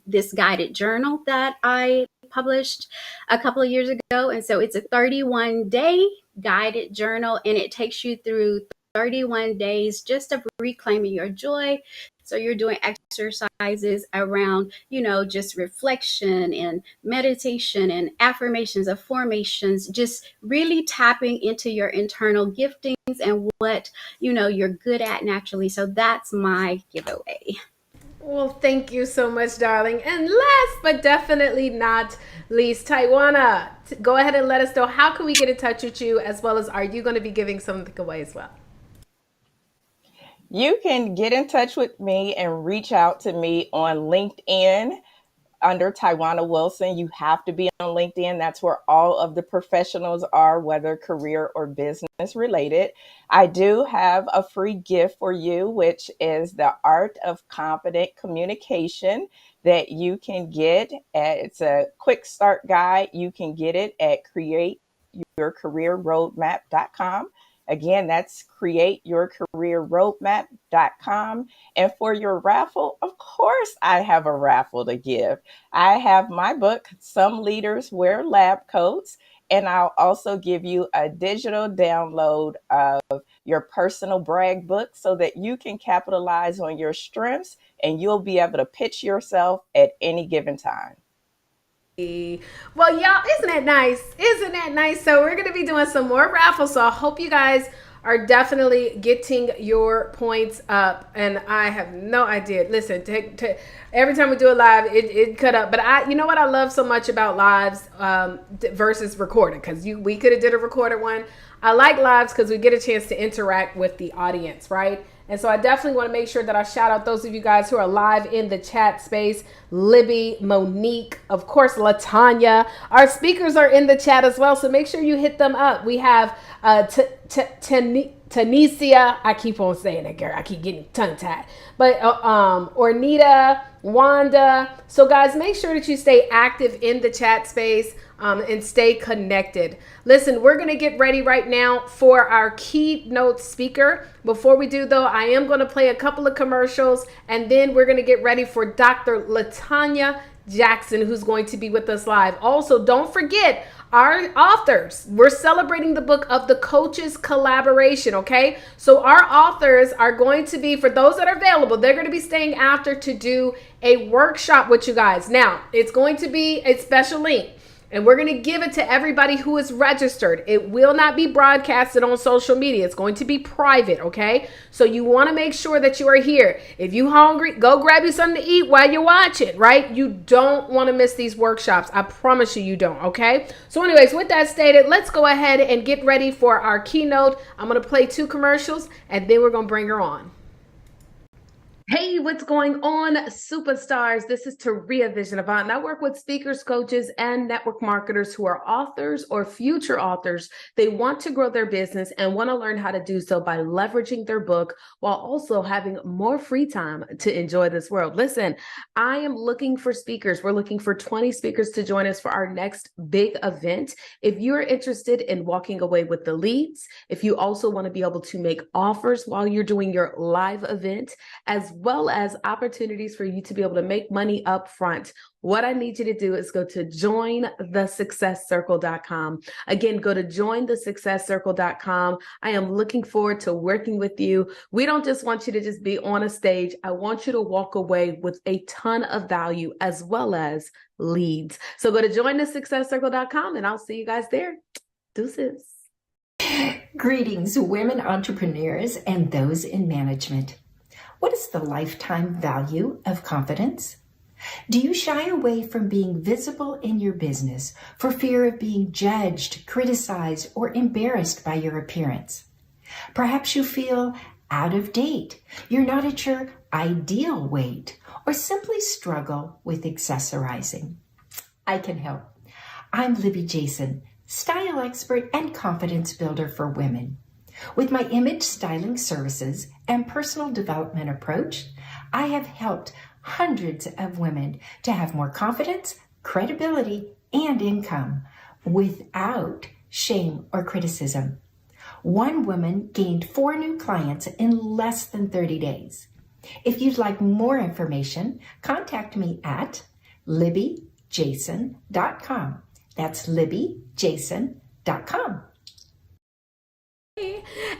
this guided journal that I published a couple of years ago. And so it's a 31-day guided journal, and it takes you through 31 days just of reclaiming your joy. So you're doing exercises around, just reflection and meditation and affirmations, affirmations, just really tapping into your internal giftings and what, you're good at naturally. So that's my giveaway. Well, thank you so much, darling. And last but definitely not least, Taiwana, go ahead and let us know, how can we get in touch with you, as well as, are you going to be giving something away as well? You can get in touch with me and reach out to me on LinkedIn under Taiwana Wilson. You have to be on LinkedIn. That's where all of the professionals are, whether career or business related. I do have a free gift for you, which is the Art of Confident Communication that you can get. It's a quick start guide. You can get it at createyourcareerroadmap.com. Again, that's createyourcareerroadmap.com. And for your raffle, of course, I have a raffle to give. I have my book, Some Leaders Wear Lab Coats, and I'll also give you a digital download of your personal brag book so that you can capitalize on your strengths and you'll be able to pitch yourself at any given time. Well, y'all, isn't that nice? Isn't that nice? So we're going to be doing some more raffles. So I hope you guys are definitely getting your points up. And I have no idea. Listen, every time we do a live, it cut up. But you know what I love so much about lives versus recorded? Because we could have did a recorded one. I like lives because we get a chance to interact with the audience, right? And so I definitely want to make sure that I shout out those of you guys who are live in the chat space. Libby, Monique, of course, LaTanya. Our speakers are in the chat as well, so make sure you hit them up. We have Tanisha. I keep on saying that, girl. I keep getting tongue-tied. But Ornita, Wanda. So guys, make sure that you stay active in the chat space and stay connected. Listen, we're going to get ready right now for our keynote speaker. Before we do, though, I am going to play a couple of commercials, and then we're going to get ready for Dr. LaTanya Jackson, who's going to be with us live. Also, don't forget our authors. We're celebrating the book of the Coaches Collaboration, okay? So our authors are going to be, for those that are available, they're going to be staying after to do a workshop with you guys. Now, it's going to be a special link, and we're going to give it to everybody who is registered. It will not be broadcasted on social media. It's going to be private, okay? So you want to make sure that you are here. If you're hungry, go grab you something to eat while you're watching, right? You don't want to miss these workshops. I promise you, you don't, okay? So anyways, with that stated, let's go ahead and get ready for our keynote. I'm going to play 2 commercials, and then we're going to bring her on. Hey, what's going on, superstars? This is Taria Visionavant, and I work with speakers, coaches, and network marketers who are authors or future authors. They want to grow their business and want to learn how to do so by leveraging their book while also having more free time to enjoy this world. Listen, I am looking for speakers. We're looking for 20 speakers to join us for our next big event. If you're interested in walking away with the leads, if you also want to be able to make offers while you're doing your live event, as well as opportunities for you to be able to make money up front. What I need you to do is go to jointhesuccesscircle.com. Again, go to jointhesuccesscircle.com. I am looking forward to working with you. We don't just want you to just be on a stage. I want you to walk away with a ton of value as well as leads. So go to jointhesuccesscircle.com and I'll see you guys there. Deuces. Greetings, women entrepreneurs and those in management. What is the lifetime value of confidence? Do you shy away from being visible in your business for fear of being judged, criticized, or embarrassed by your appearance? Perhaps you feel out of date, you're not at your ideal weight, or simply struggle with accessorizing. I can help. I'm Libby Jason, style expert and confidence builder for women. With my image styling services and personal development approach, I have helped hundreds of women to have more confidence, credibility, and income without shame or criticism. One woman gained 4 new clients in less than 30 days. If you'd like more information, contact me at libbyjason.com. That's libbyjason.com.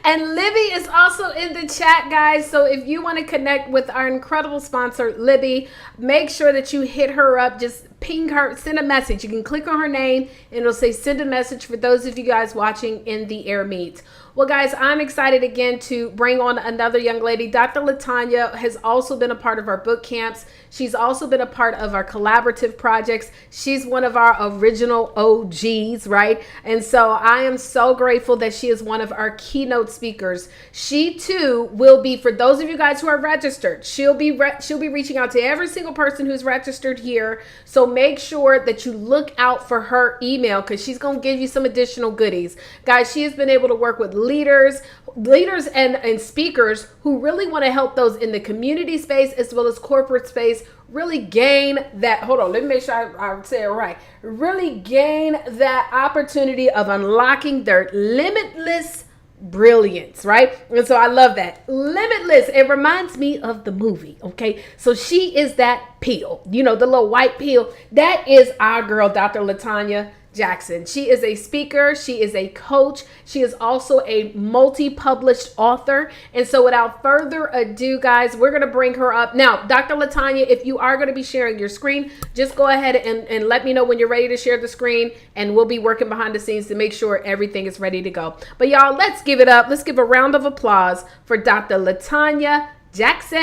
And Libby is also in the chat, guys. So if you want to connect with our incredible sponsor, Libby, make sure that you hit her up. Just ping her, send a message. You can click on her name and it'll say send a message for those of you guys watching in the air meet. Well, guys, I'm excited again to bring on another young lady. Dr. Latanya has also been a part of our boot camps. She's also been a part of our collaborative projects. She's one of our original OGs, right? And so I am so grateful that she is one of our keynote speakers. She too will be, for those of you guys who are registered, she'll be reaching out to every single person who's registered here. So make sure that you look out for her email because she's going to give you some additional goodies. Guys, she has been able to work with leaders and speakers who really want to help those in the community space as well as corporate space really gain that, hold on, let me make sure I say it right, really gain that opportunity of unlocking their limitless brilliance, right? And so I love that. Limitless. It reminds me of the movie, okay? So she is that pill, you know, the little white pill. That is our girl, Dr. Latanya Jackson. She is a speaker. She is a coach. She is also a multi-published author. And so without further ado, guys, we're going to bring her up. Now, Dr. Latanya, if you are going to be sharing your screen, just go ahead and let me know when you're ready to share the screen, and we'll be working behind the scenes to make sure everything is ready to go. But y'all, let's give it up. Let's give a round of applause for Dr. Latanya Jackson.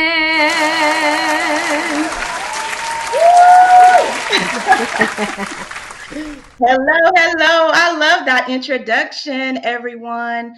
Hello. I love that introduction, everyone.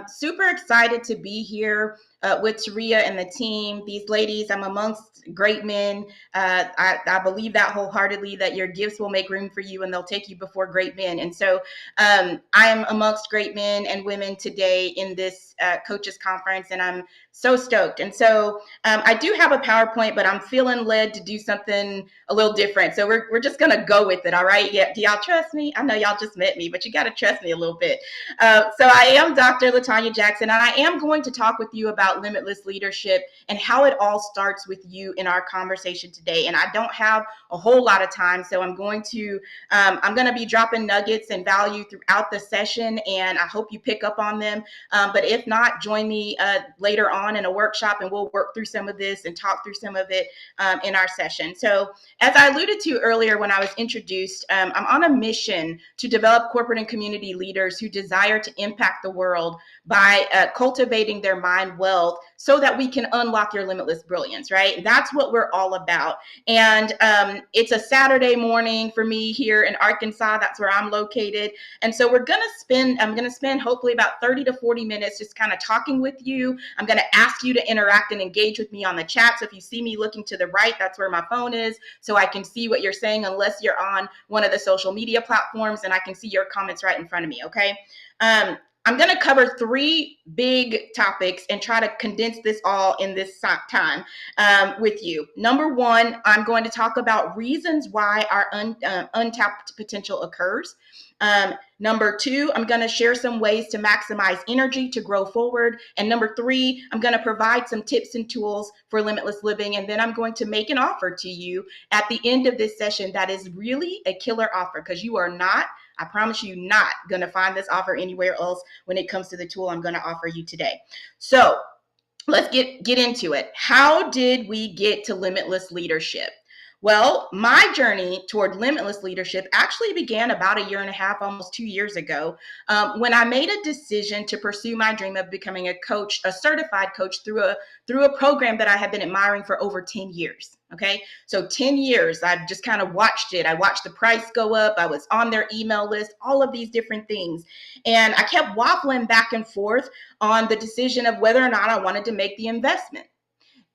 Super excited to be here with Taria and the team. These ladies, I'm amongst great men. I believe that wholeheartedly, that your gifts will make room for you and they'll take you before great men. And so I am amongst great men and women today in this coaches conference, and I'm so stoked. And so I do have a PowerPoint, but I'm feeling led to do something a little different. So we're just going to go with it. All right. Yeah. Do y'all trust me? I know y'all just met me, but you got to trust me a little bit. So I am Dr. Latanya Jackson, and I am going to talk with you about limitless leadership and how it all starts with you in our conversation today. And I don't have a whole lot of time, so I'm going to be dropping nuggets and value throughout the session, and I hope you pick up on them. But if not, join me later on in a workshop, and we'll work through some of this and talk through some of it in our session. So as I alluded to earlier when I was introduced, I'm on a mission to develop corporate and community leaders who desire to impact the world by cultivating their mind wealth so that we can unlock your limitless brilliance, right? That's what we're all about. And it's a Saturday morning for me here in Arkansas. That's where I'm located. And so I'm going to spend hopefully about 30 to 40 minutes just kind of talking with you. I'm going to ask you to interact and engage with me on the chat. So if you see me looking to the right, that's where my phone is, so I can see what you're saying, unless you're on one of the social media platforms, and I can see your comments right in front of me, okay? I'm going to cover 3 big topics and try to condense this all in this time with you. Number 1, I'm going to talk about reasons why our untapped potential occurs. Number 2, I'm going to share some ways to maximize energy to grow forward. And number 3, I'm going to provide some tips and tools for limitless living. And then I'm going to make an offer to you at the end of this session that is really a killer offer, because you are not, I promise you, not going to find this offer anywhere else when it comes to the tool I'm going to offer you today. So let's get into it. How did we get to limitless leadership? Well, my journey toward limitless leadership actually began about 1.5 years, almost 2 years ago, when I made a decision to pursue my dream of becoming a coach, a certified coach, through a program that I had been admiring for over 10 years. Okay, so 10 years, I've just kind of watched it. I watched the price go up. I was on their email list, all of these different things. And I kept waffling back and forth on the decision of whether or not I wanted to make the investment.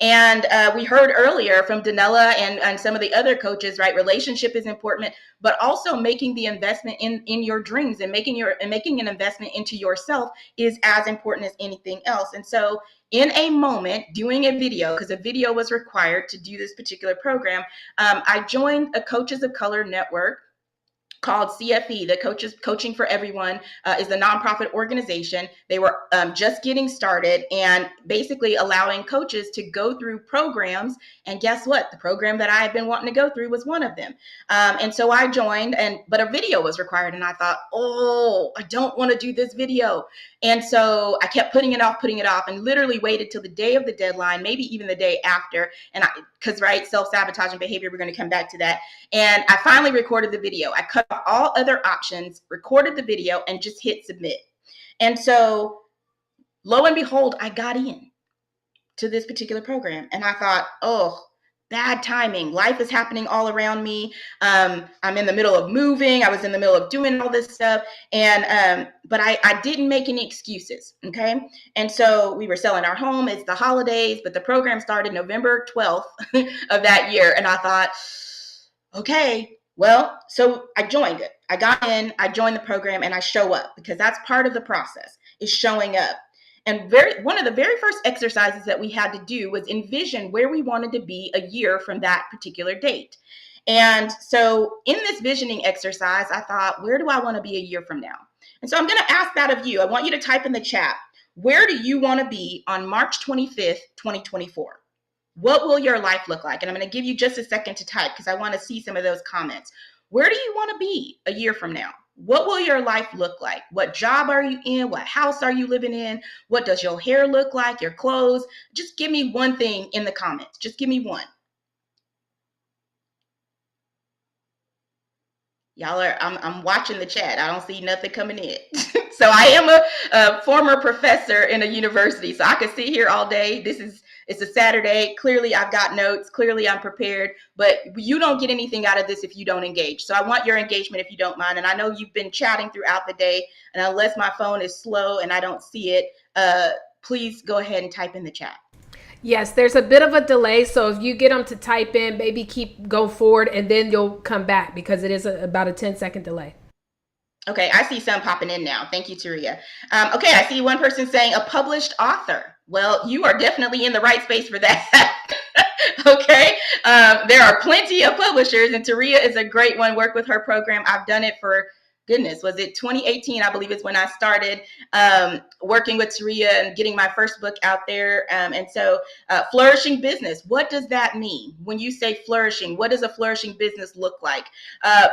And we heard earlier from Danella and some of the other coaches, right? Relationship is important, but also making the investment in your dreams and making an investment into yourself is as important as anything else. And so in a moment, doing a video, because a video was required to do this particular program, I joined a Coaches of Color network called CFE, the Coaching for Everyone, is a nonprofit organization. They were just getting started and basically allowing coaches to go through programs. And guess what? The program that I had been wanting to go through was one of them. And so I joined, but a video was required. And I thought, oh, I don't want to do this video. And so I kept putting it off, and literally waited till the day of the deadline, maybe even the day after. And because self-sabotaging behavior, we're going to come back to that. And I finally recorded the video. I cut off all other options, recorded the video, and just hit submit. And so lo and behold, I got in to this particular program. And I thought, oh, bad timing. Life is happening all around me. I'm in the middle of moving. I was in the middle of doing all this stuff. And, but I didn't make any excuses. Okay. And so we were selling our home. It's the holidays, but the program started November 12th of that year. And I thought, okay, well, so I joined it. I got in, I joined the program, and I show up, because that's part of the process, is showing up. And one of the very first exercises that we had to do was envision where we wanted to be a year from that particular date. And so in this visioning exercise, I thought, where do I want to be a year from now? And so I'm going to ask that of you. I want you to type in the chat, where do you want to be on March 25th, 2024? What will your life look like? And I'm going to give you just a second to type, because I want to see some of those comments. Where do you want to be a year from now? What will your life look like? What job are you in? What house are you living in? What does your hair look like? Your clothes? Just give me one thing in the comments. Just give me one. Y'all I'm watching the chat. I don't see nothing coming in. So I am a former professor in a university, so I could sit here all day. It's a Saturday. Clearly I've got notes. Clearly I'm prepared, but you don't get anything out of this if you don't engage. So I want your engagement if you don't mind. And I know you've been chatting throughout the day, and unless my phone is slow and I don't see it, please go ahead and type in the chat. Yes, there's a bit of a delay. So if you get them to type in, maybe go forward, and then you'll come back, because it is about a 10-second delay. Okay, I see some popping in now. Thank you, Taria. Okay, I see one person saying a published author. Well, you are definitely in the right space for that. Okay, there are plenty of publishers, and Taria is a great one. Work with her program. I've done it for, goodness, was it 2018? I believe is when I started working with Taria and getting my first book out there. And so flourishing business, what does that mean? When you say flourishing, what does a flourishing business look like?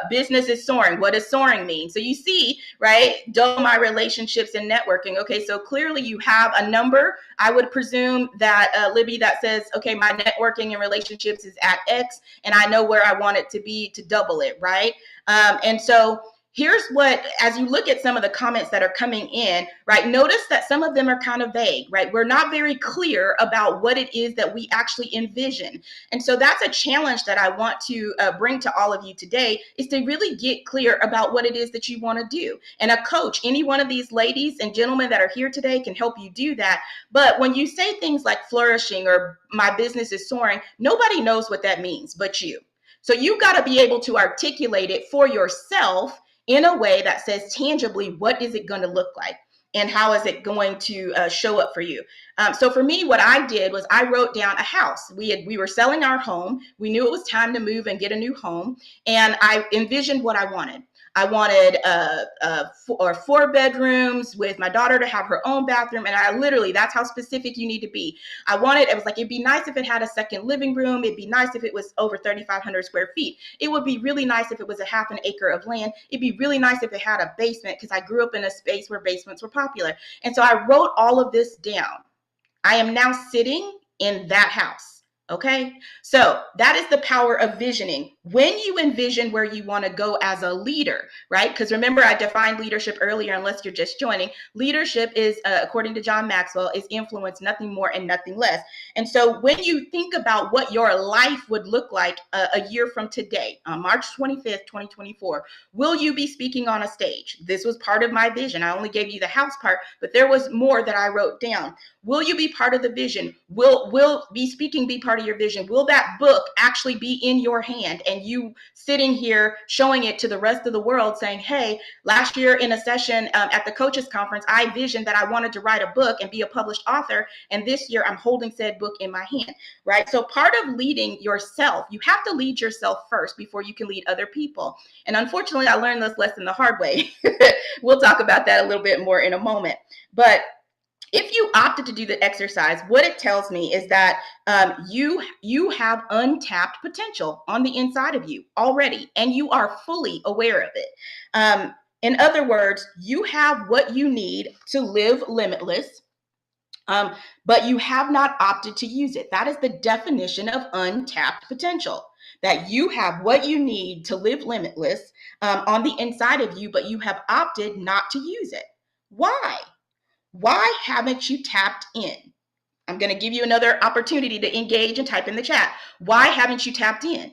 Business is soaring. What does soaring mean? So you see, right, double my relationships and networking. Okay, so clearly you have a number. I would presume that, Libby, that says, okay, my networking and relationships is at X, and I know where I want it to be to double it, right? And so here's what, as you look at some of the comments that are coming in, right, notice that some of them are kind of vague, right? We're not very clear about what it is that we actually envision. And so that's a challenge that I want to bring to all of you today, is to really get clear about what it is that you want to do. And a coach, any one of these ladies and gentlemen that are here today, can help you do that. But when you say things like flourishing or my business is soaring, nobody knows what that means but you. So you've got to be able to articulate it for yourself in a way that says tangibly, what is it going to look like? and how is it going to show up for you? So for me, what I did was I wrote down a house. We were selling our home. We knew it was time to move and get a new home. And I envisioned what I wanted. I wanted 4 bedrooms with my daughter to have her own bathroom. And I literally, that's how specific you need to be. It was like, it'd be nice if it had a second living room. It'd be nice if it was over 3,500 square feet. It would be really nice if it was a half an acre of land. It'd be really nice if it had a basement, because I grew up in a space where basements were popular. And so I wrote all of this down. I am now sitting in that house. Okay, so that is the power of visioning. When you envision where you want to go as a leader, right? Because remember, I defined leadership earlier, unless you're just joining. Leadership is, according to John Maxwell, is influence, nothing more and nothing less. And so when you think about what your life would look like a year from today, on March 25th, 2024, will you be speaking on a stage? This was part of my vision. I only gave you the house part, but there was more that I wrote down. Will you be part of the vision? Will be speaking be part of your vision? Will that book actually be in your hand and you sitting here showing it to the rest of the world, saying, hey, last year in a session at the coaches conference, I visioned that I wanted to write a book and be a published author. And this year I'm holding said book in my hand, right? So part of leading yourself, you have to lead yourself first before you can lead other people. And unfortunately, I learned this lesson the hard way. We'll talk about that a little bit more in a moment. But if you opted to do the exercise, what it tells me is that you have untapped potential on the inside of you already, and you are fully aware of it. In other words, you have what you need to live limitless, but you have not opted to use it. That is the definition of untapped potential, that you have what you need to live limitless on the inside of you, but you have opted not to use it. Why? Why haven't you tapped in? I'm going to give you another opportunity to engage and type in the chat. Why haven't you tapped in?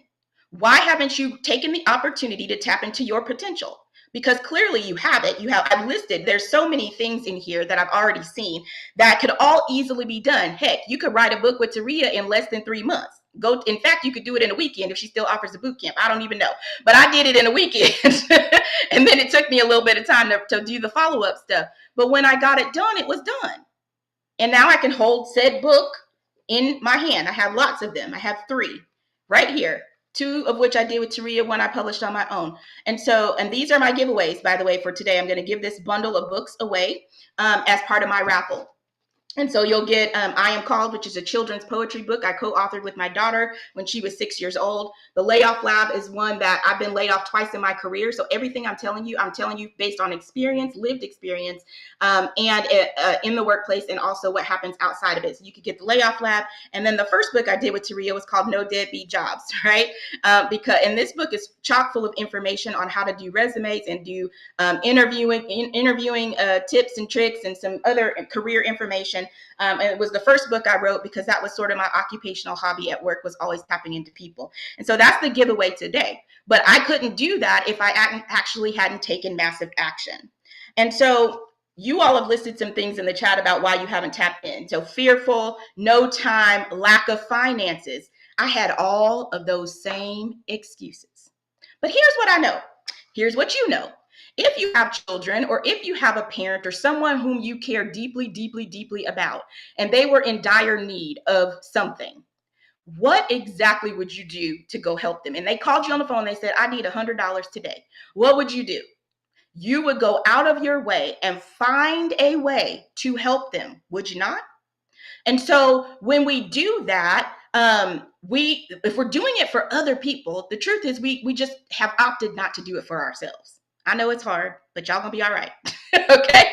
Why haven't you taken the opportunity to tap into your potential? Because clearly you have it. I've listed, there's so many things in here that I've already seen that could all easily be done. Heck, you could write a book with Taria in less than 3 months. In fact, you could do it in a weekend if she still offers a boot camp. I don't even know. But I did it in a weekend. And then it took me a little bit of time to do the follow-up stuff. But when I got it done, it was done. And now I can hold said book in my hand. I have lots of them. I have 3 right here, 2 of which I did with Taria, 1 I published on my own. And these are my giveaways, by the way, for today. I'm going to give this bundle of books away as part of my raffle. And so you'll get I Am Called, which is a children's poetry book I co-authored with my daughter when she was 6 years old. The Layoff Lab is one that I've been laid off twice in my career. So everything I'm telling you based on experience, lived experience, and in the workplace, and also what happens outside of it. So you could get the Layoff Lab. And then the first book I did with Taria was called No Deadbeat Jobs, right? And this book is chock full of information on how to do resumes and do interviewing tips and tricks and some other career information. And it was the first book I wrote because that was sort of my occupational hobby at work, was always tapping into people. And so that's the giveaway today. But I couldn't do that if I actually hadn't taken massive action. And so you all have listed some things in the chat about why you haven't tapped in. So fearful, no time, lack of finances. I had all of those same excuses. But here's what I know. Here's what you know. If you have children, or if you have a parent or someone whom you care deeply, deeply, deeply about, and they were in dire need of something, what exactly would you do to go help them? And they called you on the phone and they said, I need $100 today. What would you do? You would go out of your way and find a way to help them, would you not? And so when we do that, if we're doing it for other people, the truth is we just have opted not to do it for ourselves. I know it's hard, but y'all gonna be all right. Okay?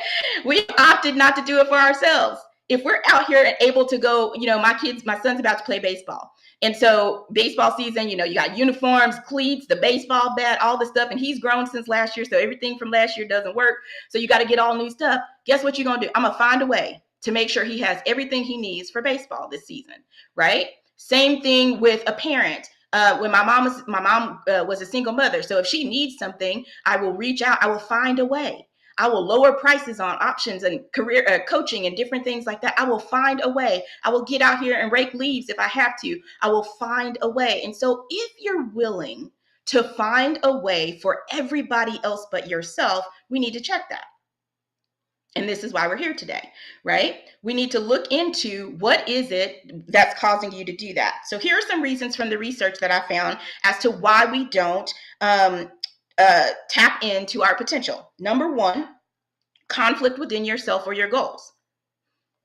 We opted not to do it for ourselves. If we're out here and able to go, my son's about to play baseball. And so baseball season, you got uniforms, cleats, the baseball bat, all the stuff. And he's grown since last year. So everything from last year doesn't work. So you got to get all new stuff. Guess what you're going to do? I'm going to find a way to make sure he has everything he needs for baseball this season, right? Same thing with a parent. When my mom was a single mother. So if she needs something, I will reach out. I will find a way. I will lower prices on options and career coaching and different things like that. I will find a way. I will get out here and rake leaves if I have to. I will find a way. And so if you're willing to find a way for everybody else but yourself, we need to check that. And this is why we're here today, right? We need to look into what is it that's causing you to do that. So here are some reasons from the research that I found as to why we don't tap into our potential. Number one, conflict within yourself or your goals.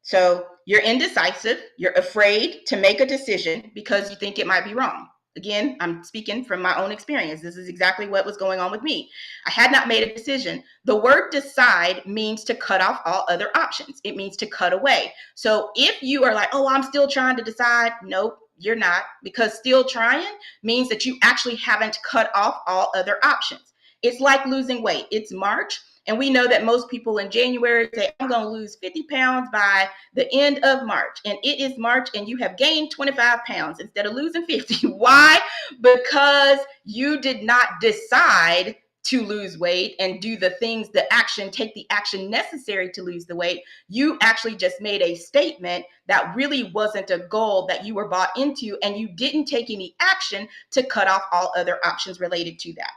So you're indecisive, you're afraid to make a decision because you think it might be wrong. Again, I'm speaking from my own experience. This is exactly what was going on with me. I had not made a decision. The word decide means to cut off all other options. It means to cut away. So if you are like, oh, I'm still trying to decide, nope, you're not, because still trying means that you actually haven't cut off all other options. It's like losing weight. It's March. And we know that most people in January say, I'm going to lose 50 pounds by the end of March. And it is March and you have gained 25 pounds instead of losing 50. Why? Because you did not decide to lose weight and do the things, take the action necessary to lose the weight. You actually just made a statement that really wasn't a goal that you were bought into, and you didn't take any action to cut off all other options related to that.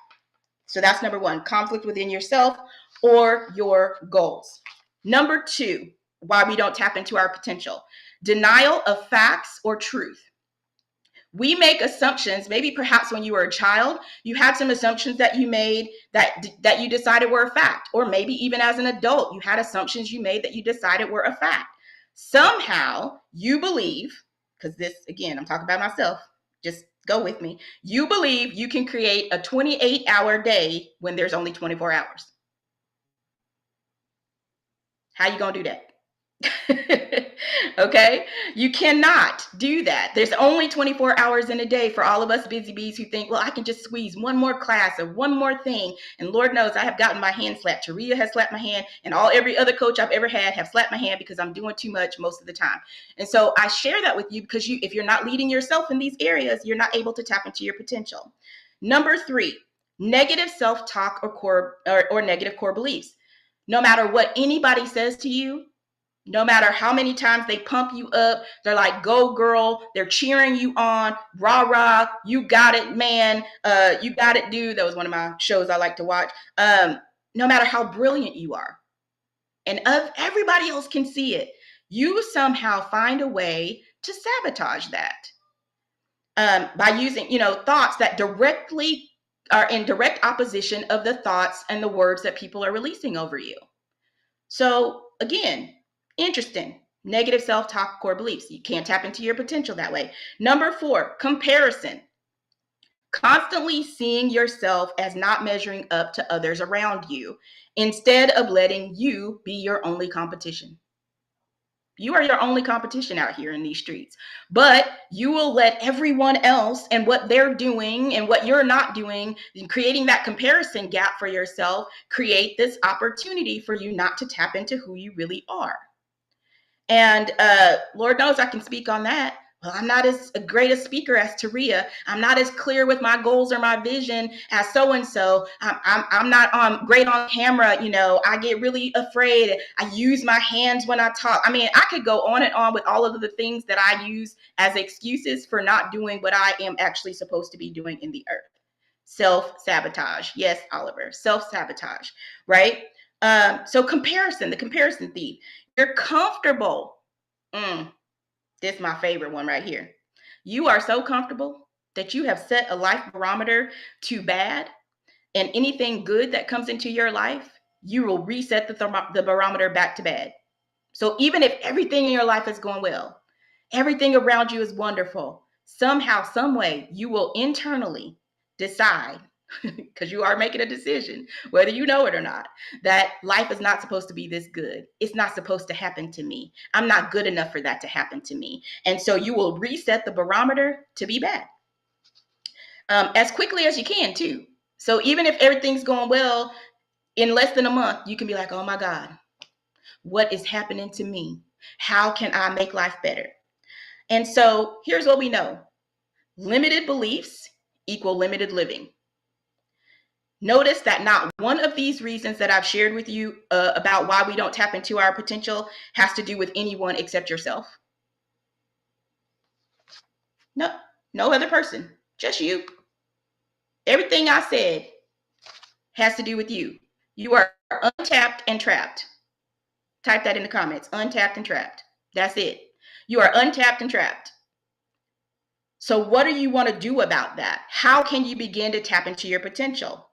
So that's number one, conflict within yourself or your goals. Number two, why we don't tap into our potential, denial of facts or truth. We make assumptions, maybe perhaps when you were a child, you had some assumptions that you made that you decided were a fact, or maybe even as an adult, you had assumptions you made that you decided were a fact. Somehow you believe, because this, again, I'm talking about myself, just go with me. You believe you can create a 28-hour day when there's only 24 hours. How you gonna do that? Okay, you cannot do that. There's only 24 hours in a day for all of us busy bees who think, well, I can just squeeze one more class or one more thing. And Lord knows I have gotten my hand slapped. Taria has slapped my hand, and every other coach I've ever had have slapped my hand because I'm doing too much most of the time. And so I share that with you because if you're not leading yourself in these areas, you're not able to tap into your potential. Number three, negative self-talk or negative core beliefs. No matter what anybody says to you, no matter how many times they pump you up, they're like, go girl, they're cheering you on, rah, rah, you got it, man, you got it, dude. That was one of my shows I like to watch. No matter how brilliant you are, and everybody else can see it, you somehow find a way to sabotage that by using, thoughts that directly are in direct opposition of the thoughts and the words that people are releasing over you. So again, interesting. Negative self-talk, core beliefs. You can't tap into your potential that way. Number four, comparison. Constantly seeing yourself as not measuring up to others around you instead of letting you be your only competition. You are your only competition out here in these streets, but you will let everyone else and what they're doing and what you're not doing, creating that comparison gap for yourself, create this opportunity for you not to tap into who you really are. And Lord knows I can speak on that. Well, I'm not as great a speaker as Taria. I'm not as clear with my goals or my vision as so-and-so. I'm not great on camera. I get really afraid. I use my hands when I talk. I mean, I could go on and on with all of the things that I use as excuses for not doing what I am actually supposed to be doing in the earth. Self-sabotage. Yes, Oliver, self-sabotage, right? So comparison, the comparison thief. You're comfortable. This is my favorite one right here. You are so comfortable that you have set a life barometer to bad, and anything good that comes into your life, you will reset the barometer back to bad. So even if everything in your life is going well, everything around you is wonderful, somehow, some way, you will internally decide, because you are making a decision, whether you know it or not, that life is not supposed to be this good. It's not supposed to happen to me. I'm not good enough for that to happen to me. And so you will reset the barometer to be bad as quickly as you can, too. So even if everything's going well, in less than a month, you can be like, oh my God, what is happening to me? How can I make life better? And so here's what we know. Limited beliefs equal limited living. Notice that not one of these reasons that I've shared with you about why we don't tap into our potential has to do with anyone except yourself. No other person, just you. Everything I said has to do with you. You are untapped and trapped. Type that in the comments. Untapped and trapped. That's it. You are untapped and trapped. So what do you want to do about that? How can you begin to tap into your potential?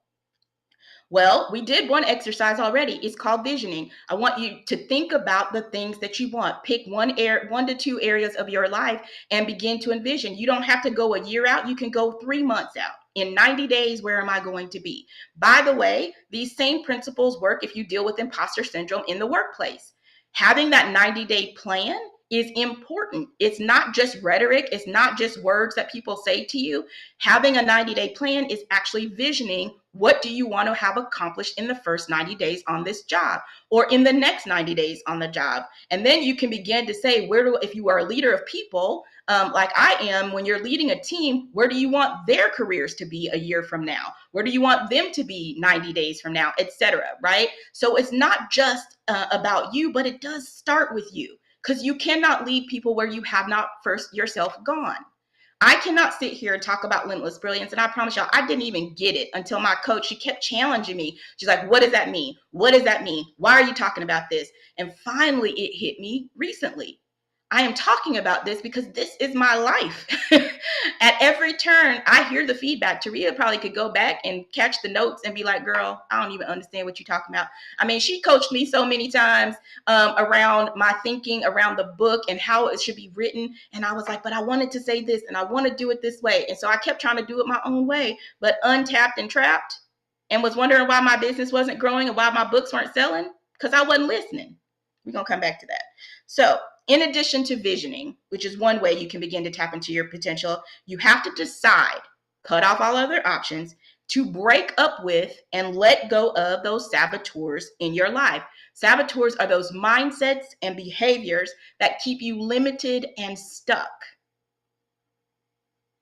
Well, we did one exercise already. It's called visioning. I want you to think about the things that you want. Pick one to two areas of your life and begin to envision. You don't have to go a year out. You can go 3 months out. In 90 days, where am I going to be? By the way, these same principles work if you deal with imposter syndrome in the workplace. Having that 90-day plan is important. It's not just rhetoric. It's not just words that people say to you. Having a 90-day plan is actually visioning what do you want to have accomplished in the first 90 days on this job or in the next 90 days on the job. And then you can begin to say, if you are a leader of people, like I am, when you're leading a team, where do you want their careers to be a year from now? Where do you want them to be 90 days from now, etc. Right? So it's not just about you, but it does start with you, because you cannot lead people where you have not first yourself gone. I cannot sit here and talk about limitless brilliance. And I promise y'all, I didn't even get it until my coach, she kept challenging me. She's like, what does that mean? What does that mean? Why are you talking about this? And finally, it hit me recently. I am talking about this because this is my life. At every turn, I hear the feedback. Taria probably could go back and catch the notes and be like, girl, I don't even understand what you're talking about. I mean, she coached me so many times around my thinking, around the book and how it should be written. And I was like, but I wanted to say this and I want to do it this way. And so I kept trying to do it my own way, but untapped and trapped, and was wondering why my business wasn't growing and why my books weren't selling, because I wasn't listening. We're going to come back to that. So in addition to visioning, which is one way you can begin to tap into your potential, you have to decide, cut off all other options, to break up with and let go of those saboteurs in your life. Saboteurs are those mindsets and behaviors that keep you limited and stuck.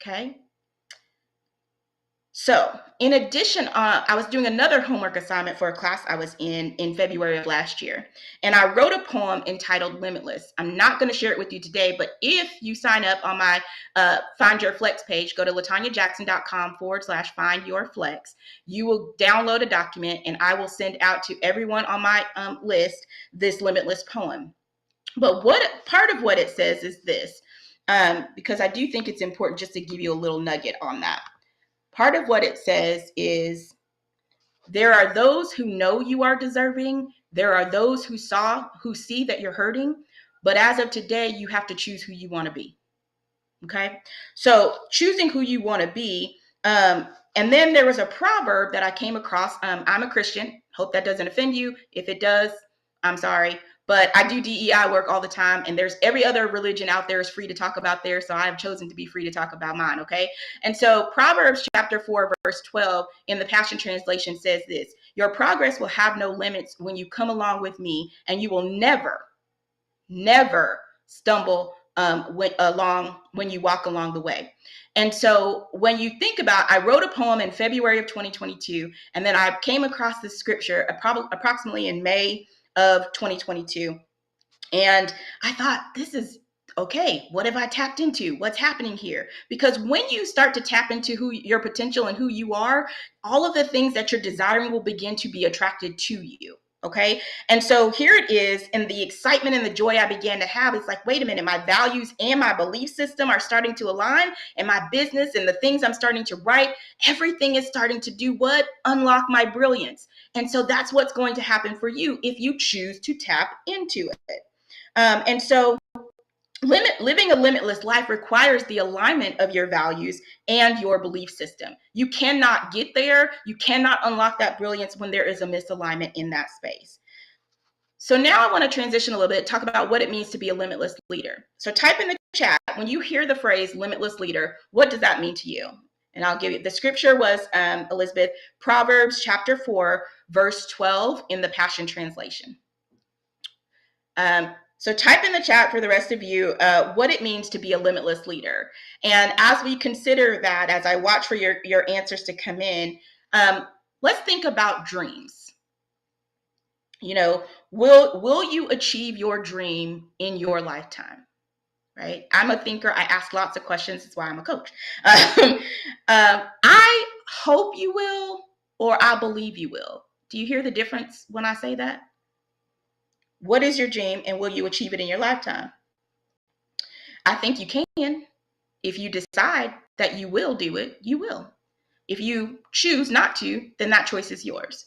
Okay? So in addition, I was doing another homework assignment for a class I was in February of last year. And I wrote a poem entitled Limitless. I'm not going to share it with you today, but if you sign up on my Find Your Flex page, go to latanyajackson.com/find-your-flex. You will download a document and I will send out to everyone on my list this Limitless poem. But part of what it says is this, because I do think it's important just to give you a little nugget on that. Part of what it says is, there are those who know you are deserving. There are those who see that you're hurting. But as of today, you have to choose who you want to be. Okay. So choosing who you want to be. And then there was a proverb that I came across. I'm a Christian. Hope that doesn't offend you. If it does, I'm sorry. But I do DEI work all the time, and there's every other religion out there is free to talk about theirs, so I have chosen to be free to talk about mine, okay? And so Proverbs chapter 4, verse 12 in the Passion Translation says this: your progress will have no limits when you come along with me, and you will never, never stumble when you walk along the way. And so when you think about, I wrote a poem in February of 2022, and then I came across this scripture approximately in May of 2022. And I thought, this is okay. What have I tapped into? What's happening here? Because when you start to tap into your potential and who you are, all of the things that you're desiring will begin to be attracted to you. Okay. And so here it is, and the excitement and the joy I began to have, it's like, wait a minute, my values and my belief system are starting to align, and my business and the things I'm starting to write, everything is starting to do what? Unlock my brilliance. And so that's what's going to happen for you if you choose to tap into it. And so living a limitless life requires the alignment of your values and your belief system. You cannot get there. You cannot unlock that brilliance when there is a misalignment in that space. So now I want to transition a little bit, talk about what it means to be a limitless leader. So type in the chat, when you hear the phrase limitless leader, what does that mean to you? And I'll give you, the scripture was, Elizabeth, Proverbs chapter 4, verse 12 in the Passion Translation. So type in the chat for the rest of you what it means to be a limitless leader. And as we consider that, as I watch for your answers to come in, let's think about dreams. You know, will you achieve your dream in your lifetime? Right? I'm a thinker. I ask lots of questions. That's why I'm a coach. I hope you will, or I believe you will. Do you hear the difference when I say that? What is your dream, and will you achieve it in your lifetime? I think you can. If you decide that you will do it, you will. If you choose not to, then that choice is yours.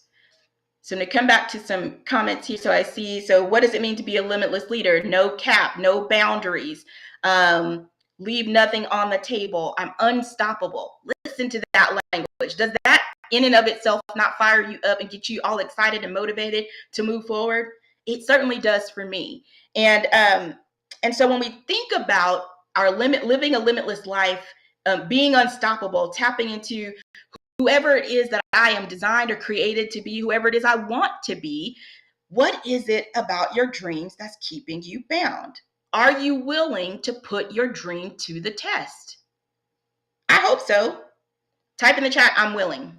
So to come back to some comments here, so what does it mean to be a limitless leader? No cap, no boundaries, leave nothing on the table. I'm unstoppable. Listen to that language. Does that in and of itself not fire you up and get you all excited and motivated to move forward? It certainly does for me. And so when we think about our living a limitless life, being unstoppable, tapping into whoever it is that I am designed or created to be, whoever it is I want to be, what is it about your dreams that's keeping you bound? Are you willing to put your dream to the test? I hope so. Type in the chat, I'm willing.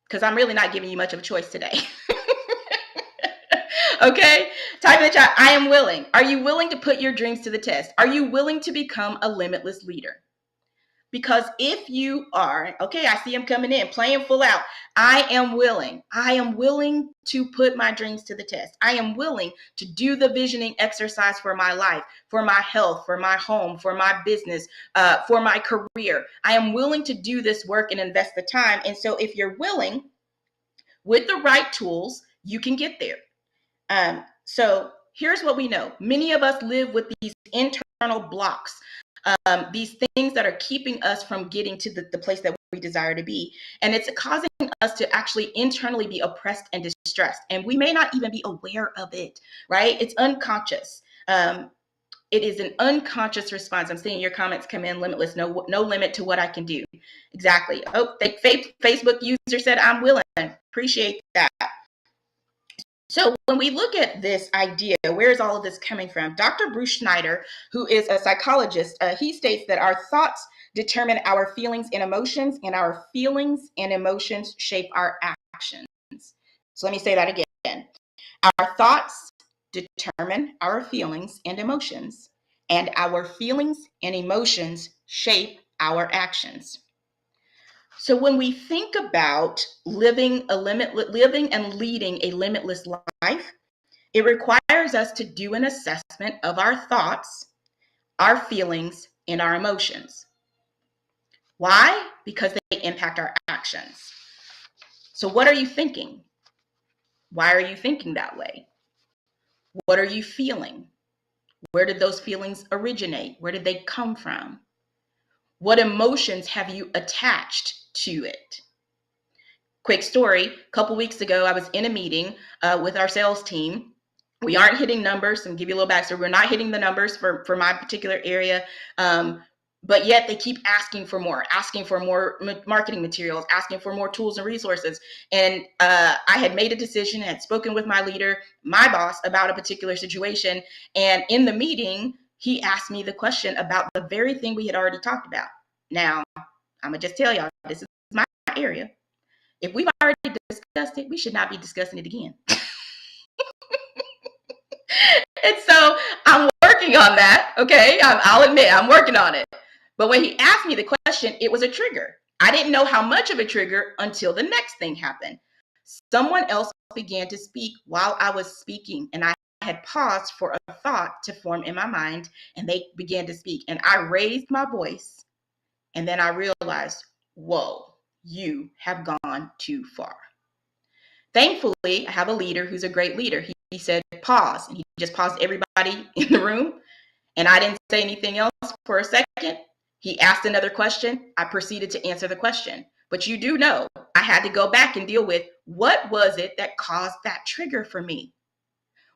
Because I'm really not giving you much of a choice today. Okay? Type in the chat, I am willing. Are you willing to put your dreams to the test? Are you willing to become a limitless leader? Because if you are, okay, I see him coming in, playing full out. I am willing. I am willing to put my dreams to the test. I am willing to do the visioning exercise for my life, for my health, for my home, for my business, for my career. I am willing to do this work and invest the time. And so if you're willing, with the right tools, you can get there. So here's what we know. Many of us live with these internal blocks. These things that are keeping us from getting to the place that we desire to be. And it's causing us to actually internally be oppressed and distressed. And we may not even be aware of it, right? It's unconscious. It is an unconscious response. I'm seeing your comments come in, limitless, no limit to what I can do. Exactly. Oh, Facebook user said, I'm willing. Appreciate that. So when we look at this idea, where is all of this coming from? Dr. Bruce Schneider, who is a psychologist, he states that our thoughts determine our feelings and emotions, and our feelings and emotions shape our actions. So let me say that again. Our thoughts determine our feelings and emotions, and our feelings and emotions shape our actions. So when we think about living and leading a limitless life, it requires us to do an assessment of our thoughts, our feelings, and our emotions. Why? Because they impact our actions. So what are you thinking? Why are you thinking that way? What are you feeling? Where did those feelings originate? Where did they come from? What emotions have you attached to it? Quick story, a couple weeks ago, I was in a meeting with our sales team. We aren't hitting numbers, and give you a little backstory. We're not hitting the numbers for my particular area, but yet they keep asking for more marketing materials, asking for more tools and resources. And I had made a decision, had spoken with my leader, my boss, about a particular situation. And in the meeting, he asked me the question about the very thing we had already talked about. Now, I'm gonna just tell y'all, this is my area. If we've already discussed it, we should not be discussing it again. And so I'm working on that, okay? I'll admit, I'm working on it. But when he asked me the question, it was a trigger. I didn't know how much of a trigger until the next thing happened. Someone else began to speak while I was speaking, and I had paused for a thought to form in my mind, and they began to speak. And I raised my voice, and then I realized, whoa, you have gone too far. Thankfully, I have a leader who's a great leader. He said, pause. And he just paused everybody in the room. And I didn't say anything else for a second. He asked another question. I proceeded to answer the question. But you do know, I had to go back and deal with, what was it that caused that trigger for me?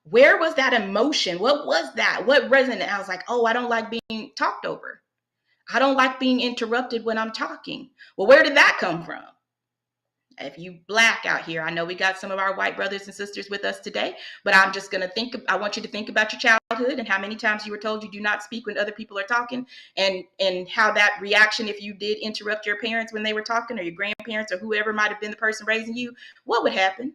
Where was that emotion? What was that? What resonated? I was like, oh, I don't like being talked over. I don't like being interrupted when I'm talking. Well, where did that come from? If you Black out here, I know we got some of our white brothers and sisters with us today, but I'm just going to I want you to think about your childhood and how many times you were told you do not speak when other people are talking, and how that reaction, if you did interrupt your parents when they were talking, or your grandparents, or whoever might have been the person raising you, what would happen?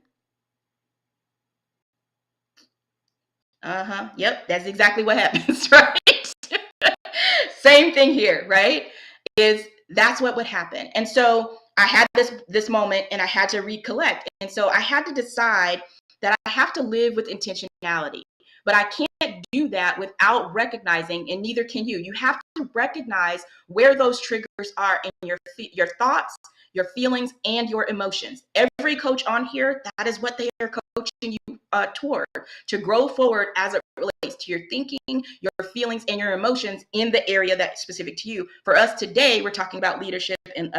Yep, that's exactly what happens, right? Same thing here, right? That's what would happen. And so I had this moment, and I had to recollect. And so I had to decide that I have to live with intentionality. But I can't do that without recognizing, and neither can you. You have to recognize where those triggers are in your thoughts, your feelings, and your emotions. Every coach on here, that is what they are coaching you toward, to grow forward as it relates to your thinking, your feelings, and your emotions in the area that's specific to you. For us today, we're talking about leadership and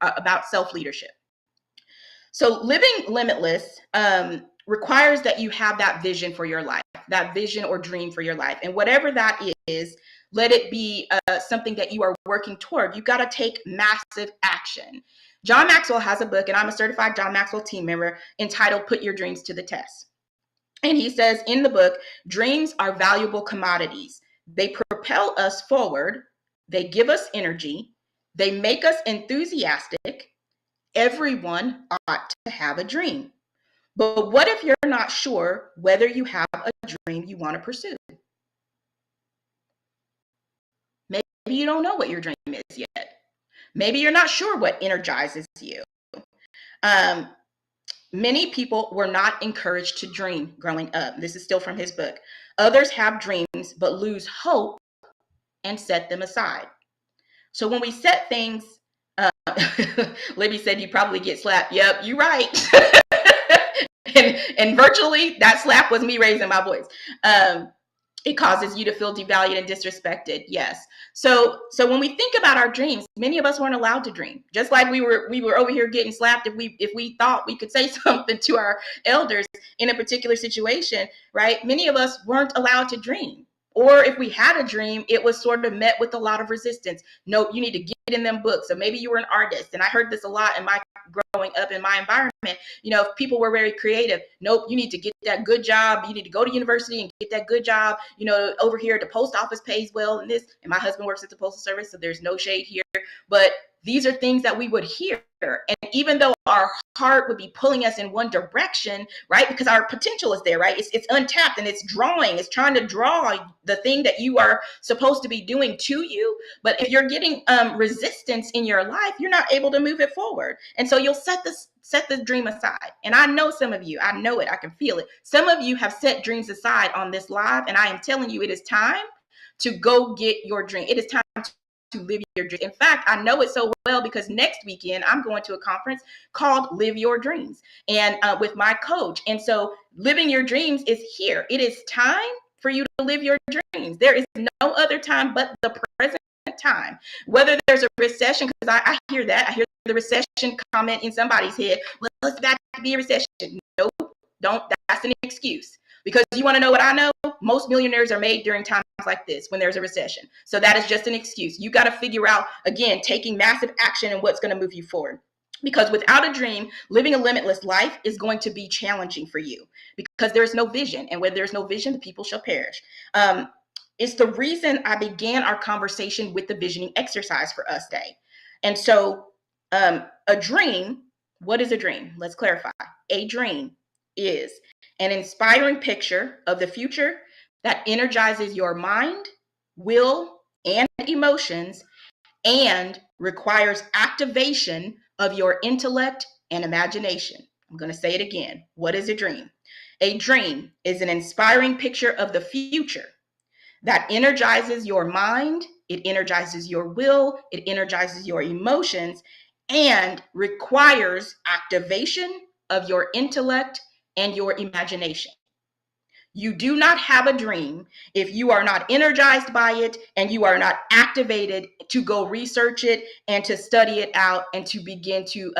about self-leadership. So living limitless requires that you have that vision for your life, that vision or dream for your life. And whatever that is, let it be something that you are working toward. You got to take massive action. John Maxwell has a book, and I'm a certified John Maxwell team member, entitled Put Your Dreams to the Test. And he says in the book, dreams are valuable commodities. They propel us forward. They give us energy. They make us enthusiastic. Everyone ought to have a dream. But what if you're not sure whether you have a dream you want to pursue? Maybe you don't know what your dream is yet. Maybe you're not sure what energizes you. Many people were not encouraged to dream growing up. This is still from his book. Others have dreams but lose hope and set them aside. So when we set things, Libby said you probably get slapped. Yep, you're right. and virtually that slap was me raising my voice. It causes you to feel devalued and disrespected. Yes. So when we think about our dreams, many of us weren't allowed to dream. Just like we were over here getting slapped if we thought we could say something to our elders in a particular situation, right? Many of us weren't allowed to dream. Or if we had a dream, it was sort of met with a lot of resistance. No, you need to get in them books. So maybe you were an artist. And I heard this a lot in my growing up in my environment. You know, if people were very creative, nope, you need to get that good job. You need to go to university and get that good job. You know, over here, the post office pays well and this. And my husband works at the Postal Service, so there's no shade here. But these are things that we would hear. And even though our heart would be pulling us in one direction, right? Because our potential is there, right? It's untapped and it's trying to draw the thing that you are supposed to be doing to you. But if you're getting resistance in your life, you're not able to move it forward. And so you'll set the dream aside. And I know some of you, I know it, I can feel it. Some of you have set dreams aside on this live, and I am telling you, it is time to go get your dream. It is time to live your dreams. In fact, I know it so well because next weekend I'm going to a conference called Live Your Dreams and with my coach. And so living your dreams is here. It is time for you to live your dreams. There is no other time but the present time. Whether there's a recession, because I hear that. I hear the recession comment in somebody's head. Well, it's about to be a recession. No, don't. That's an excuse. Because you want to know what I know? Most millionaires are made during times like this when there's a recession. So that is just an excuse. You got to figure out, again, taking massive action and what's going to move you forward. Because without a dream, living a limitless life is going to be challenging for you because there's no vision. And where there's no vision, the people shall perish. It's the reason I began our conversation with the visioning exercise for us today. And so a dream, what is a dream? Let's clarify. A dream is an inspiring picture of the future that energizes your mind, will, and emotions, and requires activation of your intellect and imagination. I'm going to say it again. What is a dream? A dream is an inspiring picture of the future that energizes your mind, it energizes your will, it energizes your emotions, and requires activation of your intellect and your imagination. You do not have a dream if you are not energized by it and you are not activated to go research it and to study it out and to begin to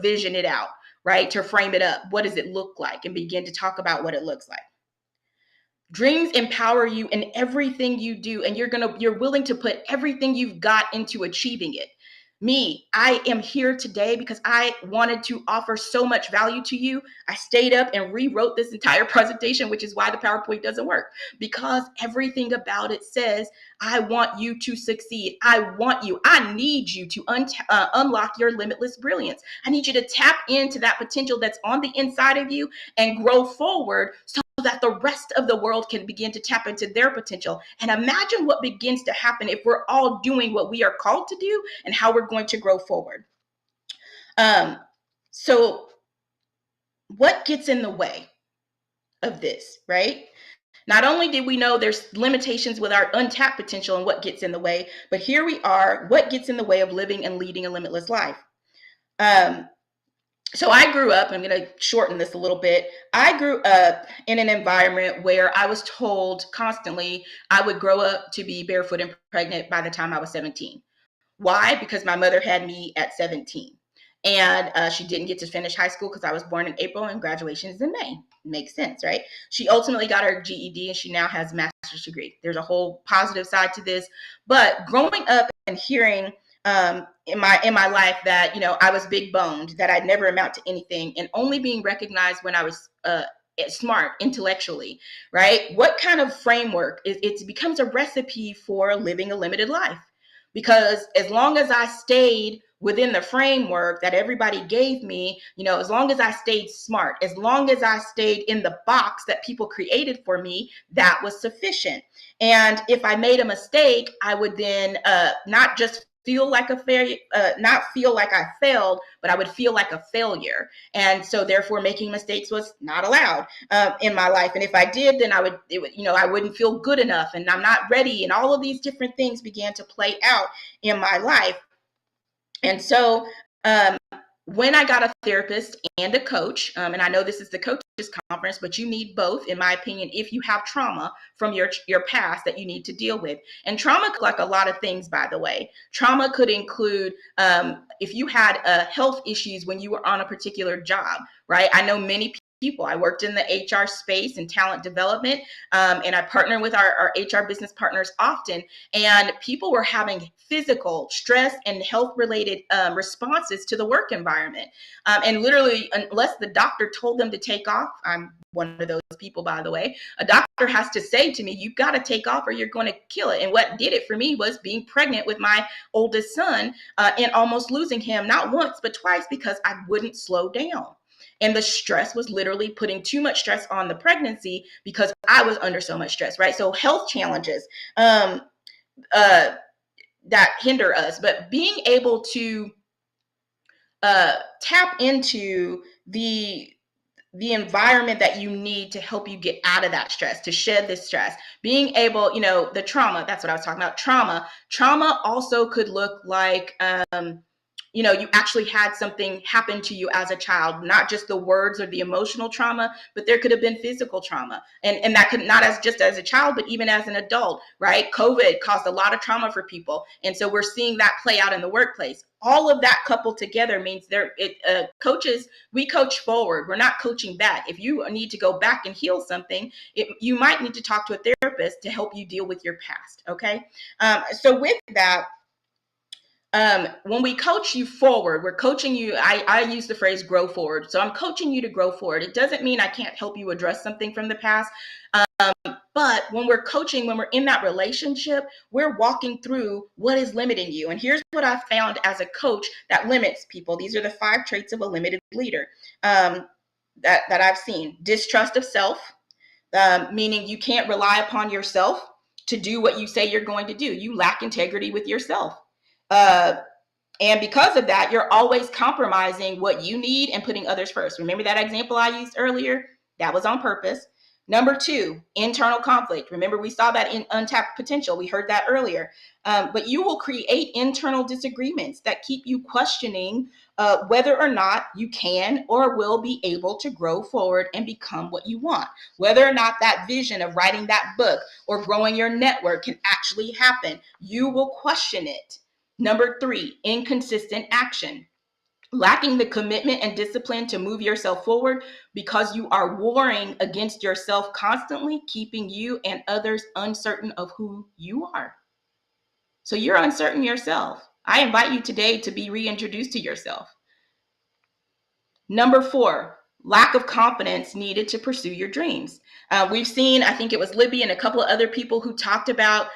vision it out, right? To frame it up. What does it look like? And begin to talk about what it looks like. Dreams empower you in everything you do, and you're willing to put everything you've got into achieving it. Me, I am here today because I wanted to offer so much value to you. I stayed up and rewrote this entire presentation, which is why the PowerPoint doesn't work, because everything about it says, I want you to succeed. I need you to unlock your limitless brilliance. I need you to tap into that potential that's on the inside of you and grow forward so that the rest of the world can begin to tap into their potential. And imagine what begins to happen if we're all doing what we are called to do and how we're going to grow forward. So what gets in the way of this, right? Not only did we know there's limitations with our untapped potential and what gets in the way, but here we are, what gets in the way of living and leading a limitless life? So I grew up, I'm going to shorten this a little bit. I grew up in an environment where I was told constantly I would grow up to be barefoot and pregnant by the time I was 17. Why? Because my mother had me at 17. And she didn't get to finish high school because I was born in April and graduation is in May. Makes sense, right? She ultimately got her GED and she now has a master's degree. There's a whole positive side to this. But growing up and hearing in my life that, you know, I was big boned, that I'd never amount to anything, and only being recognized when I was smart intellectually, right? What kind of framework? It becomes a recipe for living a limited life. Because as long as I stayed within the framework that everybody gave me, you know, as long as I stayed smart, as long as I stayed in the box that people created for me, that was sufficient. And if I made a mistake, I would then not just feel like a failure, not feel like I failed, but I would feel like a failure. And so therefore making mistakes was not allowed in my life. And if I did, then I wouldn't feel good enough and I'm not ready. And all of these different things began to play out in my life. And so when I got a therapist and a coach, and I know this is the coaches conference, but you need both, in my opinion, if you have trauma from your past that you need to deal with. And trauma, like a lot of things, by the way, trauma could include if you had health issues when you were on a particular job, right? I know many people. I worked in the HR space and talent development, and I partner with our HR business partners often. And people were having physical stress and health-related responses to the work environment. And literally, unless the doctor told them to take off, I'm one of those people, by the way, a doctor has to say to me, you've got to take off or you're going to kill it. And what did it for me was being pregnant with my oldest son and almost losing him, not once, but twice, because I wouldn't slow down. And the stress was literally putting too much stress on the pregnancy because I was under so much stress, right? So health challenges that hinder us, but being able to tap into the environment that you need to help you get out of that stress, to shed this stress, being able, you know, the trauma, that's what I was talking about. Trauma also could look like, you know, you actually had something happen to you as a child, not just the words or the emotional trauma, but there could have been physical trauma. And that could not just as a child, but even as an adult, right? COVID caused a lot of trauma for people. And so we're seeing that play out in the workplace. All of that coupled together means coaches, we coach forward. We're not coaching back. If you need to go back and heal something, you might need to talk to a therapist to help you deal with your past. Okay. So with that, when we coach you forward, we're coaching you. I use the phrase grow forward. So I'm coaching you to grow forward. It doesn't mean I can't help you address something from the past. But when we're coaching, when we're in that relationship, we're walking through what is limiting you. And here's what I found as a coach that limits people. These are the 5 traits of a limited leader that I've seen. Distrust of self, meaning you can't rely upon yourself to do what you say you're going to do. You lack integrity with yourself. And because of that, you're always compromising what you need and putting others first. Remember that example I used earlier? That was on purpose. Number 2, internal conflict. Remember, we saw that in untapped potential. We heard that earlier. But you will create internal disagreements that keep you questioning whether or not you can or will be able to grow forward and become what you want. Whether or not that vision of writing that book or growing your network can actually happen. You will question it. Number 3, inconsistent action. Lacking the commitment and discipline to move yourself forward because you are warring against yourself constantly, keeping you and others uncertain of who you are. So you're uncertain yourself. I invite you today to be reintroduced to yourself. Number 4, lack of confidence needed to pursue your dreams. We've seen, I think it was Libby and a couple of other people who talked about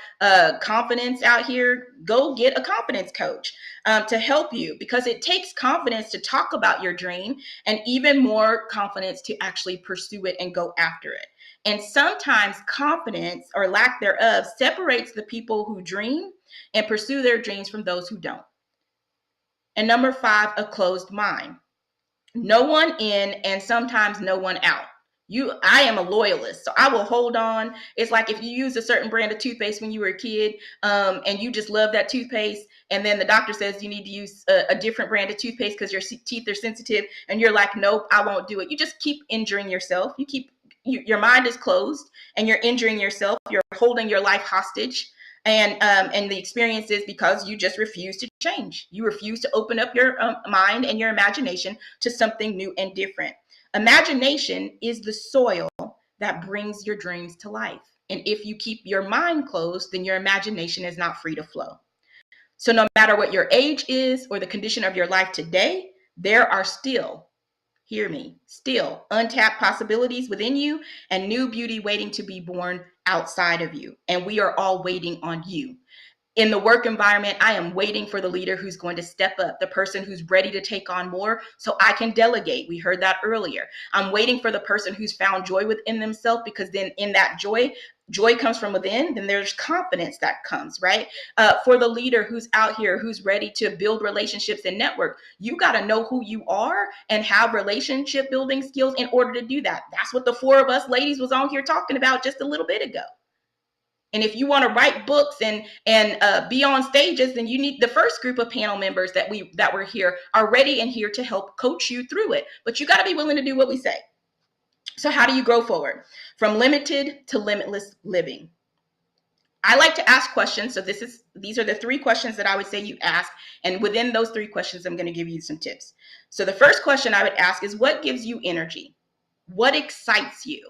confidence out here. Go get a confidence coach to help you, because it takes confidence to talk about your dream and even more confidence to actually pursue it and go after it. And sometimes confidence or lack thereof separates the people who dream and pursue their dreams from those who don't. And number 5, a closed mind. no one in and sometimes no one out. I am a loyalist, so I will hold on. It's like if you use a certain brand of toothpaste when you were a kid, and you just love that toothpaste, and then the doctor says you need to use a different brand of toothpaste because your teeth are sensitive, and you're like, nope, I won't do it. You just keep injuring yourself. Your mind is closed, and you're injuring yourself. You're holding your life hostage. And the experience is because you just refuse to change. You refuse to open up your mind and your imagination to something new and different. Imagination is the soil that brings your dreams to life. And if you keep your mind closed, then your imagination is not free to flow. So no matter what your age is or the condition of your life today, there are still, hear me, still untapped possibilities within you and new beauty waiting to be born outside of you. And we are all waiting on you. In the work environment, I am waiting for the leader who's going to step up, the person who's ready to take on more so I can delegate. We heard that earlier. I'm waiting for the person who's found joy within themselves, because then in that joy comes from within, then there's confidence that comes, right? For the leader who's out here, who's ready to build relationships and network, you got to know who you are and have relationship building skills in order to do that. That's what the four of us ladies was on here talking about just a little bit ago. And if you want to write books and be on stages, then you need the first group of panel members that were here are ready and here to help coach you through it. But you got to be willing to do what we say. So how do you grow forward? From limited to limitless living. I like to ask questions. So these are the 3 questions that I would say you ask. And within those 3 questions, I'm going to give you some tips. So the first question I would ask is, what gives you energy? What excites you?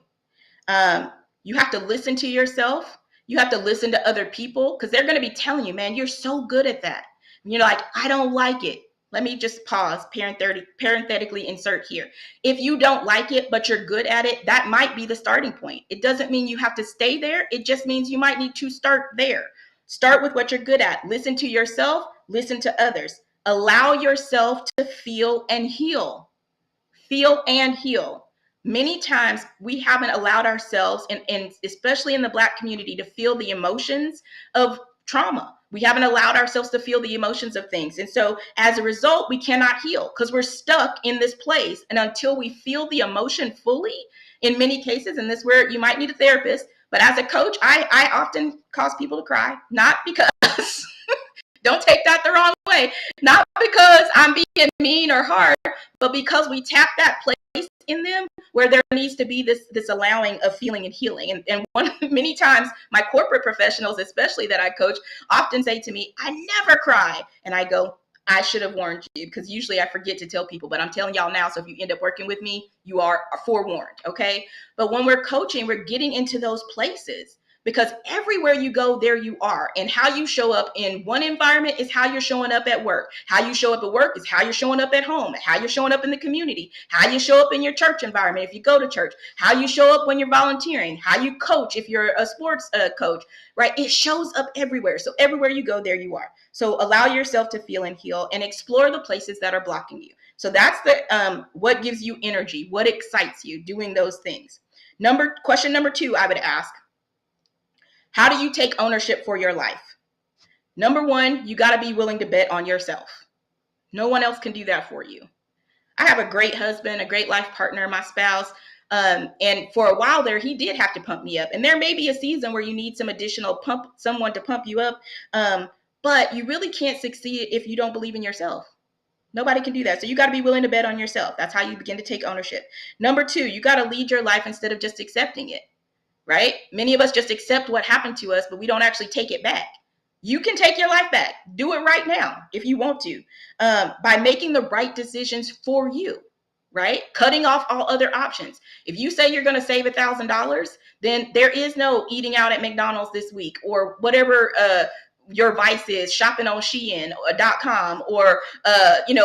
You have to listen to yourself. You have to listen to other people, because they're going to be telling you, man, you're so good at that. And you're like, I don't like it. Let me just pause, parenthetically insert here. If you don't like it, but you're good at it, that might be the starting point. It doesn't mean you have to stay there. It just means you might need to start there. Start with what you're good at. Listen to yourself. Listen to others. Allow yourself to feel and heal. Feel and heal. Many times we haven't allowed ourselves, and especially in the Black community, to feel the emotions of trauma. We haven't allowed ourselves to feel the emotions of things. And so as a result, we cannot heal because we're stuck in this place. And until we feel the emotion fully, in many cases, and this is where you might need a therapist, but as a coach, I often cause people to cry, not because, don't take that the wrong way, not because I'm being mean or hard, but because we tap that place in them where there needs to be this allowing of feeling and healing. And many times my corporate professionals, especially that I coach, often say to me, I never cry. And I go, I should have warned you, because usually I forget to tell people, but I'm telling y'all now. So if you end up working with me, you are forewarned. Okay. But when we're coaching, we're getting into those places, because everywhere you go, there you are. And how you show up in one environment is how you're showing up at work. How you show up at work is how you're showing up at home. How you're showing up in the community. How you show up in your church environment if you go to church. How you show up when you're volunteering. How you coach if you're a sports coach, right? It shows up everywhere. So everywhere you go, there you are. So allow yourself to feel and heal and explore the places that are blocking you. So that's the what gives you energy, what excites you, doing those things. Question number 2, I would ask, how do you take ownership for your life? Number 1, you got to be willing to bet on yourself. No one else can do that for you. I have a great husband, a great life partner, my spouse. And for a while there, he did have to pump me up. And there may be a season where you need some additional someone to pump you up. But you really can't succeed if you don't believe in yourself. Nobody can do that. So you got to be willing to bet on yourself. That's how you begin to take ownership. Number 2, you got to lead your life instead of just accepting it. Right? Many of us just accept what happened to us, but we don't actually take it back. You can take your life back. Do it right now if you want to, by making the right decisions for you, right? Cutting off all other options. If you say you're going to save $1,000, then there is no eating out at McDonald's this week, or whatever your vice is, shopping on Shein.com, or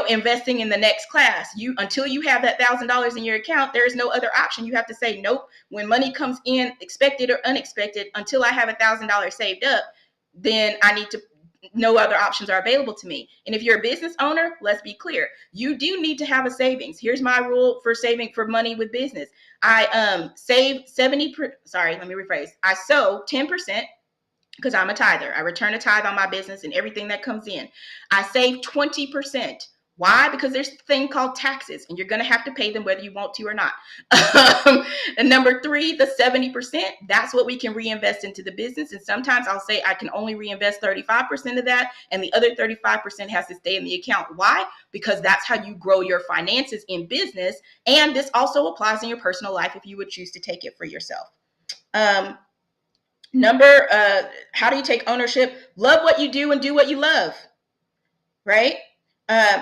investing in the next class. Until you have that $1,000 in your account, there is no other option. You have to say nope. When money comes in, expected or unexpected, until I have $1,000 saved up, then no other options are available to me. And if you're a business owner, let's be clear, you do need to have a savings. Here's my rule for saving for money with business. I I sow 10%. Because I'm a tither. I return a tithe on my business and everything that comes in. I save 20% Why? Because there's a thing called taxes, and you're going to have to pay them whether you want to or not. And number 3, the 70%, that's what we can reinvest into the business. And sometimes I'll say I can only reinvest 35% of that, and the other 35% has to stay in the account. Why? Because that's how you grow your finances in business. And this also applies in your personal life if you would choose to take it for yourself. How do you take ownership? Love what you do and do what you love, right?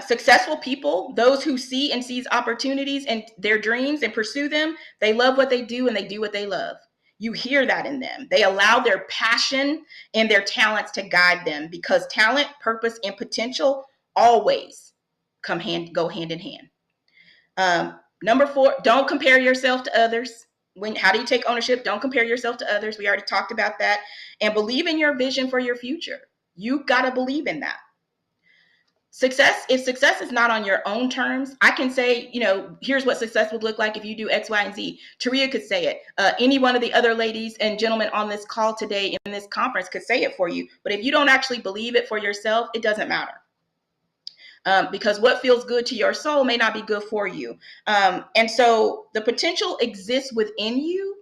Successful people, those who see and seize opportunities and their dreams and pursue them, they love what they do and they do what they love. You hear that in them. They allow their passion and their talents to guide them, because talent, purpose, and potential always go hand in hand. Number 4, don't compare yourself to others. How do you take ownership? Don't compare yourself to others. We already talked about that. And believe in your vision for your future. You got to believe in that. If success is not on your own terms, I can say, here's what success would look like if you do X, Y, and Z. Taria could say it. Any one of the other ladies and gentlemen on this call today in this conference could say it for you. But if you don't actually believe it for yourself, it doesn't matter. Because what feels good to your soul may not be good for you. And so the potential exists within you.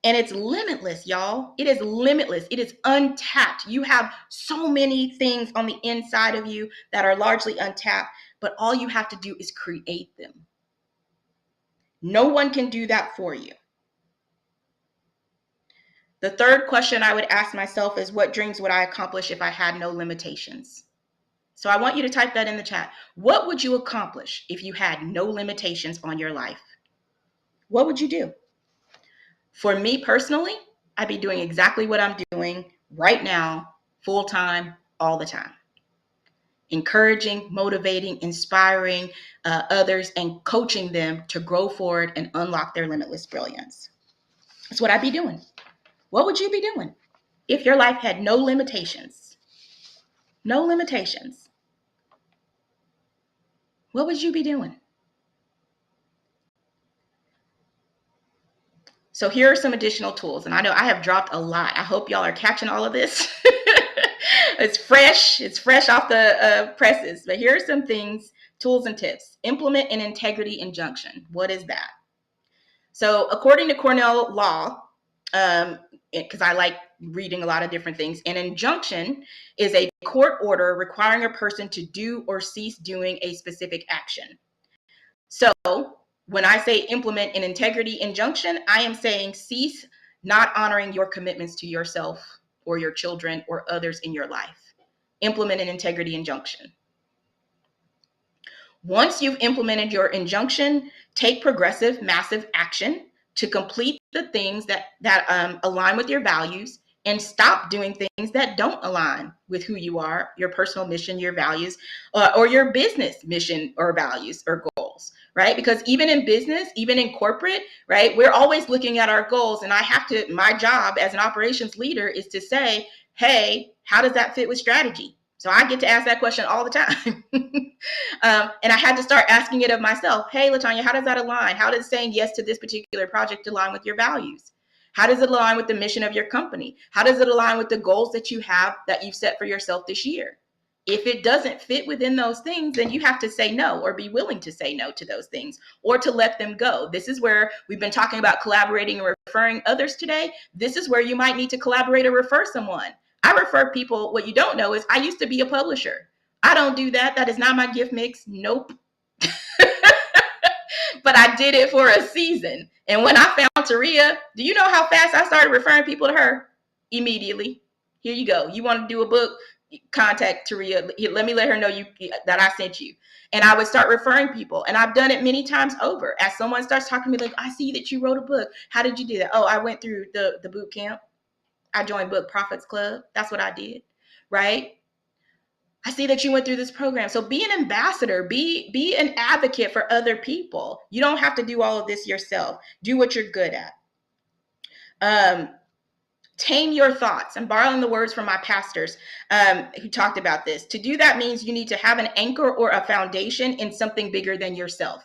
And it's limitless, y'all. It is limitless. It is untapped. You have so many things on the inside of you that are largely untapped, but all you have to do is create them. No one can do that for you. The third question I would ask myself is, what dreams would I accomplish if I had no limitations? So I want you to type that in the chat. What would you accomplish if you had no limitations on your life? What would you do? For me personally, I'd be doing exactly what I'm doing right now, full time, all the time. Encouraging, motivating, inspiring others, and coaching them to grow forward and unlock their limitless brilliance. That's what I'd be doing. What would you be doing if your life had no limitations? No limitations. What would you be doing? So here are some additional tools. And I know I have dropped a lot. I hope y'all are catching all of this. It's fresh off the presses. But here are some things, tools and tips. Implement an integrity injunction. What is that? So according to Cornell Law, because I like reading a lot of different things, an injunction is a court order requiring a person to do or cease doing a specific action. So when I say implement an integrity injunction, I am saying cease not honoring your commitments to yourself or your children or others in your life. Implement an integrity injunction. Once you've implemented your injunction, take progressive, massive action to complete the things that align with your values, and stop doing things that don't align with who you are, your personal mission, your values, or your business mission or values or goals, right? Because even in business, even in corporate, right, we're always looking at our goals. And my job as an operations leader is to say, hey, how does that fit with strategy? So I get to ask that question all the time. And I had to start asking it of myself. Hey, LaTanya, how does that align? How does saying yes to this particular project align with your values? How does it align with the mission of your company? How does it align with the goals that you have that you've set for yourself this year? If it doesn't fit within those things, then you have to say no, or be willing to say no to those things, or to let them go. This is where we've been talking about collaborating and referring others today. This is where you might need to collaborate or refer someone. I refer people. What you don't know is I used to be a publisher. I don't do that. That is not my gift mix. Nope. But I did it for a season. And when I found Taria, do you know how fast I started referring people to her? Immediately. Here you go. You want to do a book? Contact Taria. Let me let her know that I sent you. And I would start referring people. And I've done it many times over. As someone starts talking to me, like, I see that you wrote a book. How did you do that? Oh, I went through the boot camp. I joined Book Profits Club. That's what I did. Right? I see that you went through this program. So be an ambassador, be an advocate for other people. You don't have to do all of this yourself. Do what you're good at. Tame your thoughts. I'm borrowing the words from my pastors who talked about this. To do that means you need to have an anchor or a foundation in something bigger than yourself.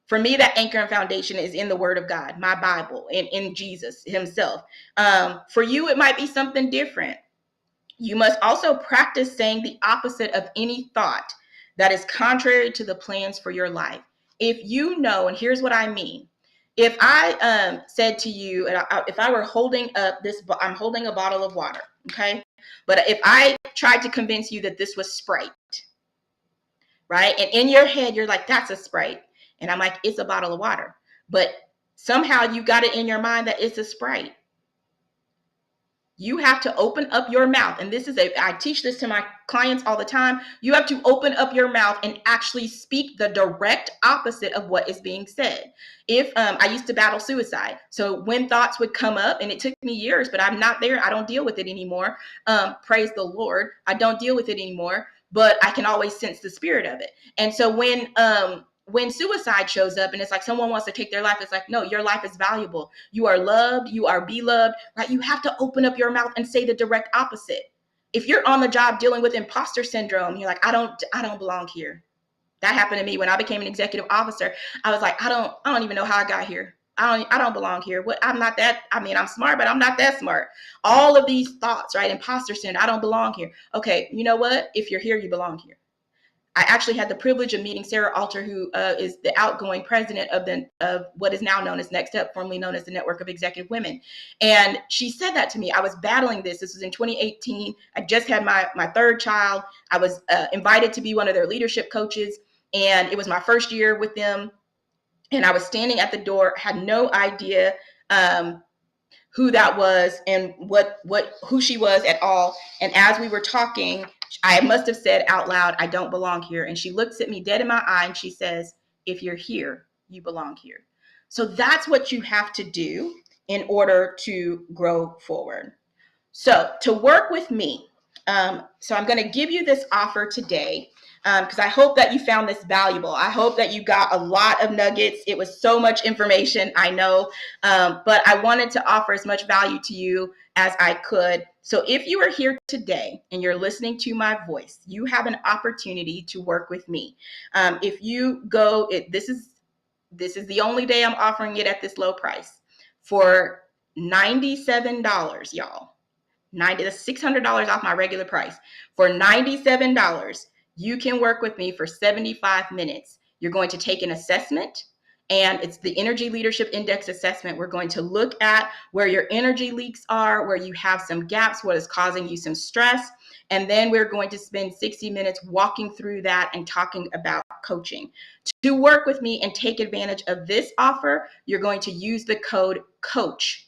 For me, that anchor and foundation is in the Word of God, my Bible, and in Jesus himself. For you, it might be something different. You must also practice saying the opposite of any thought that is contrary to the plans for your life. If you know, and here's what I mean. If I said to you, and if I were holding up this, I'm holding a bottle of water, okay? But if I tried to convince you that this was Sprite, right? And in your head, you're like, that's a Sprite. And I'm like, it's a bottle of water. But somehow you got it in your mind that it's a Sprite. You have to open up your mouth. And I teach this to my clients all the time. You have to open up your mouth and actually speak the direct opposite of what is being said. If I used to battle suicide. So when thoughts would come up, and it took me years, but I'm not there. I don't deal with it anymore. Praise the Lord. I don't deal with it anymore, but I can always sense the spirit of it. And so when suicide shows up and it's like someone wants to take their life, it's like, no, your life is valuable. You are loved. You are beloved, right? You have to open up your mouth and say the direct opposite. If you're on the job dealing with imposter syndrome, you're like, I don't belong here. That happened to me when I became an executive officer. I was like, I don't even know how I got here. I don't belong here. I'm not that, I'm smart, but I'm not that smart. All of these thoughts, right? Imposter syndrome, I don't belong here. Okay, you know what? If you're here, you belong here. I actually had the privilege of meeting Sarah Alter, who is the outgoing president of what is now known as Next Up, formerly known as the Network of Executive Women. And she said that to me. I was battling this. This was in 2018. I just had my third child. I was invited to be one of their leadership coaches. And it was my first year with them. And I was standing at the door, had no idea who that was and who she was at all. And as we were talking, I must have said out loud, I don't belong here. And she looks at me dead in my eye and she says, if you're here, you belong here. So that's what you have to do in order to grow forward. So to work with me, so I'm going to give you this offer today because I hope that you found this valuable. I hope that you got a lot of nuggets. It was so much information, I know, but I wanted to offer as much value to you as I could. So if you are here today and you're listening to my voice, you have an opportunity to work with me. If you go, this is the only day I'm offering it at this low price for $97, y'all. That's $600 off my regular price. For $97, you can work with me for 75 minutes. You're going to take an assessment, and it's the Energy Leadership Index assessment. We're going to look at where your energy leaks are, where you have some gaps, what is causing you some stress. And then we're going to spend 60 minutes walking through that and talking about coaching. To work with me and take advantage of this offer, you're going to use the code COACH.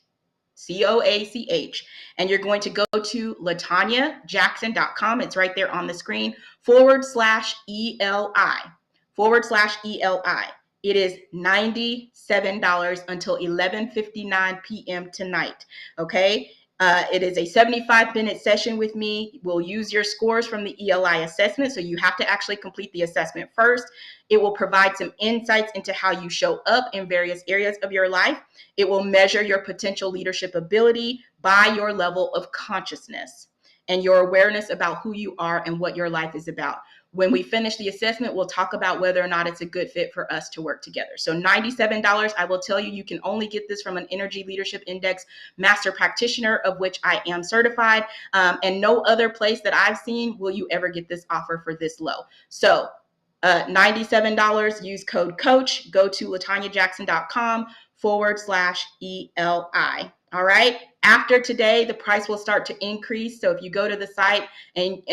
COACH, and you're going to go to LatanyaJackson.com. It's right there on the screen, /ELI. It is $97 until 11:59 p.m. tonight. Okay. It is a 75-minute session with me. We'll use your scores from the ELI assessment. So you have to actually complete the assessment first. It will provide some insights into how you show up in various areas of your life. It will measure your potential leadership ability by your level of consciousness and your awareness about who you are and what your life is about. When we finish the assessment, we'll talk about whether or not it's a good fit for us to work together. So $97, I will tell you, you can only get this from an Energy Leadership Index master practitioner, of which I am certified. And no other place that I've seen will you ever get this offer for this low. So $97, use code COACH, go to LatanyaJackson.com /ELI. All right. After today, the price will start to increase. So if you go to the site and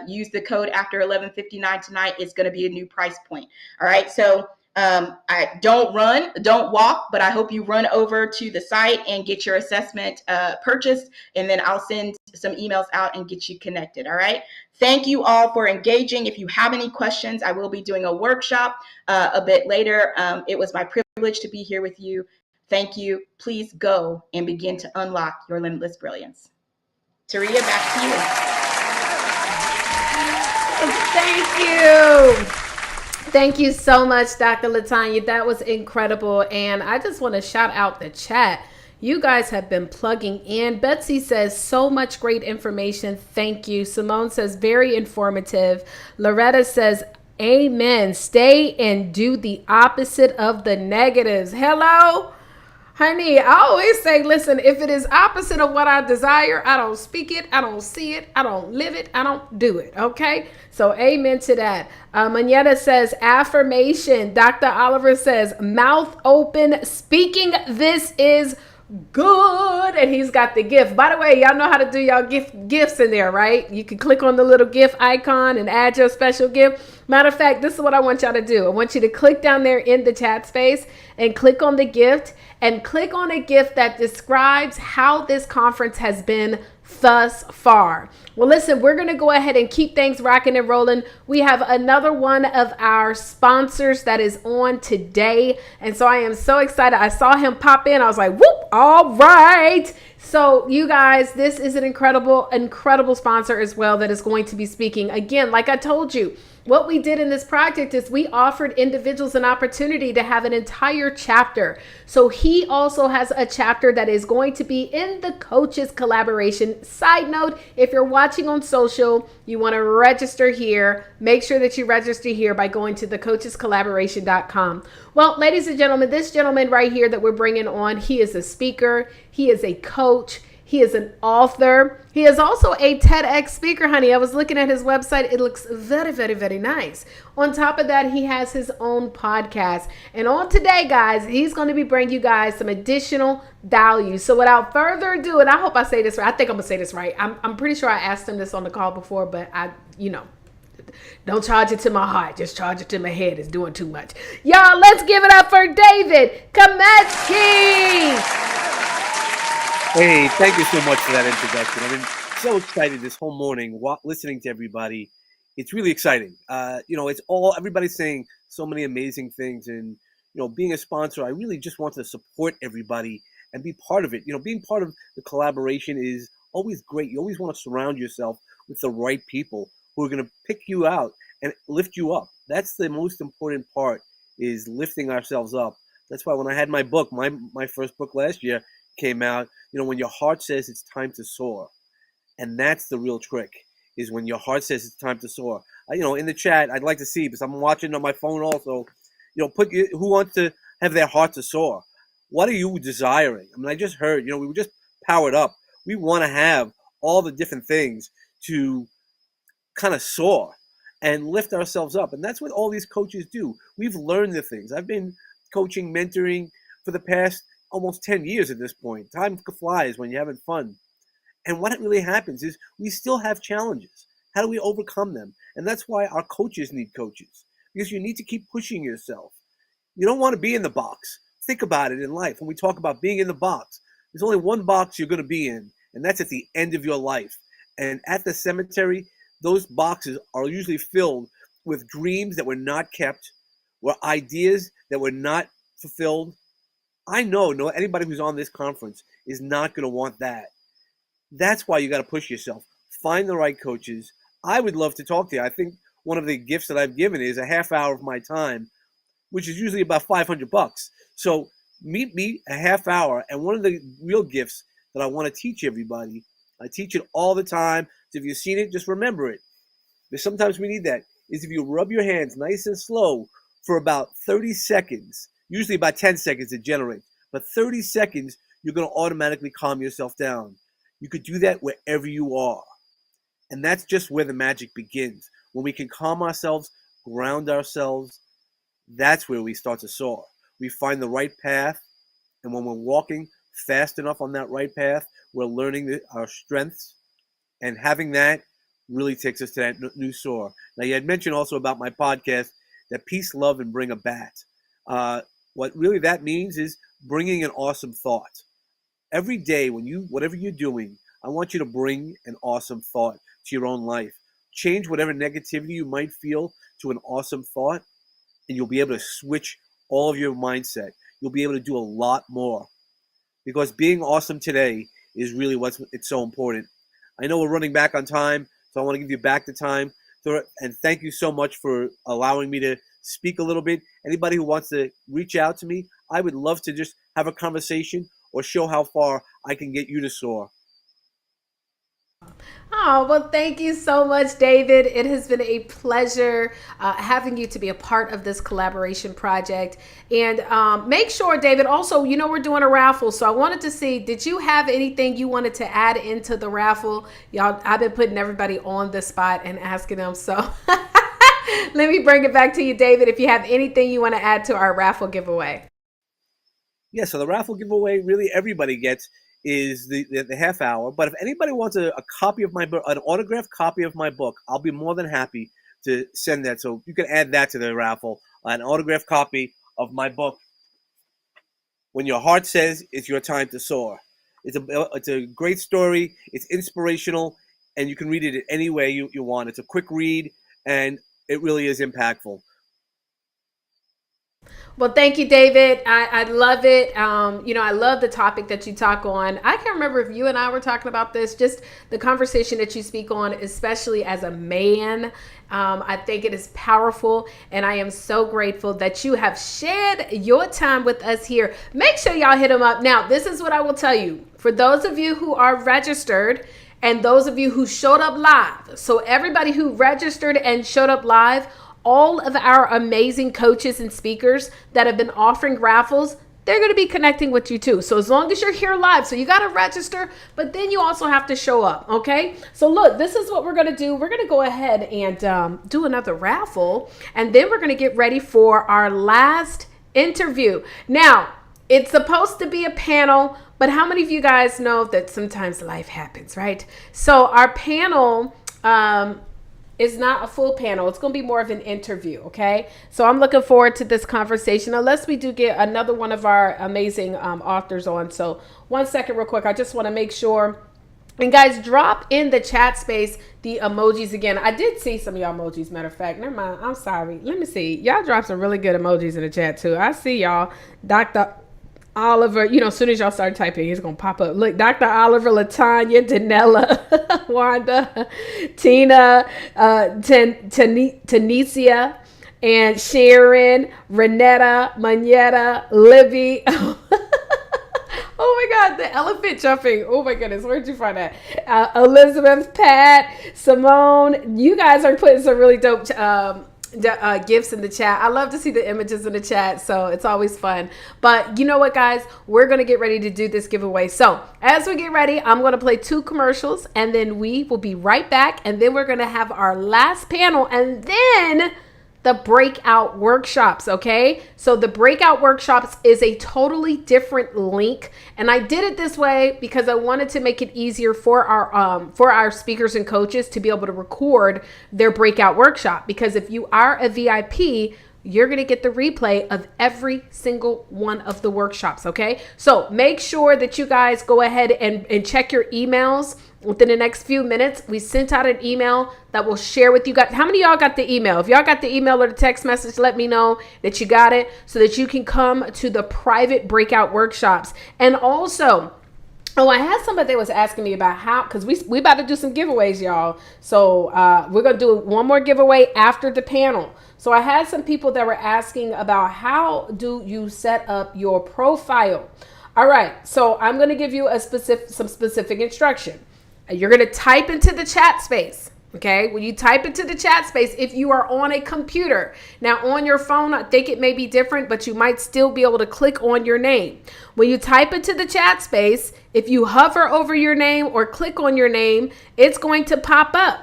use the code after 11:59 tonight, it's going to be a new price point. All right. So I don't walk, but I hope you run over to the site and get your assessment purchased. And then I'll send some emails out and get you connected. All right. Thank you all for engaging. If you have any questions, I will be doing a workshop a bit later. It was my privilege to be here with you. Thank you. Please go and begin to unlock your limitless brilliance. Taria, back to you. Thank you. Thank you so much, Dr. Latanya. That was incredible. And I just want to shout out the chat. You guys have been plugging in. Betsy says so much great information. Thank you. Simone says very informative. Loretta says, amen. Stay and do the opposite of the negatives. Hello. Honey, I always say, listen, if it is opposite of what I desire, I don't speak it, I don't see it, I don't live it, I don't do it. Okay? So amen to that. Manetta says, affirmation. Dr. Oliver says, mouth open, speaking, this is good. And he's got the gift. By the way, y'all know how to do y'all gifts in there, right? You can click on the little gift icon and add your special gift. Matter of fact, this is what I want y'all to do. I want you to click down there in the chat space and click on the gift and click on a gift that describes how this conference has been thus far. Well, listen, we're going to go ahead and keep things rocking and rolling. We have another one of our sponsors that is on today. And so I am so excited. I saw him pop in. I was like, whoop, all right. So you guys, this is an incredible sponsor as well that is going to be speaking. Again, like I told you, what we did in this project is we offered individuals an opportunity to have an entire chapter. So he also has a chapter that is going to be in the Coaches Collaboration. Side note, if you're watching on social, you want to register here. Make sure that you register here by going to thecoachescollaboration.com. Well, ladies and gentlemen, this gentleman right here that we're bringing on, he is a speaker. He is a coach. He is an author. He is also a TEDx speaker, honey. I was looking at his website. It looks very, very, very nice. On top of that, he has his own podcast. And on today, guys, he's going to be bringing you guys some additional value. So without further ado, and I hope I say this right. I think I'm going to say this right. I'm pretty sure I asked him this on the call before, but don't charge it to my heart. Just charge it to my head. It's doing too much. Y'all, let's give it up for David Kametsky. Hey, thank you so much for that introduction. I've been so excited this whole morning listening to everybody. It's really exciting. It's all everybody's saying so many amazing things, and being a sponsor, I really just want to support everybody and be part of it. Being part of the collaboration is always great. You always want to surround yourself with the right people who are going to pick you out and lift you up. That's the most important part, is lifting ourselves up. That's why when I had my book, my first book last year came out, when your heart says it's time to soar. And that's the real trick, is when your heart says it's time to soar. In the chat, I'd like to see, because I'm watching on my phone also, put who wants to have their heart to soar. What are you desiring? I mean, I just heard, we were just powered up. We want to have all the different things to kind of soar and lift ourselves up. And that's what all these coaches do. We've learned the things. I've been coaching, mentoring for the past almost 10 years at this point. Time flies when you're having fun. And what really happens is we still have challenges. How do we overcome them? And that's why our coaches need coaches, because you need to keep pushing yourself. You don't want to be in the box. Think about it in life. When we talk about being in the box, there's only one box you're going to be in, and that's at the end of your life. And at the cemetery, those boxes are usually filled with dreams that were not kept, or ideas that were not fulfilled. I know anybody who's on this conference is not going to want that. That's why you got to push yourself. Find the right coaches. I would love to talk to you. I think one of the gifts that I've given is a half hour of my time, which is usually about $500. So meet me a half hour. And one of the real gifts that I want to teach everybody, I teach it all the time. So if you've seen it, just remember it. But sometimes we need that, is if you rub your hands nice and slow for about 30 seconds, usually about 10 seconds it generates, but 30 seconds, you're going to automatically calm yourself down. You could do that wherever you are. And that's just where the magic begins. When we can calm ourselves, ground ourselves, that's where we start to soar. We find the right path, and when we're walking fast enough on that right path, we're learning our strengths, and having that really takes us to that new soar. Now, you had mentioned also about my podcast, that peace, love, and bring a bat. What really that means is bringing an awesome thought. Every day, whatever you're doing, I want you to bring an awesome thought to your own life. Change whatever negativity you might feel to an awesome thought, and you'll be able to switch all of your mindset. You'll be able to do a lot more, because being awesome today is really it's so important. I know we're running back on time, so I want to give you back the time. And thank you so much for allowing me to speak a little bit. Anybody who wants to reach out to me, I would love to just have a conversation or show how far I can get you to soar. Oh, well, thank you so much, David. It has been a pleasure having you to be a part of this collaboration project. And make sure, David, also, we're doing a raffle. So I wanted to see, did you have anything you wanted to add into the raffle? Y'all, I've been putting everybody on the spot and asking them. So let me bring it back to you, David, if you have anything you want to add to our raffle giveaway. Yeah, so the raffle giveaway, really everybody gets is the half hour. But if anybody wants a copy of my book, an autographed copy of my book, I'll be more than happy to send that. So you can add that to the raffle, an autographed copy of my book, When Your Heart Says It's Your Time to Soar. It's a great story. It's inspirational, and you can read it any way you want. It's a quick read, and it really is impactful. Well, thank you, David. I love it. I love the topic that you talk on. I can't remember if you and I were talking about this, just the conversation that you speak on, especially as a man. I think it is powerful, and I am so grateful that you have shared your time with us here. Make sure y'all hit them up. Now, this is what I will tell you. For those of you who are registered and those of you who showed up live, so everybody who registered and showed up live, all of our amazing coaches and speakers that have been offering raffles, they're going to be connecting with you too. So as long as you're here live, so you got to register, but then you also have to show up. Okay. So look, this is what we're going to do. We're going to go ahead and do another raffle, and then we're going to get ready for our last interview. Now, it's supposed to be a panel, but how many of you guys know that sometimes life happens, right? So our panel, it's not a full panel. It's going to be more of an interview, okay? So I'm looking forward to this conversation, unless we do get another one of our amazing authors on. So 1 second real quick. I just want to make sure. And guys, drop in the chat space the emojis again. I did see some of y'all emojis, matter of fact. Never mind. I'm sorry. Let me see. Y'all dropped some really good emojis in the chat too. I see y'all. Dr. Oliver, as soon as y'all start typing, it's going to pop up. Look, Dr. Oliver, Latanya, Danella, Wanda, Tina, Tanisha, and Sharon, Renetta, Manetta, Libby. Oh my God, the elephant jumping. Oh my goodness, where'd you find that? Elizabeth, Pat, Simone, you guys are putting some really dope gifts in the chat. I love to see the images in the chat, so it's always fun. But you know what, guys, we're gonna get ready to do this giveaway. So as we get ready, I'm gonna play 2 commercials, and then we will be right back, and then we're gonna have our last panel, and then the breakout workshops. Okay, so the breakout workshops is a totally different link, and I did it this way because I wanted to make it easier for our speakers and coaches to be able to record their breakout workshop. Because if you are a VIP, you're going to get the replay of every single one of the workshops. Okay, so make sure that you guys go ahead and check your emails within the next few minutes. We sent out an email that we'll share with you guys. How many of y'all got the email? If y'all got the email or the text message, let me know that you got it so that you can come to the private breakout workshops. And also, I had somebody that was asking me about how, because we about to do some giveaways, y'all. So we're going to do one more giveaway after the panel. So I had some people that were asking about how do you set up your profile. All right, so I'm going to give you some specific instruction. You're going to type into the chat space. Okay, when you type into the chat space, if you are on a computer, now on your phone, I think it may be different, but you might still be able to click on your name. When you type into the chat space, if you hover over your name or click on your name, it's going to pop up.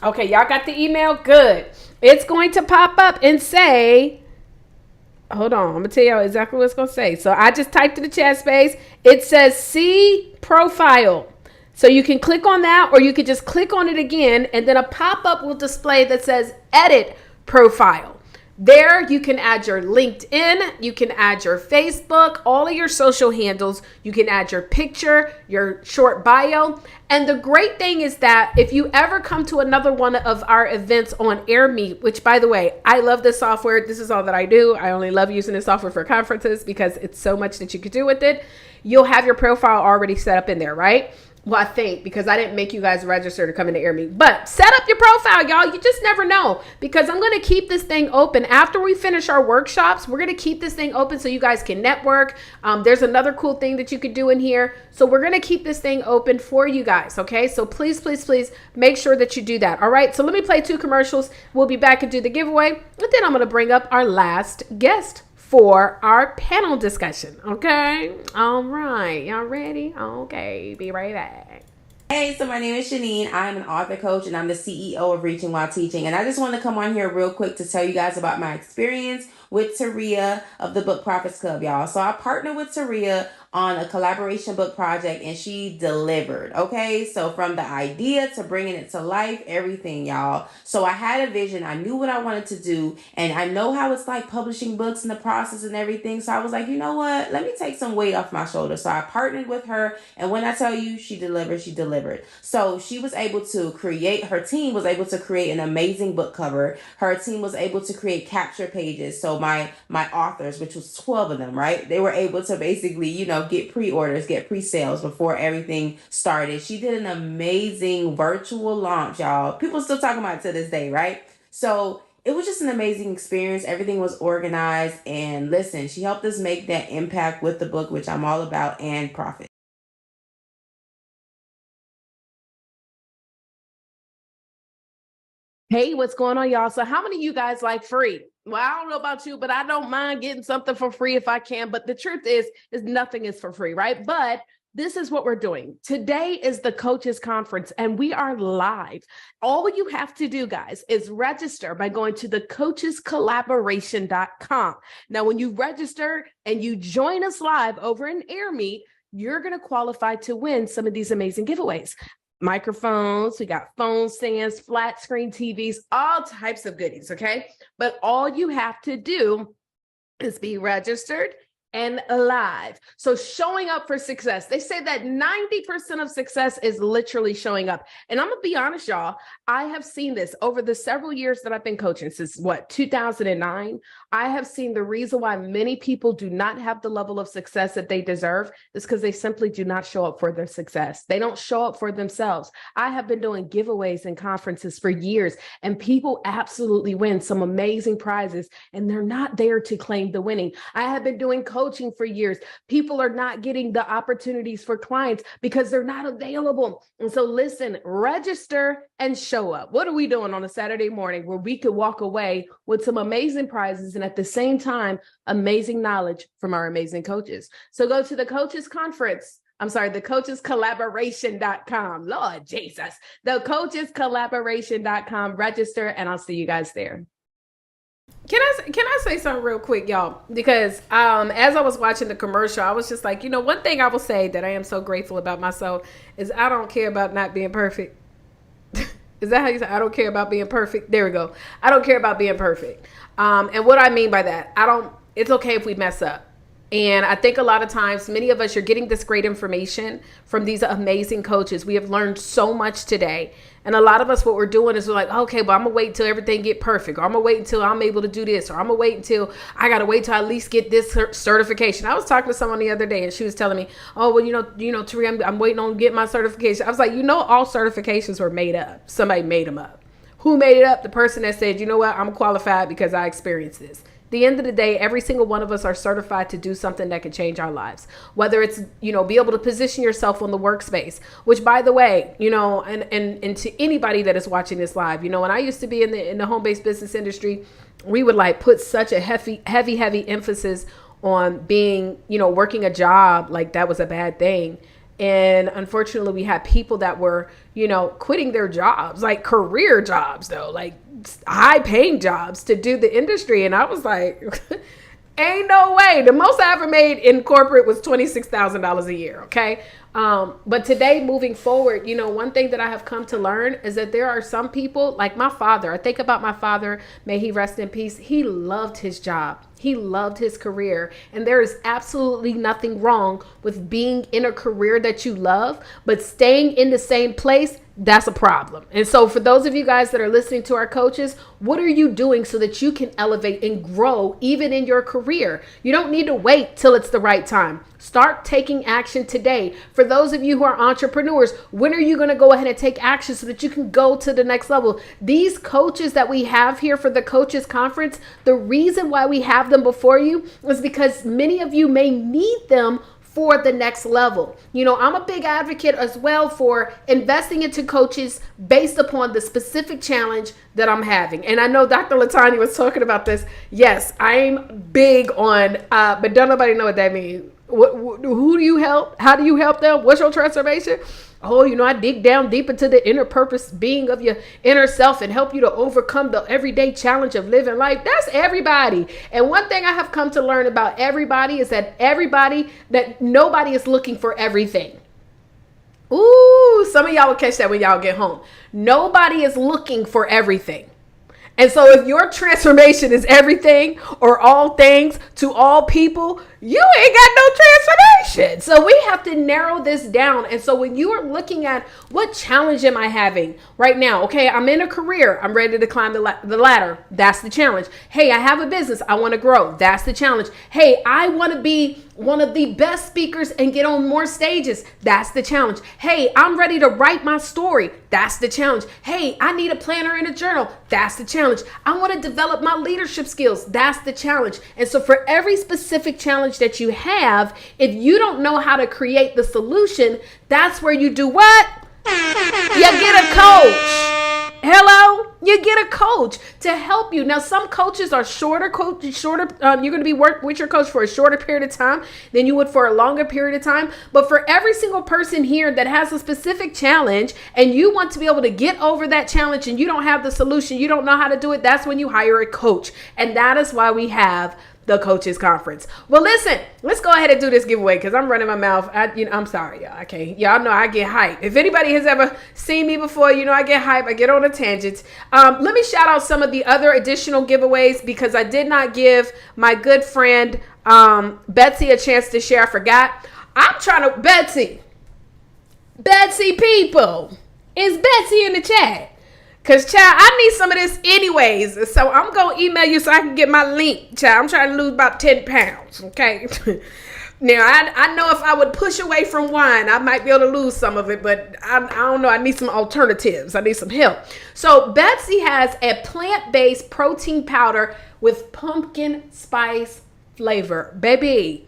Okay, y'all got the email? Good. It's going to pop up and say, hold on, I'm going to tell you exactly what it's going to say. So I just typed in the chat space. It says see profile. So you can click on that, or you could just click on it again, and then a pop-up will display that says edit profile. There you can add your LinkedIn, you can add your Facebook, all of your social handles, you can add your picture, your short bio. And the great thing is that if you ever come to another one of our events on AirMeet, which by the way, I love this software. This is all that I do. I only love using this software for conferences because it's so much that you could do with it. You'll have your profile already set up in there, right? Well, I think, because I didn't make you guys register to come into Air Meet. But set up your profile, y'all. You just never know, because I'm going to keep this thing open. After we finish our workshops, we're going to keep this thing open so you guys can network. There's another cool thing that you could do in here. So we're going to keep this thing open for you guys, okay? So please, please, please make sure that you do that, all right? So let me play 2 commercials. We'll be back and do the giveaway. And then I'm going to bring up our last guest for our panel discussion, okay? All right, y'all ready? Okay, be right back. Hey, so my name is Shanine. I'm an author coach and I'm the CEO of Reaching While Teaching. And I just want to come on here real quick to tell you guys about my experience with Taria of the Book Prophets Club, y'all. So I partnered with Taria on a collaboration book project and she delivered, okay? So from the idea to bringing it to life, everything, y'all. So I had a vision. I knew what I wanted to do, and I know how it's like publishing books and the process and everything. So I was like, you know what? Let me take some weight off my shoulders. So I partnered with her, and when I tell you she delivered, she delivered. So she was able to create, her team was able to create an amazing book cover. Her team was able to create capture pages. So my authors, which was 12 of them, right? They were able to basically, get pre-orders, get pre-sales before everything started. She did an amazing virtual launch, y'all. People still talking about it to this day, right? So it was just an amazing experience. Everything was organized, and listen, she helped us make that impact with the book, which I'm all about, and profit. Hey, what's going on, y'all? So how many of you guys like free? Well, I don't know about you, but I don't mind getting something for free if I can. But the truth is nothing is for free, right? But this is what we're doing. Today is the Coaches Conference, and we are live. All you have to do, guys, is register by going to thecoachescollaboration.com. Now, when you register and you join us live over in Air Meet, you're going to qualify to win some of these amazing giveaways. Microphones, we got phone stands, flat screen TVs, all types of goodies, okay? But all you have to do is be registered and alive. So showing up for success. They say that 90% of success is literally showing up. And I'm gonna be honest, y'all, I have seen this over the several years that I've been coaching, since 2009. I have seen the reason why many people do not have the level of success that they deserve is because they simply do not show up for their success. They don't show up for themselves. I have been doing giveaways and conferences for years, and people absolutely win some amazing prizes, and they're not there to claim the winning. I have been doing coaching for years. People are not getting the opportunities for clients because they're not available. And so listen, register and show up. What are we doing on a Saturday morning where we could walk away with some amazing prizes and at the same time, amazing knowledge from our amazing coaches? So go to the Coaches Conference. thecoachescollaboration.com. Lord Jesus. thecoachescollaboration.com. Register, and I'll see you guys there. Can I say something real quick, y'all? Because as I was watching the commercial, I was just like, one thing I will say that I am so grateful about myself is I don't care about not being perfect. Is that how you say? I don't care about being perfect. There we go. I don't care about being perfect. And what I mean by that, it's okay if we mess up. And I think a lot of times, many of us, you're getting this great information from these amazing coaches. We have learned so much today. And a lot of us, what we're doing is we're like, okay, well, I'm going to wait until everything get perfect. Or I'm going to wait until I'm able to do this. Or I'm going to wait until I got to wait till I at least get this certification. I was talking to someone the other day and she was telling me, oh, well, Taria, I'm waiting on getting my certification. I was like, all certifications were made up. Somebody made them up. Who made it up? The person that said, you know what, I'm qualified because I experienced this. At the end of the day, every single one of us are certified to do something that can change our lives. Whether it's, be able to position yourself on the workspace, which, by the way, and to anybody that is watching this live, when I used to be in the home-based business industry, we would put such a heavy emphasis on being, working a job like that was a bad thing. And unfortunately, we had people that were, quitting their jobs, like career jobs, though, like high paying jobs to do the industry. And I was like, ain't no way. The most I ever made in corporate was $26,000 a year. Okay. But today, moving forward, one thing that I have come to learn is that there are some people like my father. I think about my father, may he rest in peace. He loved his job. He loved his career. And there is absolutely nothing wrong with being in a career that you love, but staying in the same place that's a problem. And so for those of you guys that are listening to our coaches, what are you doing so that you can elevate and grow even in your career? You don't need to wait till it's the right time. Start taking action today. For those of you who are entrepreneurs, when are you going to go ahead and take action so that you can go to the next level? These coaches that we have here for the Coaches Conference, the reason why we have them before you is because many of you may need them for the next level. You know, I'm a big advocate as well for investing into coaches based upon the specific challenge that I'm having. And I know Dr. Latanya was talking about this. Yes, I'm big on, but don't nobody know what that means. Who do you help? How do you help them? What's your transformation? Oh, you know, I dig down deep into the inner purpose being of your inner self and help you to overcome the everyday challenge of living life. That's everybody. And one thing I have come to learn about everybody is that nobody is looking for everything. Ooh, some of y'all will catch that when y'all get home. Nobody is looking for everything. And so if your transformation is everything or all things to all people, you ain't got no transformation. So we have to narrow this down. And so when you are looking at what challenge am I having right now? Okay, I'm in a career. I'm ready to climb the ladder. That's the challenge. Hey, I have a business. I want to grow. That's the challenge. Hey, I want to be one of the best speakers and get on more stages. That's the challenge. Hey, I'm ready to write my story. That's the challenge. Hey, I need a planner and a journal. That's the challenge. I want to develop my leadership skills. That's the challenge. And so for every specific challenge that you have, if you don't know how to create the solution, that's where you do what? You get a coach. Hello? You get a coach to help you. Now, some coaches are shorter. You're going to be working with your coach for a shorter period of time than you would for a longer period of time. But for every single person here that has a specific challenge and you want to be able to get over that challenge and you don't have the solution, you don't know how to do it, that's when you hire a coach. And that is why we have the Coaches Conference. Well, listen, let's go ahead and do this giveaway because I'm running my mouth. I'm sorry, y'all. Okay, y'all know I get hype. If anybody has ever seen me before, you know I get hype. I get on a tangent. Let me shout out some of the other additional giveaways because I did not give my good friend Betsy a chance to share. I forgot. I'm trying to Betsy people. Is Betsy in the chat? Because, child, I need some of this anyways. So I'm going to email you so I can get my link, child. I'm trying to lose about 10 pounds, okay? Now, I know if I would push away from wine, I might be able to lose some of it. But I don't know. I need some alternatives. I need some help. So Betsy has a plant-based protein powder with pumpkin spice flavor. Baby,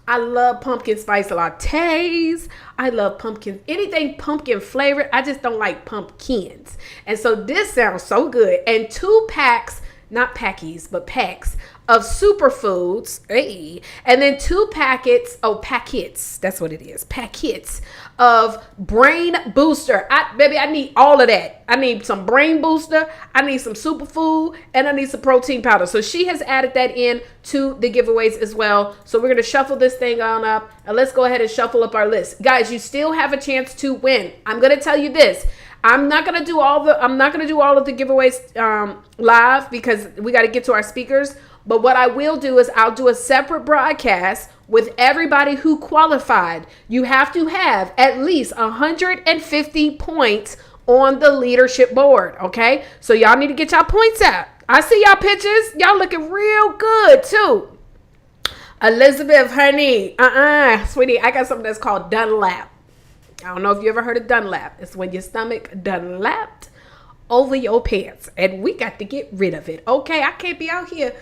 I love pumpkin spice lattes. I love anything pumpkin flavored. I just don't like pumpkins. And so this sounds so good. And 2 packs, not packies, but packs of superfoods. Hey. And then 2 packets, that's what it is. Packets of brain booster. Baby, I need all of that. I need some brain booster. I need some superfood and I need some protein powder. So she has added that in to the giveaways as well. So we're going to shuffle this thing on up and let's go ahead and shuffle up our list. Guys, you still have a chance to win. I'm going to tell you this. I'm not going to do all of the giveaways live because we got to get to our speakers. But what I will do is I'll do a separate broadcast with everybody who qualified. You have to have at least 150 points on the leadership board, okay? So y'all need to get y'all points out. I see y'all pictures. Y'all looking real good, too. Elizabeth, honey, sweetie, I got something that's called Dunlap. I don't know if you ever heard of Dunlap. It's when your stomach Dunlapped over your pants, and we got to get rid of it, okay? I can't be out here,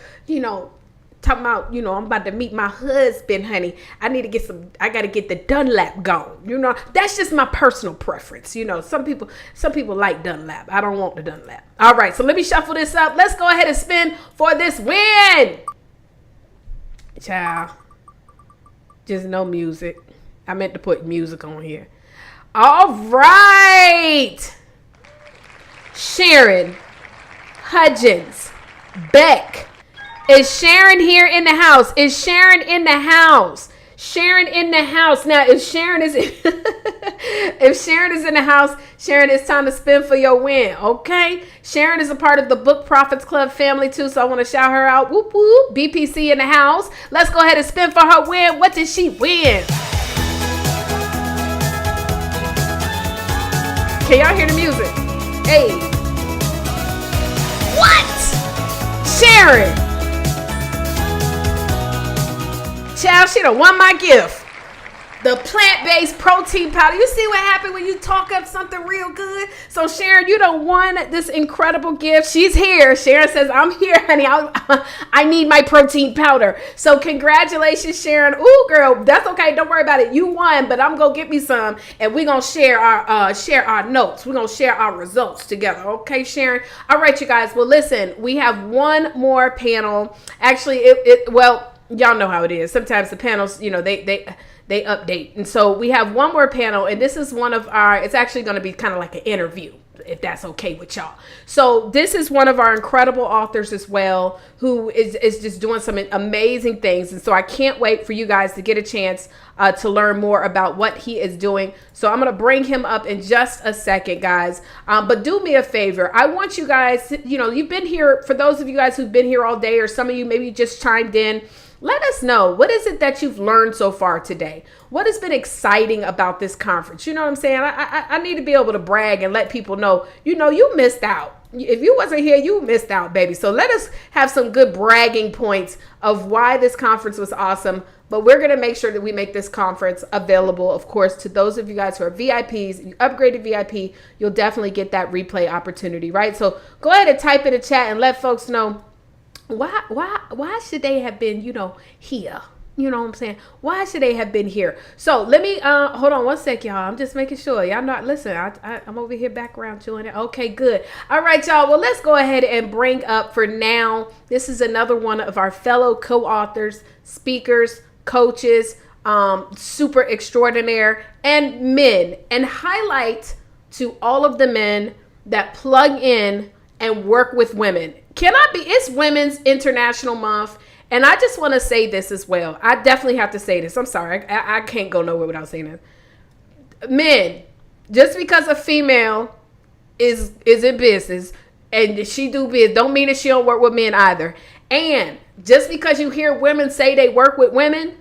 talking about, I'm about to meet my husband, honey. I got to get the Dunlap gone. That's just my personal preference. Some people like Dunlap. I don't want the Dunlap. All right, so let me shuffle this up. Let's go ahead and spin for this win. Child, just no music. I meant to put music on here. All right. Sharon Hudgens Beck. Is Sharon here in the house? Is Sharon in the house? Sharon in the house. Now, if Sharon is in the house, Sharon, it's time to spin for your win, okay? Sharon is a part of the Book Profits Club family, too, so I want to shout her out. Whoop, whoop. BPC in the house. Let's go ahead and spin for her win. What did she win? Can y'all hear the music? Hey. What? Sharon. Child, she done won my gift. The plant-based protein powder. You see what happened when you talk up something real good? So Sharon, you done won this incredible gift. She's here. Sharon says, I'm here, honey. I need my protein powder. So congratulations, Sharon. Ooh, girl, that's okay. Don't worry about it. You won, but I'm going to get me some, and we're going to share our notes. We're going to share our results together. Okay, Sharon? All right, you guys. Well, listen, we have one more panel. Actually, well, y'all know how it is. Sometimes the panels, you know, they update. And so we have one more panel, and this is one of it's actually going to be kind of like an interview, if that's okay with y'all. So this is one of our incredible authors as well, who is just doing some amazing things. And so I can't wait for you guys to get a chance to learn more about what he is doing. So I'm going to bring him up in just a second, guys. But do me a favor. I want you guys, you know, you've been here, for those of you guys who've been here all day, or some of you maybe just chimed in, let us know, what is it that you've learned so far today? What has been exciting about this conference? You know what I'm saying? I need to be able to brag and let people know, you know, you missed out. If you wasn't here, you missed out, baby. So let us have some good bragging points of why this conference was awesome. But we're going to make sure that we make this conference available, of course, to those of you guys who are VIPs. If you upgraded VIP, you'll definitely get that replay opportunity, right? So go ahead and type in the chat and let folks know, why should they have been, you know, here? You know what I'm saying? Why should they have been here? So let me, hold on one sec, y'all. I'm just making sure. Y'all not, listen, I'm over here background chilling it. Okay, good. All right, y'all. Well, let's go ahead and bring up for now. This is another one of our fellow co-authors, speakers, coaches, super extraordinaire, and men. And highlight to all of the men that plug in and work with women. It's Women's International Month. And I just want to say this as well. I definitely have to say this. I'm sorry. I can't go nowhere without saying this. Men, just because a female is in business and she do business, don't mean that she don't work with men either. And just because you hear women say they work with women,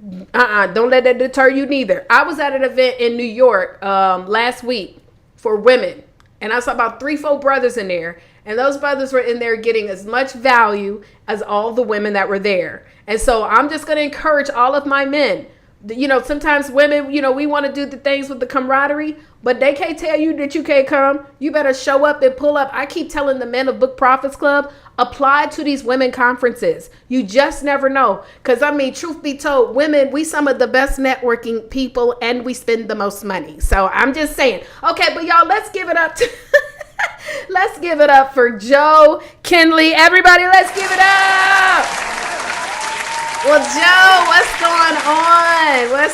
don't let that deter you neither. I was at an event in New York last week for women. And I saw about 3-4 brothers in there. And those brothers were in there getting as much value as all the women that were there. And so I'm just going to encourage all of my men. You know, sometimes women, you know, we want to do the things with the camaraderie, but they can't tell you that you can't come. You better show up and pull up. I keep telling the men of Book Prophets Club, apply to these women conferences. You just never know. Because, I mean, truth be told, women, we some of the best networking people, and we spend the most money. So I'm just saying. Okay, but y'all, let's give it up to... Let's give it up for Joe Kinley. Everybody, let's give it up. Well, Joe, what's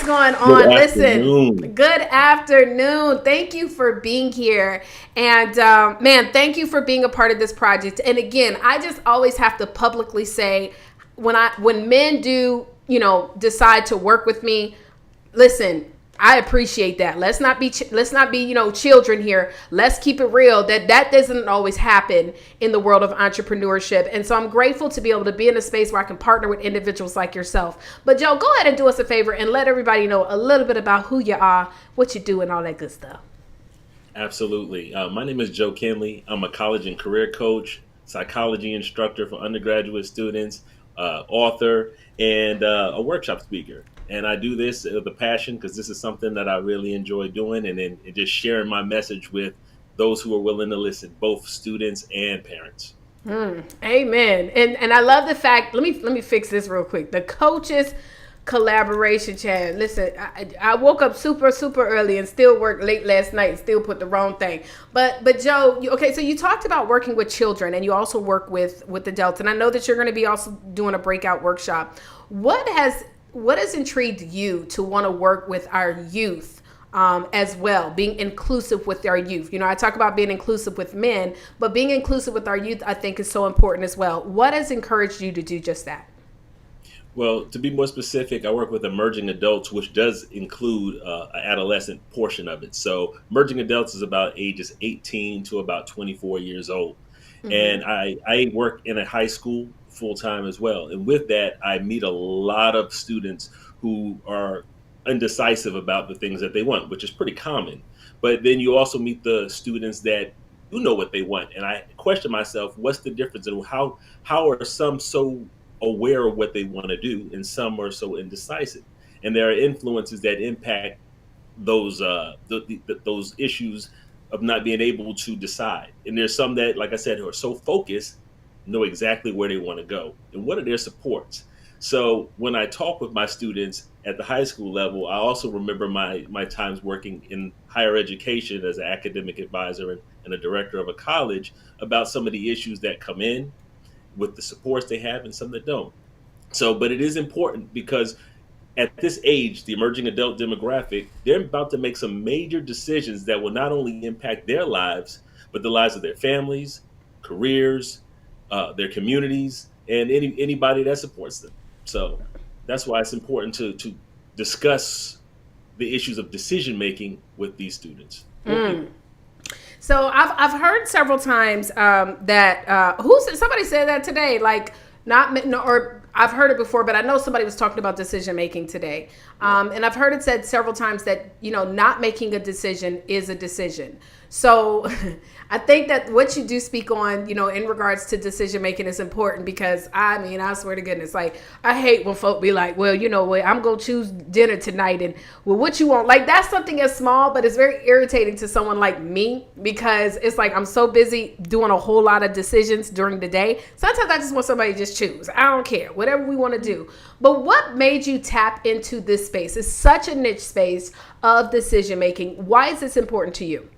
going on? Listen, good afternoon. Thank you for being here. And man, thank you for being a part of this project. And again, I just always have to publicly say, when men do, you know, decide to work with me, listen, I appreciate that. Let's not be, you know, children here. Let's keep it real. That doesn't always happen in the world of entrepreneurship. And so I'm grateful to be able to be in a space where I can partner with individuals like yourself. But Joe, go ahead and do us a favor and let everybody know a little bit about who you are, what you do, and all that good stuff. Absolutely. My name is Joe Kinley. I'm a college and career coach, psychology instructor for undergraduate students, author, and a workshop speaker. And I do this with a passion because this is something that I really enjoy doing, and just sharing my message with those who are willing to listen, both students and parents. Amen. And I love the fact, let me fix this real quick. The coaches collaboration chat. Listen, I woke up super early and still worked late last night and still put the wrong thing. But Joe, okay, so you talked about working with children, and you also work with adults. And I know that you're going to be also doing a breakout workshop. What has intrigued you to want to work with our youth as well, being inclusive with our youth? You know, I talk about being inclusive with men, but being inclusive with our youth, I think, is so important as well. What has encouraged you to do just that? Well, to be more specific, I work with emerging adults, which does include an adolescent portion of it. So emerging adults is about ages 18 to about 24 years old. Mm-hmm. And I work in a high school full time as well. And with that, I meet a lot of students who are indecisive about the things that they want, which is pretty common. But then you also meet the students that do know what they want. And I question myself, what's the difference? And how are some so aware of what they want to do and some are so indecisive? And there are influences that impact those those issues of not being able to decide. And there's some that, like I said, who are so focused, know exactly where they want to go and what are their supports. So when I talk with my students at the high school level, I also remember my times working in higher education as an academic advisor and a director of a college about some of the issues that come in with the supports they have and some that don't. So, but it is important because at this age, the emerging adult demographic, they're about to make some major decisions that will not only impact their lives, but the lives of their families, careers, their communities, and anybody that supports them. So that's why it's important to discuss the issues of decision making with these students. So I've heard several times that somebody said that today, like or I've heard it before, but I know somebody was talking about decision making today. And I've heard it said several times that, not making a decision is a decision. So I think that what you do speak on, in regards to decision making is important because I swear to goodness, like I hate when folk be like, well, I'm going to choose dinner tonight and well, what you want? Like that's something as small, but it's very irritating to someone like me because it's like I'm so busy doing a whole lot of decisions during the day. Sometimes I just want somebody to just choose. I don't care, whatever we want to do. But what made you tap into this space? It's such a niche space of decision making. Why is this important to you?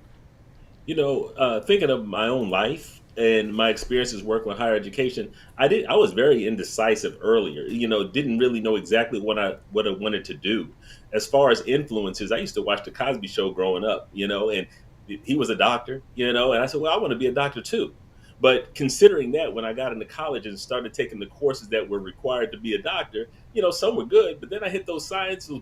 Thinking of my own life and my experiences working with higher education, I was very indecisive earlier. Didn't really know exactly what I wanted to do. As far as influences, I used to watch the Cosby Show growing up, and he was a doctor, and I said, well, I want to be a doctor too. But considering that, when I got into college and started taking the courses that were required to be a doctor, some were good, but then I hit those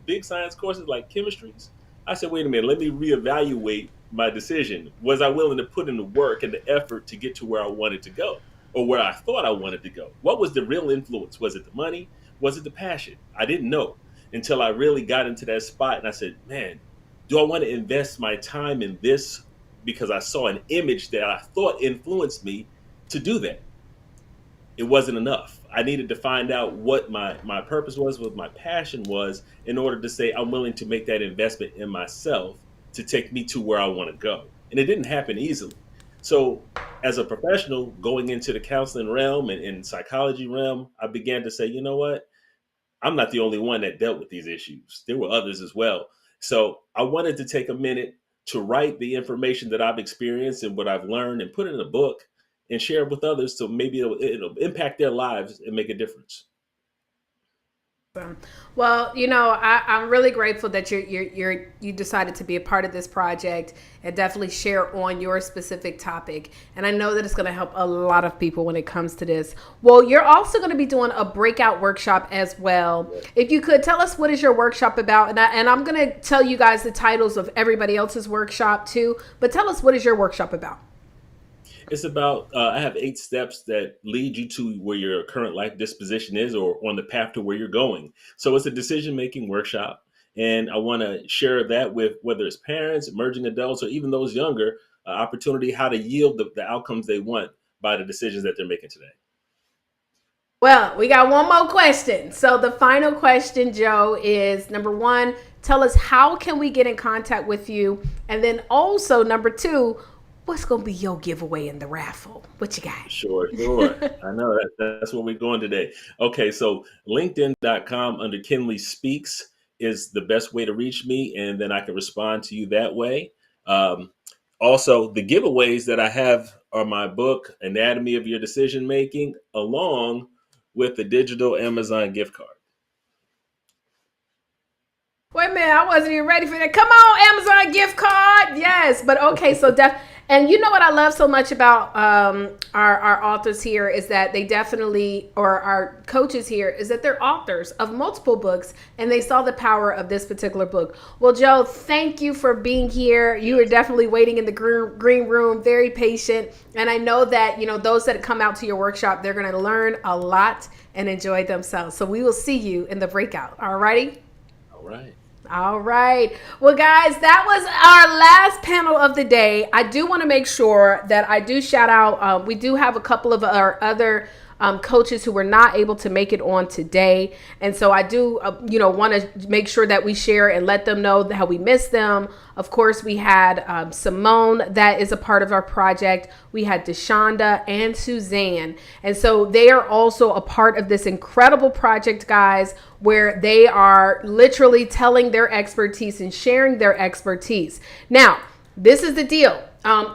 big science courses like chemistries. I said, wait a minute, let me reevaluate my decision. Was I willing to put in the work and the effort to get to where I wanted to go or where I thought I wanted to go? What was the real influence? Was it the money? Was it the passion? I didn't know until I really got into that spot. And I said, man, do I want to invest my time in this because I saw an image that I thought influenced me to do that? It wasn't enough. I needed to find out what my purpose was, what my passion was, in order to say I'm willing to make that investment in myself to take me to where I want to go. And it didn't happen easily. So as a professional going into the counseling realm and psychology realm, I began to say, you know what? I'm not the only one that dealt with these issues. There were others as well. So I wanted to take a minute to write the information that I've experienced and what I've learned and put it in a book and share it with others so maybe it'll impact their lives and make a difference. Well, I'm really grateful that you decided to be a part of this project and definitely share on your specific topic. And I know that it's going to help a lot of people when it comes to this. Well, you're also going to be doing a breakout workshop as well. If you could tell us what is your workshop about, and I'm going to tell you guys the titles of everybody else's workshop too. But tell us, what is your workshop about? It's about, I have 8 steps that lead you to where your current life disposition is or on the path to where you're going. So it's a decision-making workshop. And I want to share that with whether it's parents, emerging adults, or even those younger, opportunity how to yield the outcomes they want by the decisions that they're making today. Well, we got one more question. So the final question, Joe, is number 1, tell us how can we get in contact with you? And then also number 2, what's going to be your giveaway in the raffle? What you got? Sure. I know that's where we're going today. Okay, so LinkedIn.com under Kinley Speaks is the best way to reach me, and then I can respond to you that way. Also, the giveaways that I have are my book, Anatomy of Your Decision Making, along with the digital Amazon gift card. Wait a minute, I wasn't even ready for that. Come on, Amazon gift card. Yes, but okay, so and you know what I love so much about our authors here is that they definitely, or our coaches here, is that they're authors of multiple books and they saw the power of this particular book. Well, Joe, thank you for being here. You were definitely waiting in the green room, very patient. And I know that, those that come out to your workshop, they're going to learn a lot and enjoy themselves. So we will see you in the breakout. All righty? All right. All right. Well, guys, that was our last panel of the day. I do want to make sure that I do shout out. We do have a couple of our other coaches who were not able to make it on today. And so I do, want to make sure that we share and let them know how we miss them. Of course, we had Simone that is a part of our project. We had Deshonda and Suzanne. And so they are also a part of this incredible project, guys, where they are literally telling their expertise and sharing their expertise. Now, this is the deal.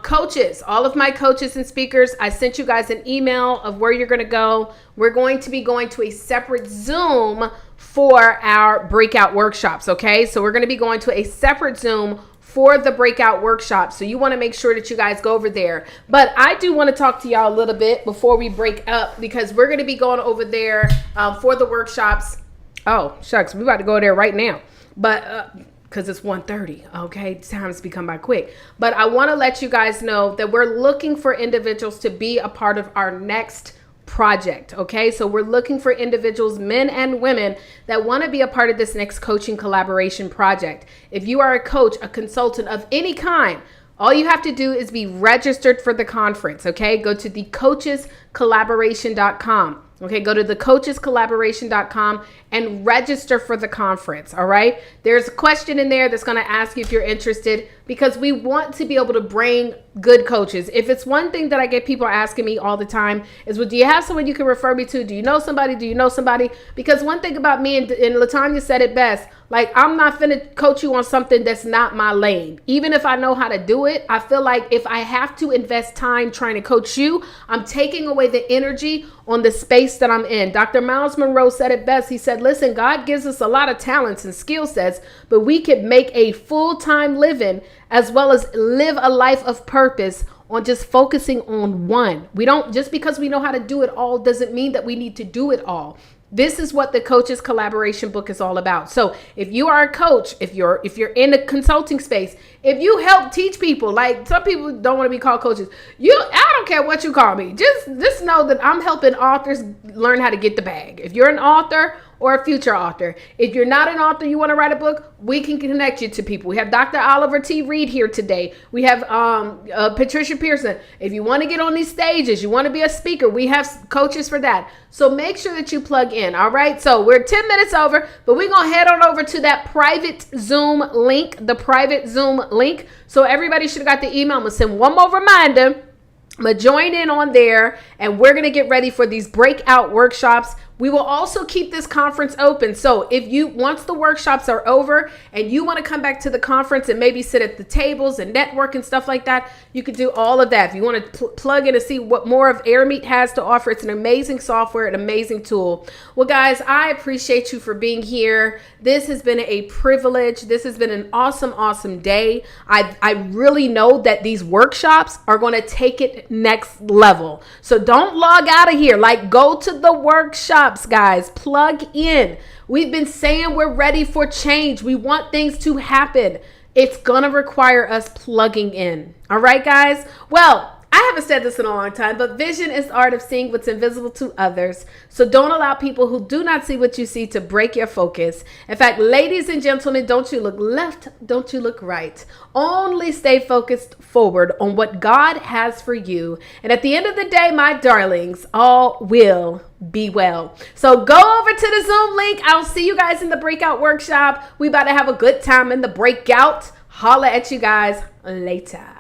Coaches, all of my coaches and speakers, I sent you guys an email of where you're going to go. We're going to be going to a separate Zoom for our breakout workshops. Okay. So we're going to be going to a separate Zoom for the breakout workshop. So you want to make sure that you guys go over there. But I do want to talk to y'all a little bit before we break up, because we're going to be going over there for the workshops. Oh, shucks. We're about to go there right now. But because it's 1:30. Okay, time's become by quick. But I want to let you guys know that we're looking for individuals to be a part of our next project. Okay, so we're looking for individuals, men and women, that want to be a part of this next coaching collaboration project. If you are a coach, a consultant of any kind, all you have to do is be registered for the conference. Okay, go to thecoachescollaboration.com. Okay, go to thecoachescollaboration.com and register for the conference. All right. There's a question in there that's going to ask you if you're interested, because we want to be able to bring good coaches. If it's one thing that I get people asking me all the time is, well, do you have someone you can refer me to? Do you know somebody? Do you know somebody? Because one thing about me, and LaTanya said it best, like, I'm not finna coach you on something that's not my lane. Even if I know how to do it, I feel like if I have to invest time trying to coach you, I'm taking away the energy on the space that I'm in. Dr. Miles Monroe said it best. He said, listen, God gives us a lot of talents and skill sets, but we could make a full-time living as well as live a life of purpose on just focusing on one. We don't, just because we know how to do it all doesn't mean that we need to do it all. This is what the Coaches Collaboration book is all about. So if you are a coach, if you're in the consulting space, if you help teach people, like some people don't want to be called coaches, I don't care what you call me. Just know that I'm helping authors learn how to get the bag. If you're an author or a future author, if you're not an author, you want to write a book, we can connect you to people. We have Dr. Oliver T. Reed here today. We have Patricia Pearson. If you want to get on these stages, you want to be a speaker, we have coaches for that. So make sure that you plug in. All right. So we're 10 minutes over, but we're going to head on over to that private Zoom link, the private Zoom link. So everybody should have got the email. I'm going to send one more reminder. I'm going to join in on there, and we're going to get ready for these breakout workshops. We will also keep this conference open. So if once the workshops are over and you want to come back to the conference and maybe sit at the tables and network and stuff like that, you could do all of that. If you want to plug in and see what more of AirMeet has to offer, it's an amazing software, an amazing tool. Well, guys, I appreciate you for being here. This has been a privilege. This has been an awesome, awesome day. I really know that these workshops are going to take it next level. So don't log out of here. Like, go to the workshop. Guys, plug in. We've been saying we're ready for change. We want things to happen. It's gonna require us plugging in. All right, guys? Well, I haven't said this in a long time, but vision is the art of seeing what's invisible to others. So don't allow people who do not see what you see to break your focus. In fact, ladies and gentlemen, don't you look left, don't you look right. Only stay focused forward on what God has for you. And at the end of the day, my darlings, all will be well. So go over to the Zoom link. I'll see you guys in the breakout workshop. We about to have a good time in the breakout. Holla at you guys later.